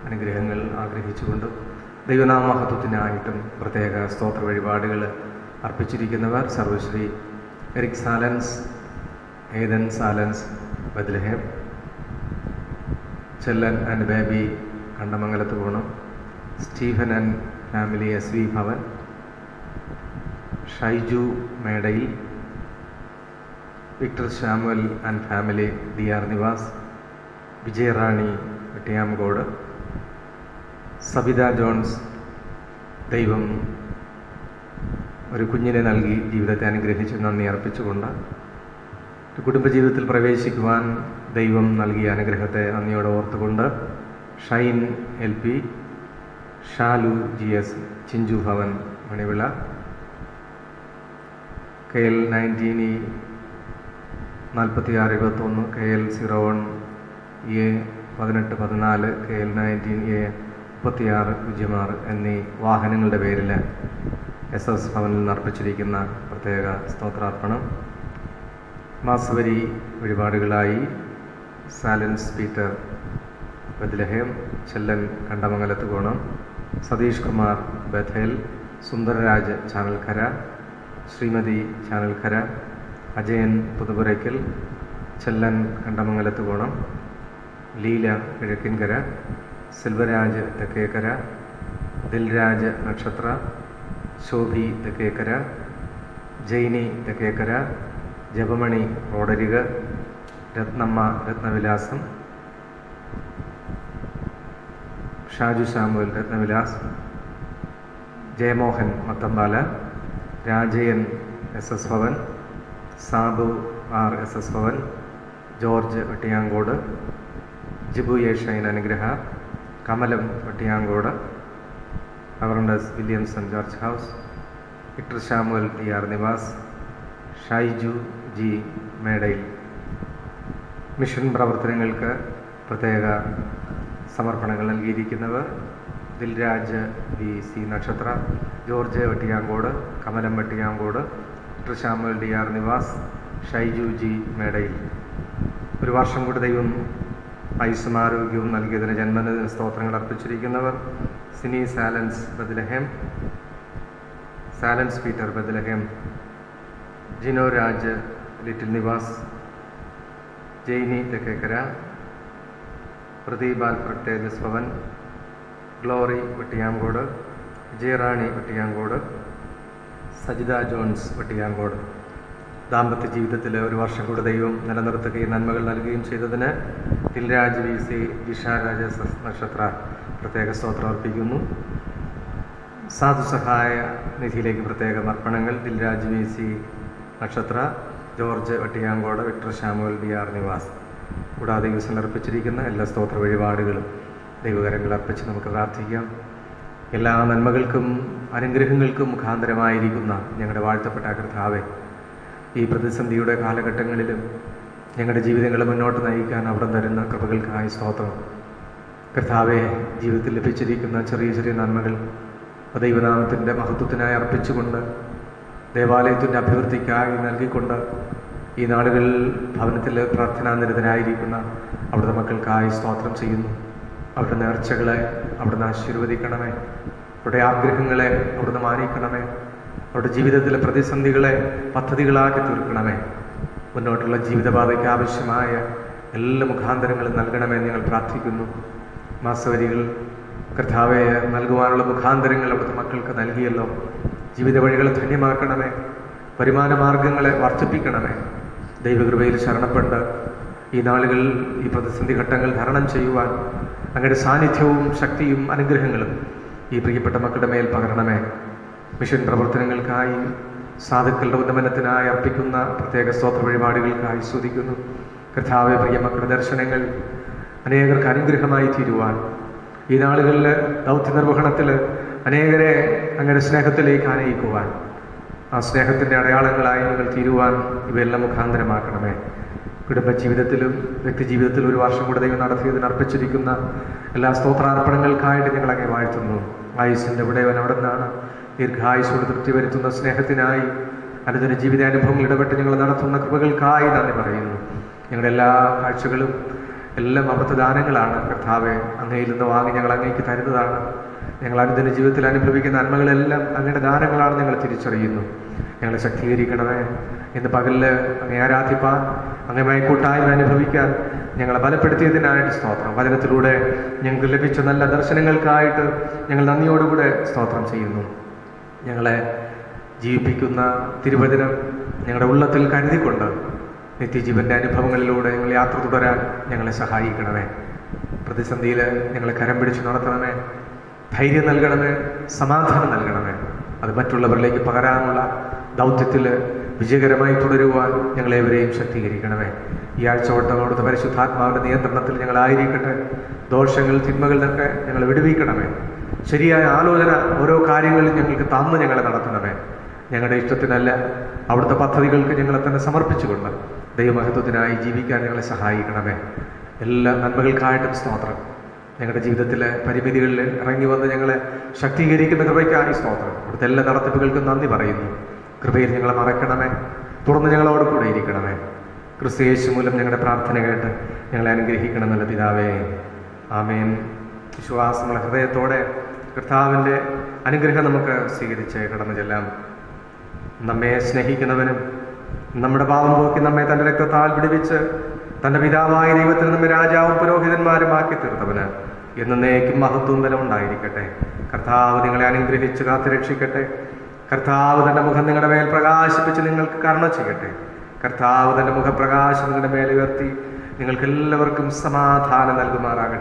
അനുഗ്രഹങ്ങൾ ആഗ്രഹിച്ചുകൊണ്ട് ദൈവനാമഹത്വത്തിനായിട്ടും പ്രത്യേക സ്തോത്ര വഴിപാടുകൾ അർപ്പിച്ചിരിക്കുന്നവർ സർവശ്രീ എറിക് സാലൻസ്, ഏതൻ സാലൻസ് Bethlehem, Chellan and Baby Kandamangalath പോണം, Stephen and family SV Bhavan, Shaiju മേടയിൽ, Victor Samuel and family DR Nivas, Vijayarani Vettiyamcode, Sabitha Johns ദൈവം ഒരു കുഞ്ഞിനെ നൽകി ജീവിതത്തെ അനുഗ്രഹിച്ച് നന്ദി അർപ്പിച്ചുകൊണ്ട് കുടുംബജീവിതത്തിൽ പ്രവേശിക്കുവാൻ ദൈവം നൽകിയ അനുഗ്രഹത്തെ നന്ദിയോടെ ഓർത്തുകൊണ്ട് Shine LP, Shalu GS, Chinchu Bhavan Manivila, KL 19E 4621, KL 01A 1814, KL 19A 3606 എന്നീ വാഹനങ്ങളുടെ പേരിൽ SS ഭവനിൽ നിന്ന് അർപ്പിച്ചിരിക്കുന്ന പ്രത്യേക സ്തോത്രാർപ്പണം മാസവരി വഴിപാടുകളായി സാലൻസ് Peter Bethlehem, Chellan Kandamangalath Konam, Satheesh Kumar Bethel, Sundararaj Chanalkkara, Shrimati Chanalkkara, Ajayan Puthupurackal, Chellan Kandamangalath Konam, Leela Kizhakkinkara, Selvaraj Thekkekkara, Dilraj Nakshatra, Shobhi Thekkekkara, Jaini Thekkekkara, Japamani റോഡരിക്, Rathnamma Rathnavilasam, Shaju Samuel Rathnavilas, Jayamohan Mathampala, Rajayan SS Bhavan, Sabu SS Bhavan, George Vettiyamcode, Jibu Shine Anugraha, Kamalam Vettiyamcode, അവറണ്ടസ് Williamson George House, Victor Samuel DR Nivas, Shaiju G മേടയിൽ. മിഷൻ പ്രവർത്തനങ്ങൾക്ക് പ്രത്യേക സമർപ്പണങ്ങൾ നൽകിയിരിക്കുന്നവർ Dilraj VC Nakshatra, George Vettiyamcode, Kamalam വെട്ടിയാങ്കോട്, Victor Samuel DR Nivas, Shaiju G മേടയിൽ. ഒരു വർഷം കൂടി ദൈവം ആയുസ്സും ആരോഗ്യവും നൽകിയതിന് ജന്മദിന സ്തോത്രങ്ങൾ അർപ്പിച്ചിരിക്കുന്നവർ സിനി സാലൻസ് ബത്ലഹേം, സാലൻസ് Peter Bethlehem, Jino Raj Little Nivas, Jaini Thekkekkara, Pradeep Alfred Thejas Bhavan, Glory Vettiyamcode, Vijayarani Vettiyamcode, Sajitha Johns Vettiyamcode. ദാമ്പത്യ ജീവിതത്തിൽ ഒരു വർഷം കൂടി ദൈവം നിലനിർത്തുകയും നന്മകൾ നൽകുകയും ചെയ്തതിന് ദിൽരാജ് VC, ജിഷ രാജ നക്ഷത്ര പ്രത്യേക സ്തോത്രം അർപ്പിക്കുന്നു. സാധുസഹായ നിധിയിലേക്ക് പ്രത്യേക അർപ്പണങ്ങൾ Dilraj VC Nakshatra, George Vettiyamcode, Victor Samuel DR Nivas. കൂടാതെ ദിവസം അർപ്പിച്ചിരിക്കുന്ന എല്ലാ സ്തോത്ര വഴിപാടുകളും ദൈവകരങ്ങൾ അർപ്പിച്ച് നമുക്ക് പ്രാർത്ഥിക്കാം. എല്ലാ നന്മകൾക്കും അനുഗ്രഹങ്ങൾക്കും മുഖാന്തരമായിരിക്കുന്ന ഞങ്ങളുടെ വാഴ്ത്തപ്പെട്ട കർത്താവേ, ഈ പ്രതിസന്ധിയുടെ കാലഘട്ടങ്ങളിലും ഞങ്ങളുടെ ജീവിതങ്ങളെ മുന്നോട്ട് നയിക്കാൻ അവിടെ തരുന്ന കൃപകൾക്കായി സ്തോത്രം. കർത്താവെ, ജീവിതത്തിൽ ലഭിച്ചിരിക്കുന്ന ചെറിയ ചെറിയ നന്മകൾ ദൈവനാമത്തിൻ്റെ മഹത്വത്തിനായി അർപ്പിച്ചുകൊണ്ട് ദേവാലയത്തിൻ്റെ അഭിവൃദ്ധിക്കായി നൽകിക്കൊണ്ട് ഈ നാടുകളിൽ ഭവനത്തിൽ പ്രാർത്ഥനാനിരതനായിരിക്കുന്ന അവിടുത്തെ മക്കൾക്കായി സ്തോത്രം ചെയ്യുന്നു. അവരുടെ നേർച്ചകളെ അവിടുന്ന് ആശീർവദിക്കണമേ, അവരുടെ ആഗ്രഹങ്ങളെ അവിടുന്ന് മാനിക്കണമേ, അവരുടെ ജീവിതത്തിലെ പ്രതിസന്ധികളെ പദ്ധതികളാക്കി തീർക്കണമേ. മുന്നോട്ടുള്ള ജീവിതപാതയ്ക്ക് ആവശ്യമായ എല്ലാ മുഖാന്തരങ്ങളും നൽകണമെന്ന് ഞങ്ങൾ പ്രാർത്ഥിക്കുന്നു. മാസവരികൾ കർത്താവെ നൽകുവാനുള്ള മുഖാന്തരങ്ങൾ അവിടുത്തെ മക്കൾക്ക് നൽകിയല്ലോ. ജീവിത വഴികളെ ധന്യമാക്കണമേ, വരുമാന മാർഗങ്ങളെ വർദ്ധിപ്പിക്കണമേ. ദൈവകൃപയിൽ ശരണപ്പെട്ട് ഈ നാളുകളിൽ ഈ പ്രതിസന്ധി ഘട്ടങ്ങൾ തരണം ചെയ്യുവാൻ അങ്ങയുടെ സാന്നിധ്യവും ശക്തിയും അനുഗ്രഹങ്ങളും ഈ പ്രിയപ്പെട്ട മക്കളുടെ മേൽ പകരണമേ. മിഷൻ പ്രവർത്തനങ്ങൾക്കായി സാധുക്കളുടെ ഉന്നമനത്തിനായി അർപ്പിക്കുന്ന പ്രത്യേക സ്തോത്ര വഴിപാടുകൾക്കായി സ്തുതിക്കുന്നു. കർത്താവെ, പ്രിയ മക്കളുടെ ദർശനങ്ങൾ അനേകർക്ക് അനുഗ്രഹമായി തീരുവാൻ ഈ നാളുകളിൽ ദൗത്യ നിർവഹണത്തിൽ അനേകരെ അങ്ങയുടെ സ്നേഹത്തിലേക്ക് ആനയിക്കുവാൻ, ആ സ്നേഹത്തിൻ്റെ അടയാളങ്ങളായി നിങ്ങൾ തീരുവാൻ ഇവയെല്ലാം മുഖാന്തരമാക്കണമേ. കുടുംബജീവിതത്തിലും വ്യക്തിജീവിതത്തിലും ഒരു വർഷം കൂടെ ദൈവം നടത്തിയതിന് അർപ്പിച്ചിരിക്കുന്ന എല്ലാ സ്തോത്രാർപ്പണങ്ങൾക്കായിട്ട് ഞങ്ങളങ്ങെ വാഴ്ത്തുന്നു. ആയുസിൻ്റെ ഉടയവൻ അവിടെ നിന്നാണ്. ദീർഘായുസോട് തൃപ്തി വരുത്തുന്ന സ്നേഹത്തിനായി അനുദിന ജീവിതാനുഭവങ്ങൾ ഇടപെട്ട് ഞങ്ങൾ നടത്തുന്ന കൃപകൾക്കായി നന്ദി പറയുന്നു. ഞങ്ങളുടെ എല്ലാ കാഴ്ചകളും എല്ലാം അവിടുത്തെ ദാനങ്ങളാണ്. കർത്താവെ, അങ്ങയിൽ നിന്ന് വാങ്ങി ഞങ്ങൾ അങ്ങേക്ക് തരുന്നതാണ്. ഞങ്ങൾ അനുദിന ജീവിതത്തിൽ അനുഭവിക്കുന്ന നന്മകളെല്ലാം അങ്ങയുടെ ദാനങ്ങളാണ് ഞങ്ങൾ തിരിച്ചറിയുന്നു. ഞങ്ങളെ ശക്തീകരിക്കണമേ. ഇന്ന് പകലിൽ അങ്ങേ ആരാധിപ്പാൻ, അങ്ങയുമായി കൂട്ടായ്മ അനുഭവിക്കാൻ ഞങ്ങളെ ബലപ്പെടുത്തിയതിനായിട്ട് സ്തോത്രം. വചനത്തിലൂടെ ഞങ്ങൾക്ക് ലഭിച്ച നല്ല ദർശനങ്ങൾക്കായിട്ട് ഞങ്ങൾ നന്ദിയോടുകൂടെ സ്തോത്രം ചെയ്യുന്നു. ഞങ്ങളെ ജീവിപ്പിക്കുന്ന തിരുവചനം ഞങ്ങളുടെ ഉള്ളത്തിൽ കരുതിക്കൊണ്ട് നിത്യജീവൻ്റെ അനുഭവങ്ങളിലൂടെ ഞങ്ങൾ യാത്ര തുടരാൻ ഞങ്ങളെ സഹായിക്കണമേ. പ്രതിസന്ധിയിൽ ഞങ്ങളെ കരം പിടിച്ച് നടത്തണമേ. ധൈര്യം നൽകണമേ, സമാധാനം നൽകണമേ. അത് മറ്റുള്ളവരിലേക്ക് പകരാനുള്ള ദൗത്യത്തിൽ വിജയകരമായി തുടരുവാൻ ഞങ്ങളേവരെയും ശക്തീകരിക്കണമേ. ഈ ആഴ്ച അവിടുത്തെ പരിശുദ്ധാത്മാവിൻ്റെ നിയന്ത്രണത്തിൽ ഞങ്ങളായിരിക്കട്ടെ. ദോഷങ്ങൾ, തിന്മകളിൽ നിന്നൊക്കെ ഞങ്ങൾ വിടുവിക്കണമേ. ശരിയായ ആലോചന ഓരോ കാര്യങ്ങളിലും ഞങ്ങൾക്ക് തന്ന് ഞങ്ങളെ നടത്തണമേ. ഞങ്ങളുടെ ഇഷ്ടത്തിനല്ല, അവിടുത്തെ പദ്ധതികൾക്ക് ഞങ്ങളെ തന്നെ സമർപ്പിച്ചുകൊണ്ട് ദൈവമഹത്വത്തിനായി ജീവിക്കാൻ ഞങ്ങളെ സഹായിക്കണമേ. എല്ലാ നന്മകൾക്കായിട്ടും സ്തോത്രം. ഞങ്ങളുടെ ജീവിതത്തിലെ പരിമിതികളിൽ ഇറങ്ങി വന്ന് ഞങ്ങളെ ശക്തീകരിക്കുന്ന കൃപയ്ക്കായി സ്തോത്രം. അവിടുത്തെ എല്ലാ നടത്തിപ്പുകൾക്കും നന്ദി പറയുന്നു. കൃപയിൽ ഞങ്ങളെ മറക്കണമേ. തുടർന്ന് ഞങ്ങളോട് കൂടെ ഇരിക്കണമേ. ക്രിസ്തു യേശു മൂലം ഞങ്ങളുടെ പ്രാർത്ഥന കേട്ട് ഞങ്ങളെ അനുഗ്രഹിക്കണമെന്നുള്ള പിതാവേ, ആമേൻ. വിശ്വാസമുള്ള ഹൃദയത്തോടെ കർത്താവിൻ്റെ അനുഗ്രഹം നമുക്ക് സ്വീകരിച്ച് കടന്നു ചെല്ലാം. നമ്മെ സ്നേഹിക്കുന്നവനും നമ്മുടെ പാപം പോക്കി നമ്മെ തൻ്റെ രക്തത്താൽ പിടിപ്പിച്ച് തൻ്റെ പിതാവായ ദൈവത്തിൽ നമ്മെ രാജാവും പുരോഹിതന്മാരുമാക്കി തീർത്തവന് എന്നേക്കും മഹത്വവും ബലം ഉണ്ടായിരിക്കട്ടെ. കർത്താവ് നിങ്ങളെ അനുഗ്രഹിച്ച് കാത്തുരക്ഷിക്കട്ടെ. കർത്താവ് തൻ്റെ മുഖം നിങ്ങളുടെ മേൽ പ്രകാശിപ്പിച്ച് നിങ്ങൾക്ക് കരുണ ചെയ്യട്ടെ. കർത്താവ് തൻ്റെ മുഖപ്രകാശം നിങ്ങളുടെ മേൽ ഉയർത്തി നിങ്ങൾക്ക് എല്ലാവർക്കും സമാധാനം നൽകുമാറാകട്ടെ.